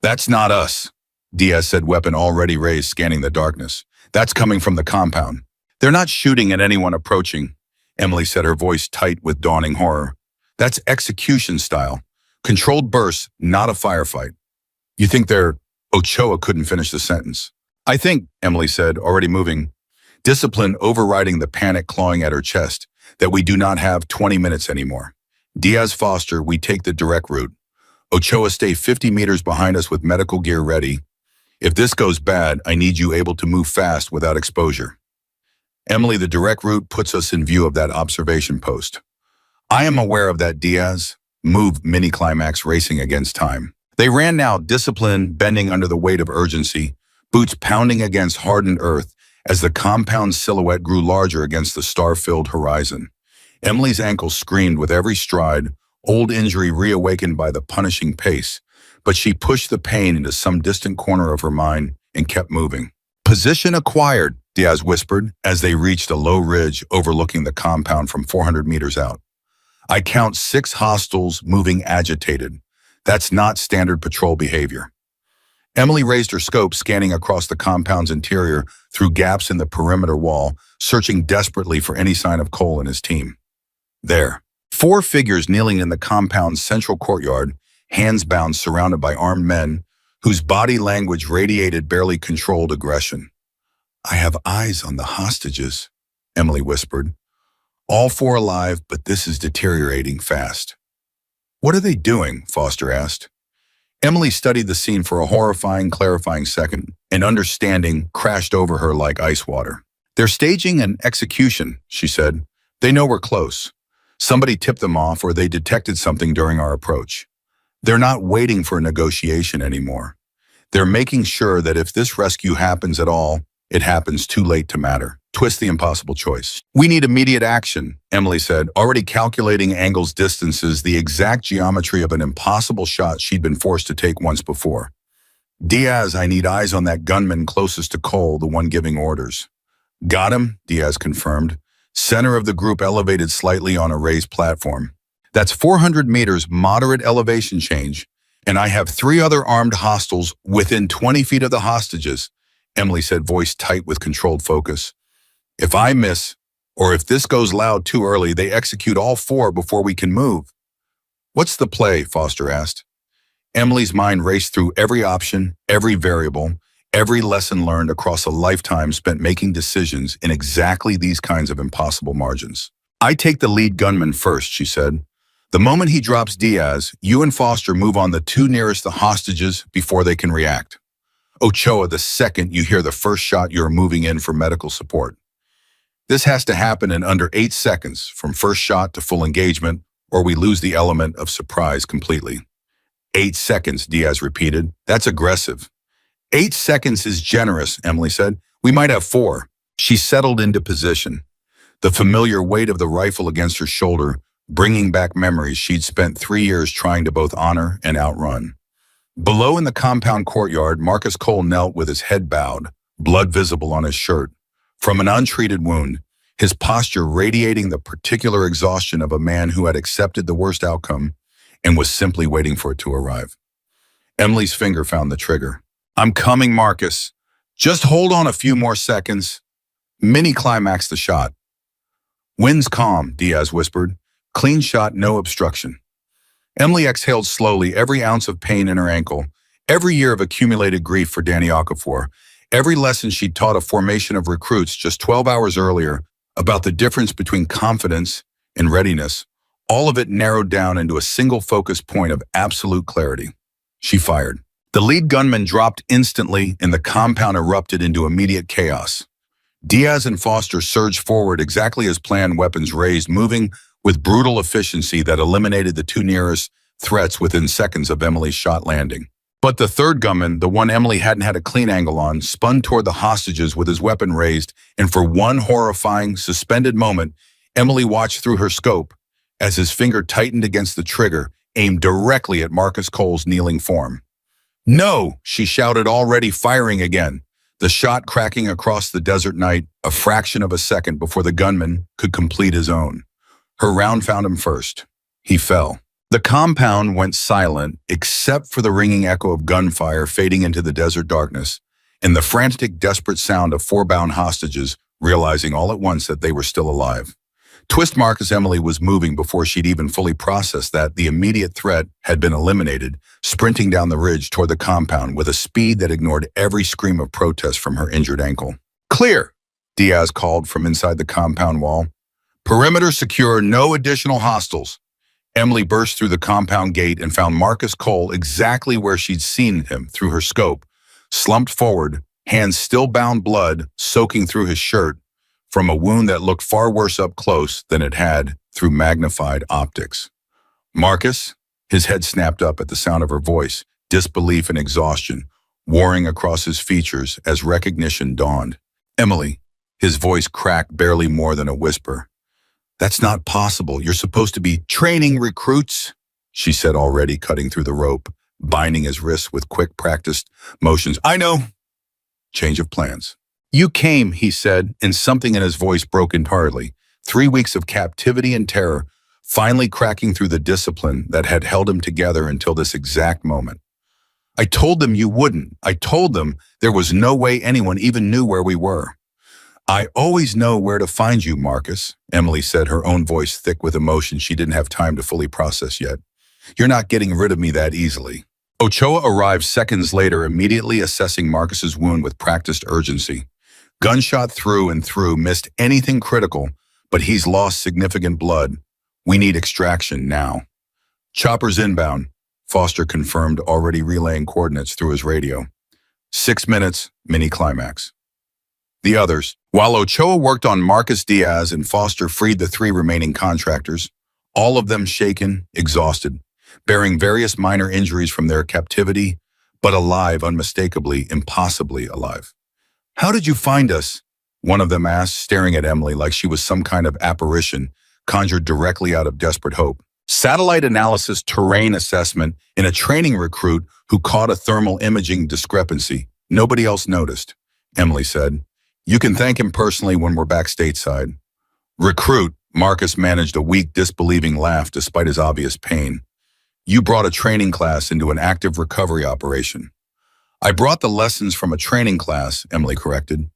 "That's not us," Diaz said, weapon already raised, scanning the darkness. "That's coming from the compound." "They're not shooting at anyone approaching," Emily said, her voice tight with dawning horror. "That's execution style. Controlled bursts, not a firefight." "You think they're..." Ochoa couldn't finish the sentence. "I think," Emily said, already moving, discipline overriding the panic clawing at her chest, "that we do not have 20 minutes anymore. Diaz, Foster, we take the direct route. Ochoa, stay 50 meters behind us with medical gear ready. If this goes bad, I need you able to move fast without exposure." "Emily, the direct route puts us in view of that observation post." "I am aware of that, Diaz." Move, mini-climax, racing against time. They ran now, discipline bending under the weight of urgency, boots pounding against hardened earth as the compound silhouette grew larger against the star-filled horizon. Emily's ankles screamed with every stride, old injury reawakened by the punishing pace, but she pushed the pain into some distant corner of her mind and kept moving. "Position acquired," Diaz whispered as they reached a low ridge overlooking the compound from 400 meters out. "I count 6 hostiles moving agitated. That's not standard patrol behavior." Emily raised her scope, scanning across the compound's interior through gaps in the perimeter wall, searching desperately for any sign of Cole and his team. There, 4 figures kneeling in the compound's central courtyard, hands bound, surrounded by armed men whose body language radiated barely controlled aggression. "I have eyes on the hostages," Emily whispered. "All 4 alive, but this is deteriorating fast." "What are they doing?" Foster asked. Emily studied the scene for a horrifying, clarifying second, and understanding crashed over her like ice water. "They're staging an execution," she said. "They know we're close. Somebody tipped them off, or they detected something during our approach. They're not waiting for a negotiation anymore. They're making sure that if this rescue happens at all, it happens too late to matter. Twist the impossible choice." "We need immediate action," Emily said, already calculating angles, distances, the exact geometry of an impossible shot she'd been forced to take once before. "Diaz, I need eyes on that gunman closest to Cole, the one giving orders." "Got him," Diaz confirmed. Center of the group elevated slightly on a raised platform. "That's 400 meters moderate elevation change, and I have 3 other armed hostiles within 20 feet of the hostages," Emily said, voice tight with controlled focus. "If I miss, or if this goes loud too early, they execute all 4 before we can move." "What's the play?" Foster asked. Emily's mind raced through every option, every variable, every lesson learned across a lifetime spent making decisions in exactly these kinds of impossible margins. "I take the lead gunman first," she said. The moment he drops Diaz, you and Foster move on the two nearest the hostages before they can react. Ochoa, the second you hear the first shot, you're moving in for medical support. This has to happen in under 8 seconds from first shot to full engagement, or we lose the element of surprise completely. 8 seconds, Diaz repeated. That's aggressive. 8 seconds is generous, Emily said. We might have 4. She settled into position, the familiar weight of the rifle against her shoulder, bringing back memories she'd spent 3 years trying to both honor and outrun. Below in the compound courtyard, Marcus Cole knelt with his head bowed, blood visible on his shirt, from an untreated wound, his posture radiating the particular exhaustion of a man who had accepted the worst outcome and was simply waiting for it to arrive. Emily's finger found the trigger. I'm coming, Marcus. Just hold on a few more seconds. Mini-climax the shot. Wind's calm, Diaz whispered. Clean shot, no obstruction. Emily exhaled slowly, every ounce of pain in her ankle, every year of accumulated grief for Danny Okafor, every lesson she'd taught a formation of recruits just 12 hours earlier about the difference between confidence and readiness, all of it narrowed down into a single focus point of absolute clarity. She fired. The lead gunman dropped instantly, and the compound erupted into immediate chaos. Diaz and Foster surged forward exactly as planned, weapons raised, moving with brutal efficiency that eliminated the two nearest threats within seconds of Emily's shot landing. But the third gunman, the one Emily hadn't had a clean angle on, spun toward the hostages with his weapon raised, and for one horrifying, suspended moment, Emily watched through her scope as his finger tightened against the trigger, aimed directly at Marcus Cole's kneeling form. No, she shouted, already firing again, the shot cracking across the desert night a fraction of a second before the gunman could complete his own. Her round found him first. He fell. The compound went silent, except for the ringing echo of gunfire fading into the desert darkness, and the frantic, desperate sound of 4 bound hostages realizing all at once that they were still alive. Twist Marcus, Emily was moving before she'd even fully processed that the immediate threat had been eliminated, sprinting down the ridge toward the compound with a speed that ignored every scream of protest from her injured ankle. Clear, Diaz called from inside the compound wall. Perimeter secure, no additional hostiles. Emily burst through the compound gate and found Marcus Cole exactly where she'd seen him through her scope, slumped forward, hands still bound, blood soaking through his shirt from a wound that looked far worse up close than it had through magnified optics. Marcus, his head snapped up at the sound of her voice, disbelief and exhaustion warring across his features as recognition dawned. Emily, his voice cracked barely more than a whisper. That's not possible. You're supposed to be training recruits, she said, already cutting through the rope, binding his wrists with quick, practiced motions. I know. Change of plans. You came, he said, and something in his voice broke entirely. 3 weeks of captivity and terror, finally cracking through the discipline that had held him together until this exact moment. I told them you wouldn't. I told them there was no way anyone even knew where we were. I always know where to find you, Marcus, Emily said, her own voice thick with emotion she didn't have time to fully process yet. You're not getting rid of me that easily. Ochoa arrived seconds later, immediately assessing Marcus's wound with practiced urgency. Gunshot through and through, missed anything critical, but he's lost significant blood. We need extraction now. Choppers inbound, Foster confirmed, already relaying coordinates through his radio. 6 minutes, mini-climax. The others, while Ochoa worked on Marcus, Diaz and Foster freed the 3 remaining contractors, all of them shaken, exhausted, bearing various minor injuries from their captivity, but alive, unmistakably, impossibly alive. How did you find us? One of them asked, staring at Emily like she was some kind of apparition conjured directly out of desperate hope. Satellite analysis, terrain assessment in a training recruit who caught a thermal imaging discrepancy. Nobody else noticed, Emily said. You can thank him personally when we're back stateside. Recruit, Marcus managed a weak, disbelieving laugh despite his obvious pain. You brought a training class into an active recovery operation. I brought the lessons from a training class, Emily corrected.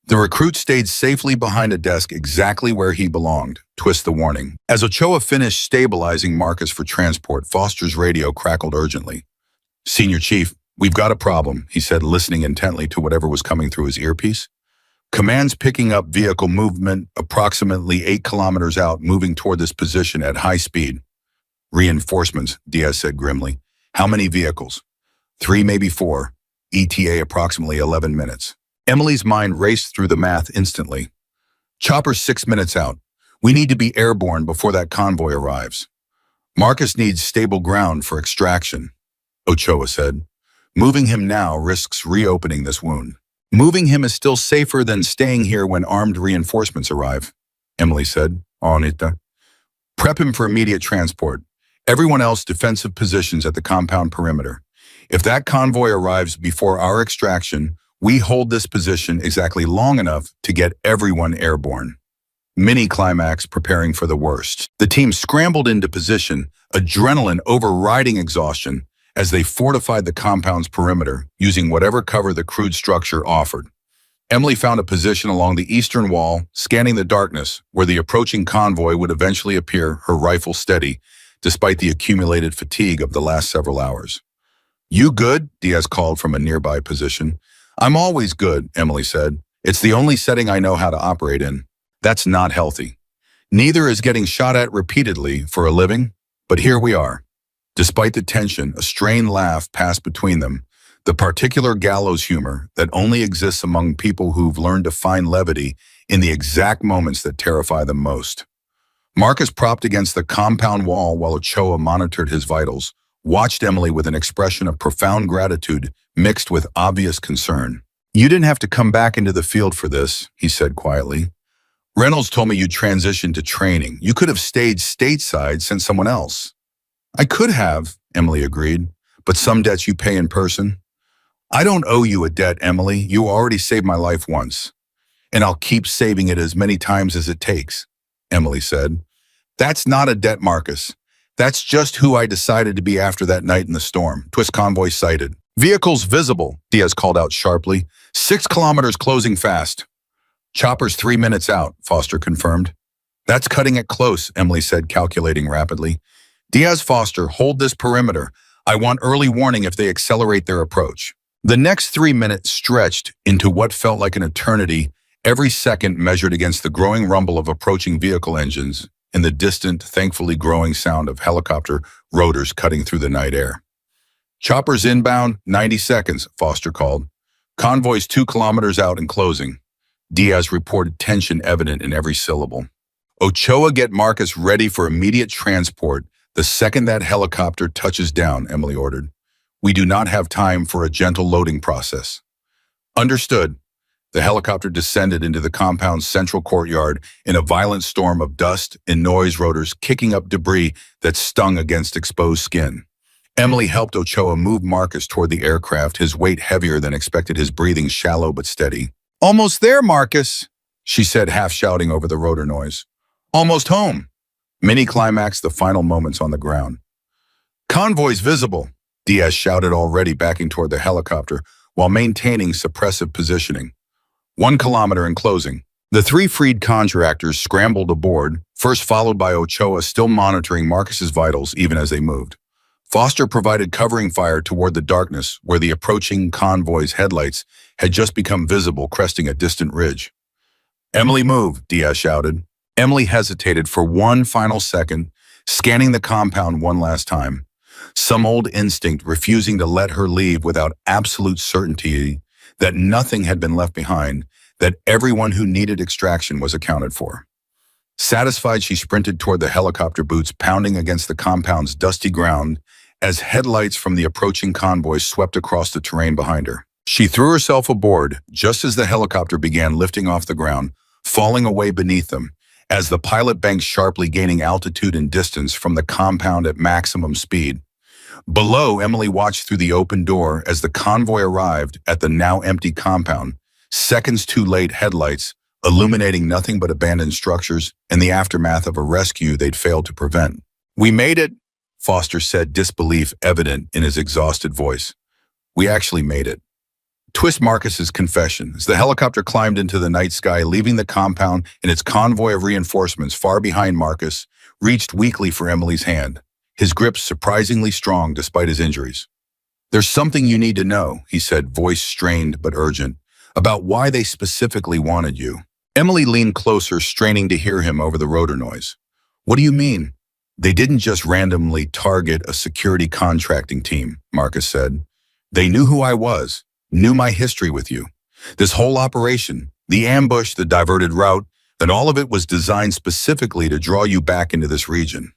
The recruit stayed safely behind a desk exactly where he belonged, twist the warning. As Ochoa finished stabilizing Marcus for transport, Foster's radio crackled urgently. Senior Chief, we've got a problem, he said, listening intently to whatever was coming through his earpiece. Command's picking up vehicle movement approximately 8 kilometers out, moving toward this position at high speed. Reinforcements, Diaz said grimly. How many vehicles? 3, maybe 4. ETA approximately 11 minutes. Emily's mind raced through the math instantly. Chopper's 6 minutes out. We need to be airborne before that convoy arrives. Marcus needs stable ground for extraction, Ochoa said. Moving him now risks reopening this wound. Moving him is still safer than staying here when armed reinforcements arrive, Emily said. Anita. Prep him for immediate transport. Everyone else defensive positions at the compound perimeter. If that convoy arrives before our extraction, we hold this position exactly long enough to get everyone airborne. Mini-climax preparing for the worst. The team scrambled into position, adrenaline overriding exhaustion, as they fortified the compound's perimeter, using whatever cover the crude structure offered. Emily found a position along the eastern wall, scanning the darkness, where the approaching convoy would eventually appear, her rifle steady, despite the accumulated fatigue of the last several hours. You good? Diaz called from a nearby position. I'm always good, Emily said. It's the only setting I know how to operate in. That's not healthy. Neither is getting shot at repeatedly for a living, but here we are. Despite the tension, a strained laugh passed between them, the particular gallows humor that only exists among people who've learned to find levity in the exact moments that terrify them most. Marcus, propped against the compound wall while Ochoa monitored his vitals, watched Emily with an expression of profound gratitude mixed with obvious concern. You didn't have to come back into the field for this, he said quietly. Reynolds told me you transitioned to training. You could have stayed stateside, sent someone else. I could have, Emily agreed, but some debts you pay in person. I don't owe you a debt, Emily. You already saved my life once, and I'll keep saving it as many times as it takes, Emily said. That's not a debt, Marcus. That's just who I decided to be after that night in the storm. Twist convoy sighted. Vehicles visible, Diaz called out sharply. 6 kilometers closing fast. Chopper's 3 minutes out, Foster confirmed. That's cutting it close, Emily said, calculating rapidly. Diaz, Foster, hold this perimeter. I want early warning if they accelerate their approach. The next 3 minutes stretched into what felt like an eternity, every second measured against the growing rumble of approaching vehicle engines and the distant, thankfully growing sound of helicopter rotors cutting through the night air. Choppers inbound, 90 seconds, Foster called. Convoys 2 kilometers out and closing. Diaz reported tension evident in every syllable. Ochoa, get Marcus ready for immediate transport the second that helicopter touches down, Emily ordered. We do not have time for a gentle loading process. Understood. The helicopter descended into the compound's central courtyard in a violent storm of dust and noise, rotors kicking up debris that stung against exposed skin. Emily helped Ochoa move Marcus toward the aircraft, his weight heavier than expected, his breathing shallow but steady. Almost there, Marcus, she said, half shouting over the rotor noise. Almost home. Mini-climax the final moments on the ground. Convoys visible, Diaz shouted, already backing toward the helicopter while maintaining suppressive positioning. 1 kilometer in closing. The 3 freed contractors scrambled aboard, first followed by Ochoa, still monitoring Marcus's vitals even as they moved. Foster provided covering fire toward the darkness where the approaching convoy's headlights had just become visible, cresting a distant ridge. Emily, move, Diaz shouted. Emily hesitated for one final second, scanning the compound one last time. Some old instinct refusing to let her leave without absolute certainty that nothing had been left behind, that everyone who needed extraction was accounted for. Satisfied, she sprinted toward the helicopter, boots pounding against the compound's dusty ground as headlights from the approaching convoy swept across the terrain behind her. She threw herself aboard just as the helicopter began lifting off the ground, falling away beneath them, as the pilot banked sharply, gaining altitude and distance from the compound at maximum speed. Below, Emily watched through the open door as the convoy arrived at the now empty compound, seconds too late, headlights illuminating nothing but abandoned structures and the aftermath of a rescue they'd failed to prevent. We made it, Foster said, disbelief evident in his exhausted voice. We actually made it. Twist Marcus's confession as the helicopter climbed into the night sky, leaving the compound and its convoy of reinforcements far behind. Marcus reached weakly for Emily's hand, his grip surprisingly strong despite his injuries. There's something you need to know, he said, voice strained but urgent, about why they specifically wanted you. Emily leaned closer, straining to hear him over the rotor noise. What do you mean? They didn't just randomly target a security contracting team, Marcus said. They knew who I was, knew my history with you. This whole operation, the ambush, the diverted route, that all of it was designed specifically to draw you back into this region.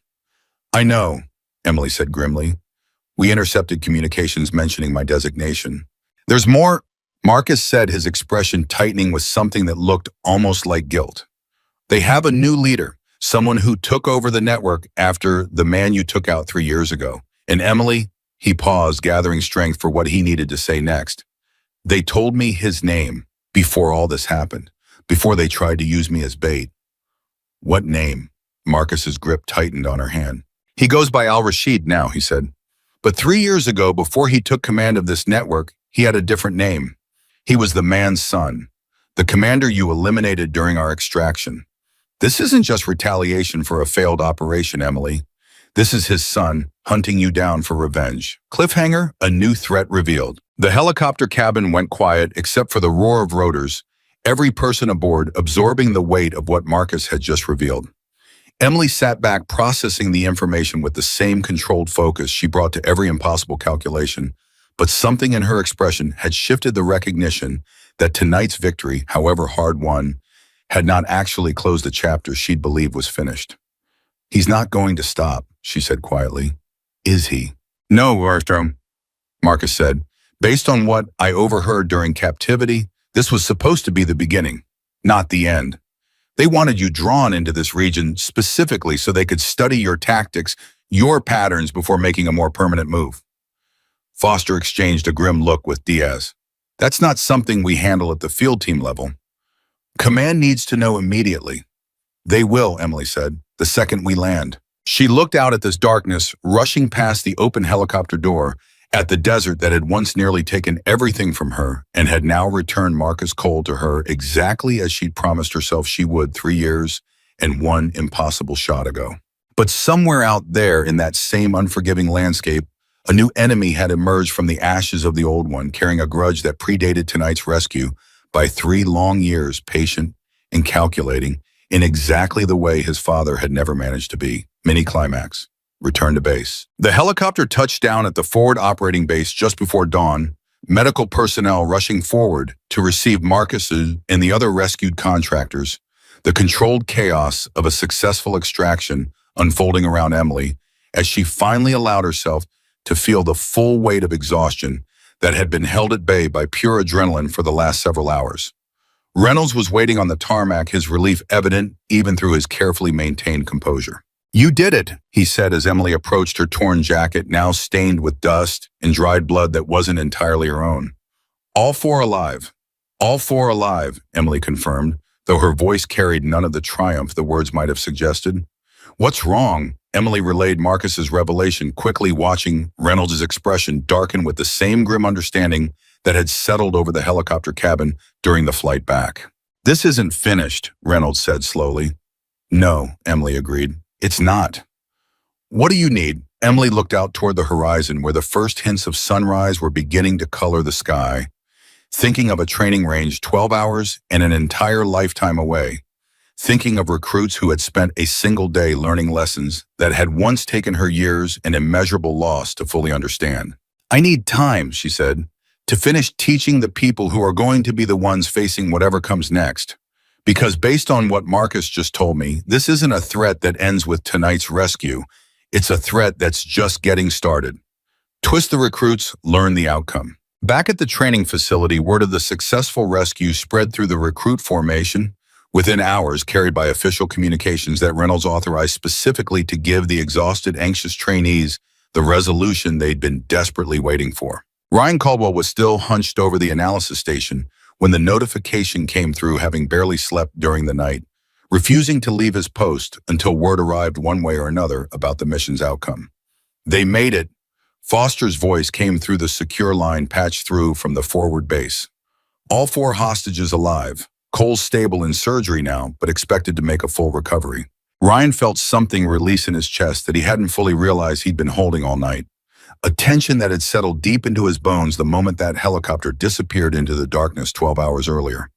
I know, Emily said grimly. We intercepted communications mentioning my designation. There's more, Marcus said, his expression tightening with something that looked almost like guilt. They have a new leader, someone who took over the network after the man you took out 3 years ago. And Emily, he paused, gathering strength for what he needed to say next. They told me his name before all this happened, before they tried to use me as bait. What name? Marcus's grip tightened on her hand. He goes by Al-Rashid now, he said. But 3 years ago, before he took command of this network, he had a different name. He was the man's son, the commander you eliminated during our extraction. This isn't just retaliation for a failed operation, Emily. This is his son, hunting you down for revenge. Cliffhanger, a new threat revealed. The helicopter cabin went quiet except for the roar of rotors, every person aboard absorbing the weight of what Marcus had just revealed. Emily sat back, processing the information with the same controlled focus she brought to every impossible calculation, but something in her expression had shifted the recognition that tonight's victory, however hard won, had not actually closed the chapter she'd believed was finished. He's not going to stop, she said quietly. Is he? No, Warstrom, Marcus said. Based on what I overheard during captivity, this was supposed to be the beginning, not the end. They wanted you drawn into this region specifically so they could study your tactics, your patterns before making a more permanent move. Foster exchanged a grim look with Diaz. That's not something we handle at the field team level. Command needs to know immediately. They will, Emily said, the second we land. She looked out at this darkness, rushing past the open helicopter door, at the desert that had once nearly taken everything from her and had now returned Marcus Cole to her exactly as she'd promised herself she would 3 years and 1 impossible shot ago. But somewhere out there in that same unforgiving landscape, a new enemy had emerged from the ashes of the old one, carrying a grudge that predated tonight's rescue by 3 long years, patient and calculating in exactly the way his father had never managed to be. Mini-climax. Return to base. The helicopter touched down at the forward operating base just before dawn, medical personnel rushing forward to receive Marcus and the other rescued contractors, the controlled chaos of a successful extraction unfolding around Emily as she finally allowed herself to feel the full weight of exhaustion that had been held at bay by pure adrenaline for the last several hours. Reynolds was waiting on the tarmac, his relief evident even through his carefully maintained composure. You did it, he said as Emily approached her torn jacket, now stained with dust and dried blood that wasn't entirely her own. All 4 alive. All 4 alive, Emily confirmed, though her voice carried none of the triumph the words might have suggested. What's wrong? Emily relayed Marcus's revelation, quickly watching Reynolds' expression darken with the same grim understanding that had settled over the helicopter cabin during the flight back. This isn't finished, Reynolds said slowly. No, Emily agreed. It's not. What do you need? Emily looked out toward the horizon where the first hints of sunrise were beginning to color the sky, thinking of a training range 12 hours and an entire lifetime away, thinking of recruits who had spent a single day learning lessons that had once taken her years and immeasurable loss to fully understand. I need time, she said, to finish teaching the people who are going to be the ones facing whatever comes next. Because based on what Marcus just told me, this isn't a threat that ends with tonight's rescue. It's a threat that's just getting started. Twist the recruits, learn the outcome. Back at the training facility, word of the successful rescue spread through the recruit formation within hours, carried by official communications that Reynolds authorized specifically to give the exhausted, anxious trainees the resolution they'd been desperately waiting for. Ryan Caldwell was still hunched over the analysis station when the notification came through, having barely slept during the night, refusing to leave his post until word arrived one way or another about the mission's outcome. They made it. Foster's voice came through the secure line patched through from the forward base. All 4 hostages alive. Cole's stable in surgery now, but expected to make a full recovery. Ryan felt something release in his chest that he hadn't fully realized he'd been holding all night. A tension that had settled deep into his bones the moment that helicopter disappeared into the darkness 12 hours earlier.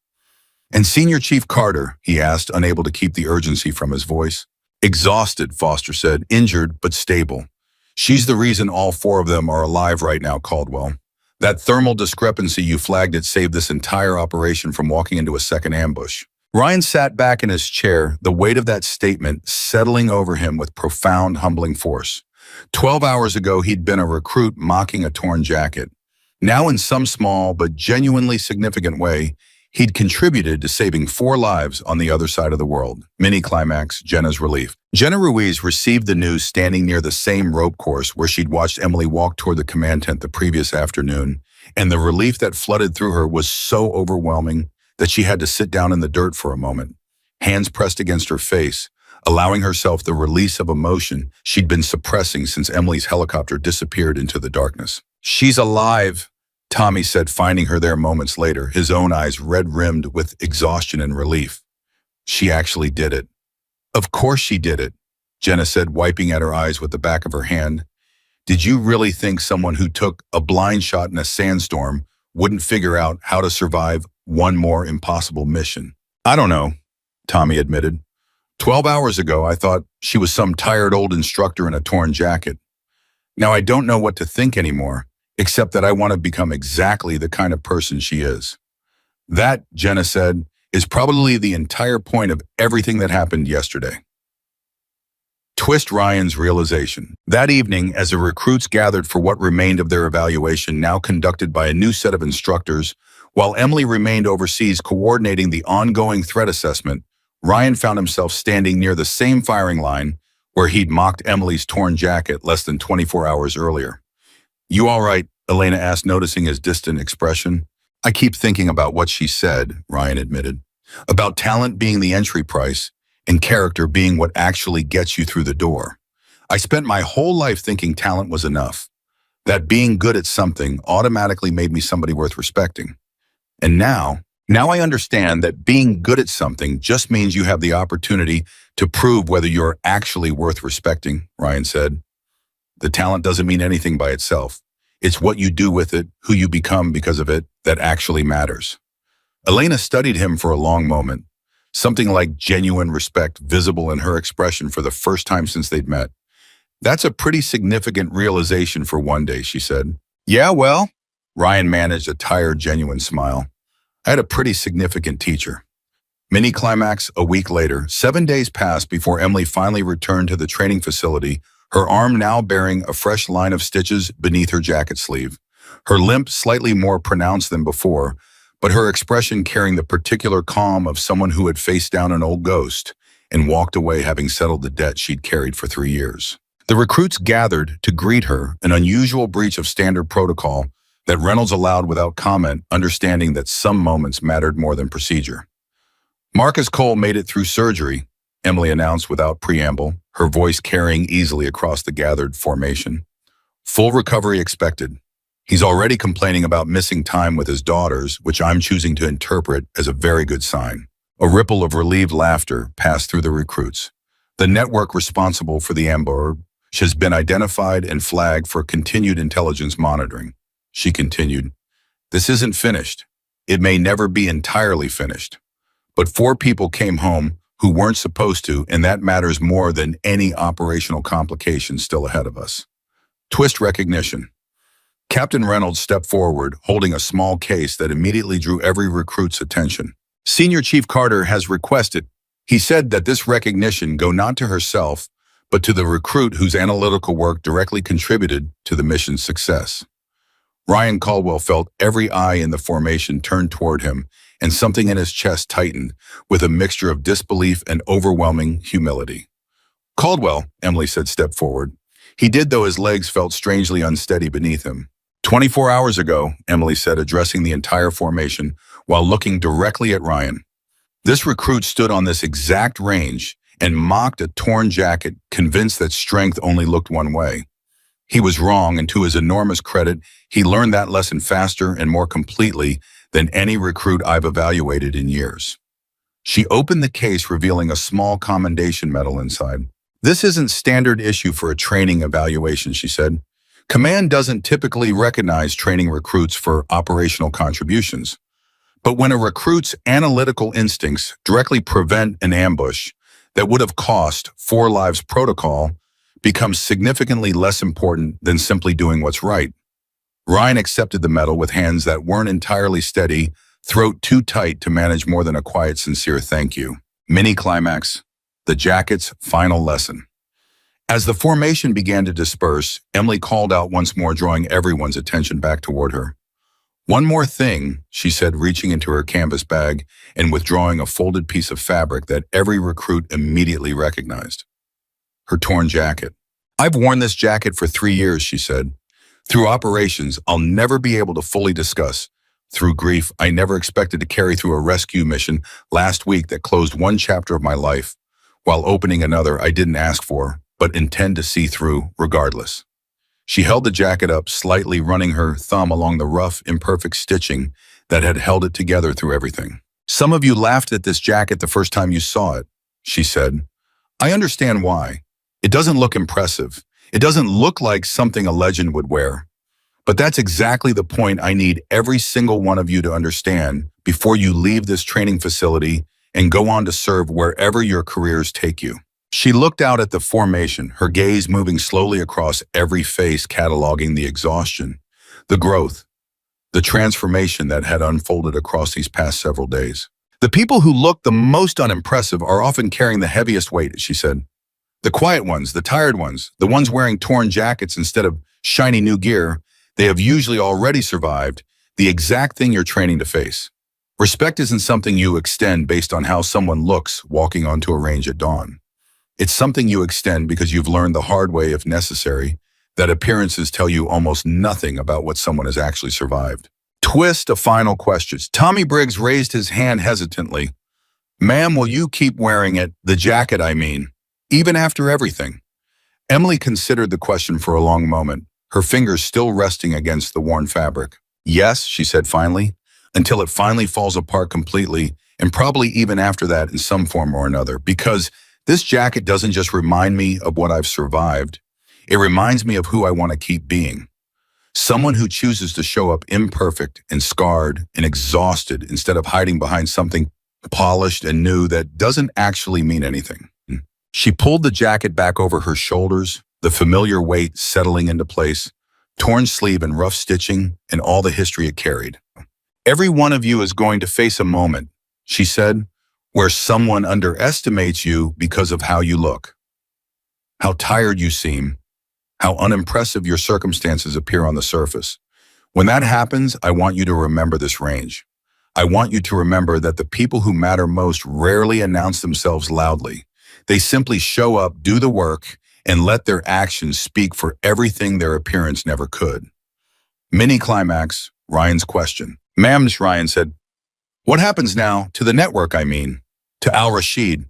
And Senior Chief Carter, he asked, unable to keep the urgency from his voice. Exhausted, Foster said, injured but stable. She's the reason all four of them are alive right now, Caldwell. That thermal discrepancy you flagged it saved this entire operation from walking into a second ambush. Ryan sat back in his chair, the weight of that statement settling over him with profound, humbling force. 12 hours ago, he'd been a recruit mocking a torn jacket. Now, in some small but genuinely significant way, he'd contributed to saving 4 lives on the other side of the world. Mini-climax, Jenna's relief. Jenna Ruiz received the news standing near the same rope course where she'd watched Emily walk toward the command tent the previous afternoon, and the relief that flooded through her was so overwhelming that she had to sit down in the dirt for a moment, hands pressed against her face, allowing herself the release of emotion she'd been suppressing since Emily's helicopter disappeared into the darkness. "She's alive," Tommy said, finding her there moments later, his own eyes red-rimmed with exhaustion and relief. "She actually did it." "Of course she did it," Jenna said, wiping at her eyes with the back of her hand. "Did you really think someone who took a blind shot in a sandstorm wouldn't figure out how to survive one more impossible mission?" "I don't know," Tommy admitted. 12 hours ago, I thought she was some tired old instructor in a torn jacket. Now I don't know what to think anymore, except that I want to become exactly the kind of person she is." That, Jenna said, is probably the entire point of everything that happened yesterday. Twist Ryan's realization. That evening, as the recruits gathered for what remained of their evaluation, now conducted by a new set of instructors, while Emily remained overseas coordinating the ongoing threat assessment, Ryan found himself standing near the same firing line where he'd mocked Emily's torn jacket less than 24 hours earlier. "You all right?" Elena asked, noticing his distant expression. "I keep thinking about what she said," Ryan admitted, "about talent being the entry price and character being what actually gets you through the door. I spent my whole life thinking talent was enough, that being good at something automatically made me somebody worth respecting. And now I understand that being good at something just means you have the opportunity to prove whether you're actually worth respecting," Ryan said. "The talent doesn't mean anything by itself. It's what you do with it, who you become because of it, that actually matters." Elena studied him for a long moment, something like genuine respect visible in her expression for the first time since they'd met. "That's a pretty significant realization for one day," she said. "Yeah, well," Ryan managed a tired, genuine smile. "I had a pretty significant teacher." Mini-climax a week later. 7 days passed before Emily finally returned to the training facility, her arm now bearing a fresh line of stitches beneath her jacket sleeve. Her limp slightly more pronounced than before, but her expression carrying the particular calm of someone who had faced down an old ghost and walked away having settled the debt she'd carried for 3 years. The recruits gathered to greet her, an unusual breach of standard protocol that Reynolds allowed without comment, understanding that some moments mattered more than procedure. "Marcus Cole made it through surgery," Emily announced without preamble, her voice carrying easily across the gathered formation. "Full recovery expected. He's already complaining about missing time with his daughters, which I'm choosing to interpret as a very good sign." A ripple of relieved laughter passed through the recruits. "The network responsible for the ambush has been identified and flagged for continued intelligence monitoring." She continued, "This isn't finished. It may never be entirely finished. But 4 people came home who weren't supposed to, and that matters more than any operational complications still ahead of us." Twist recognition. Captain Reynolds stepped forward, holding a small case that immediately drew every recruit's attention. "Senior Chief Carter has requested," he said, "that this recognition go not to herself, but to the recruit whose analytical work directly contributed to the mission's success." Ryan Caldwell felt every eye in the formation turned toward him, and something in his chest tightened with a mixture of disbelief and overwhelming humility. "Caldwell," Emily said, "step forward." He did, though his legs felt strangely unsteady beneath him. 24 hours ago," Emily said, addressing the entire formation while looking directly at Ryan. "This recruit stood on this exact range and mocked a torn jacket, convinced that strength only looked one way. He was wrong, and to his enormous credit, he learned that lesson faster and more completely than any recruit I've evaluated in years." She opened the case, revealing a small commendation medal inside. "This isn't standard issue for a training evaluation," she said. "Command doesn't typically recognize training recruits for operational contributions. But when a recruit's analytical instincts directly prevent an ambush, that would have cost 4 lives protocol becomes significantly less important than simply doing what's right. Ryan accepted the medal with hands that weren't entirely steady, throat too tight to manage more than a quiet, sincere thank you. Mini climax, the jacket's final lesson. As the formation began to disperse, Emily called out once more, drawing everyone's attention back toward her. "One more thing," she said, reaching into her canvas bag and withdrawing a folded piece of fabric that every recruit immediately recognized. Her torn jacket. "I've worn this jacket for 3 years," she said. "Through operations I'll never be able to fully discuss. Through grief I never expected to carry through a rescue mission last week that closed one chapter of my life, while opening another I didn't ask for, but intend to see through regardless." She held the jacket up slightly, running her thumb along the rough, imperfect stitching that had held it together through everything. "Some of you laughed at this jacket the first time you saw it," she said. "I understand why. It doesn't look impressive. It doesn't look like something a legend would wear. But that's exactly the point I need every single one of you to understand before you leave this training facility and go on to serve wherever your careers take you." She looked out at the formation, her gaze moving slowly across every face, cataloging the exhaustion, the growth, the transformation that had unfolded across these past several days. "The people who look the most unimpressive are often carrying the heaviest weight," she said. "The quiet ones, the tired ones, the ones wearing torn jackets instead of shiny new gear, they have usually already survived the exact thing you're training to face. Respect isn't something you extend based on how someone looks walking onto a range at dawn. It's something you extend because you've learned the hard way, if necessary, that appearances tell you almost nothing about what someone has actually survived." Twist a final question. Tommy Briggs raised his hand hesitantly. "Ma'am, will you keep wearing it, the jacket I mean, even after everything?" Emily considered the question for a long moment, her fingers still resting against the worn fabric. "Yes," she said finally, "until it finally falls apart completely, and probably even after that in some form or another, because this jacket doesn't just remind me of what I've survived, it reminds me of who I want to keep being. Someone who chooses to show up imperfect and scarred and exhausted instead of hiding behind something polished and new that doesn't actually mean anything." She pulled the jacket back over her shoulders, the familiar weight settling into place, torn sleeve and rough stitching, and all the history it carried. "Every one of you is going to face a moment," she said, "where someone underestimates you because of how you look, how tired you seem, how unimpressive your circumstances appear on the surface. When that happens, I want you to remember this range. I want you to remember that the people who matter most rarely announce themselves loudly. They simply show up, do the work, and let their actions speak for everything their appearance never could." Mini climax, Ryan's question. "Ma'am," Ryan said, "what happens now to the network, I mean, to Al-Rashid?"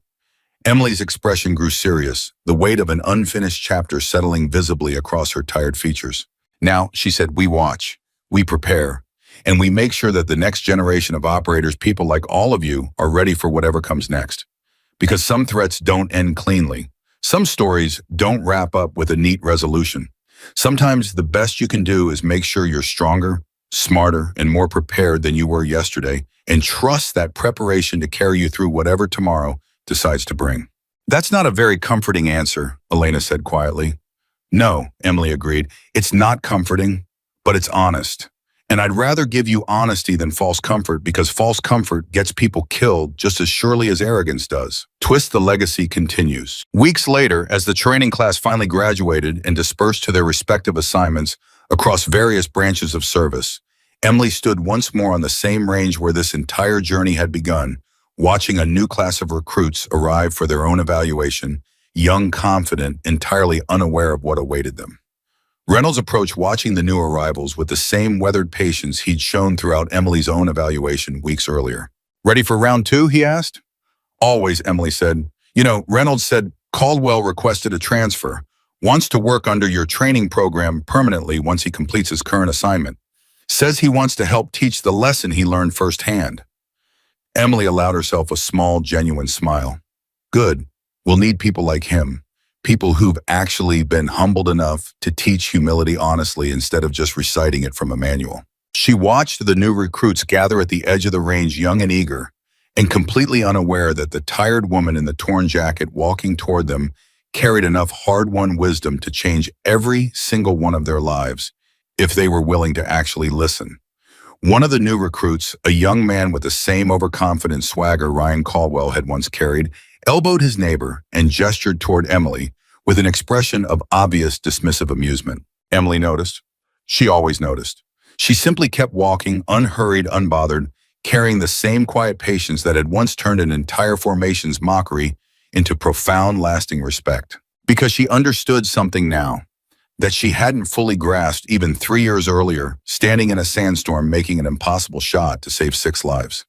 Emily's expression grew serious, the weight of an unfinished chapter settling visibly across her tired features. "Now," she said, "we watch, we prepare, and we make sure that the next generation of operators, people like all of you, are ready for whatever comes next. Because some threats don't end cleanly. Some stories don't wrap up with a neat resolution. Sometimes the best you can do is make sure you're stronger, smarter, and more prepared than you were yesterday, and trust that preparation to carry you through whatever tomorrow decides to bring." "That's not a very comforting answer," Elena said quietly. "No," Emily agreed. "It's not comforting, but it's honest. And I'd rather give you honesty than false comfort, because false comfort gets people killed just as surely as arrogance does." Twist the legacy continues. Weeks later, as the training class finally graduated and dispersed to their respective assignments across various branches of service, Emily stood once more on the same range where this entire journey had begun, watching a new class of recruits arrive for their own evaluation, young, confident, entirely unaware of what awaited them. Reynolds approached watching the new arrivals with the same weathered patience he'd shown throughout Emily's own evaluation weeks earlier. "Ready for round 2, he asked. "Always," Emily said. "You know, Reynolds said Caldwell requested a transfer, wants to work under your training program permanently once he completes his current assignment. Says he wants to help teach the lesson he learned firsthand." Emily allowed herself a small, genuine smile. "Good. We'll need people like him. People who've actually been humbled enough to teach humility honestly instead of just reciting it from a manual." She watched the new recruits gather at the edge of the range, young and eager, and completely unaware that the tired woman in the torn jacket walking toward them carried enough hard-won wisdom to change every single one of their lives if they were willing to actually listen. One of the new recruits, a young man with the same overconfident swagger Ryan Caldwell had once carried, elbowed his neighbor and gestured toward Emily with an expression of obvious dismissive amusement. Emily noticed. She always noticed. She simply kept walking, unhurried, unbothered, carrying the same quiet patience that had once turned an entire formation's mockery into profound, lasting respect. Because she understood something now that she hadn't fully grasped even 3 years earlier, standing in a sandstorm making an impossible shot to save 6 lives.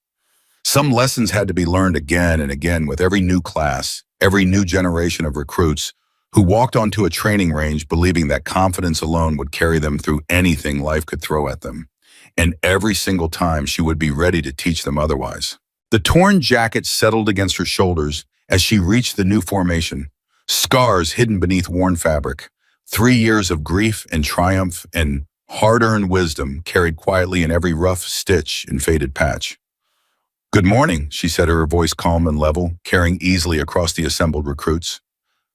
Some lessons had to be learned again and again with every new class, every new generation of recruits who walked onto a training range believing that confidence alone would carry them through anything life could throw at them. And every single time she would be ready to teach them otherwise. The torn jacket settled against her shoulders as she reached the new formation, scars hidden beneath worn fabric, 3 years of grief and triumph and hard-earned wisdom carried quietly in every rough stitch and faded patch. "Good morning," she said, her voice calm and level, carrying easily across the assembled recruits.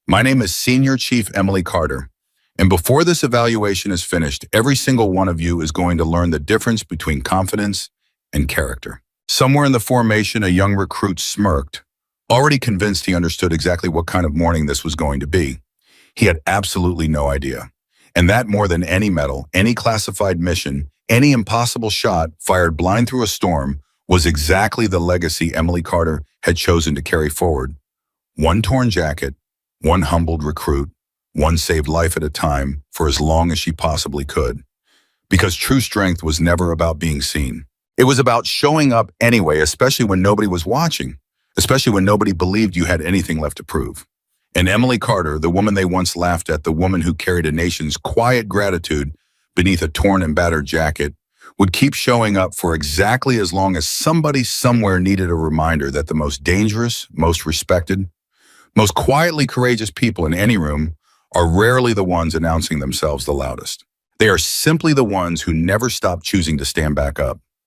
"My name is Senior Chief Emily Carter, and before this evaluation is finished, every single one of you is going to learn the difference between confidence and character." Somewhere in the formation, a young recruit smirked, already convinced he understood exactly what kind of morning this was going to be. He had absolutely no idea. And that more than any medal, any classified mission, any impossible shot fired blind through a storm was exactly the legacy Emily Carter had chosen to carry forward. One torn jacket, one humbled recruit, one saved life at a time for as long as she possibly could. Because true strength was never about being seen. It was about showing up anyway, especially when nobody was watching, especially when nobody believed you had anything left to prove. And Emily Carter, the woman they once laughed at, the woman who carried a nation's quiet gratitude beneath a torn and battered jacket, would keep showing up for exactly as long as somebody somewhere needed a reminder that the most dangerous, most respected, most quietly courageous people in any room are rarely the ones announcing themselves the loudest. They are simply the ones who never stop choosing to stand back up.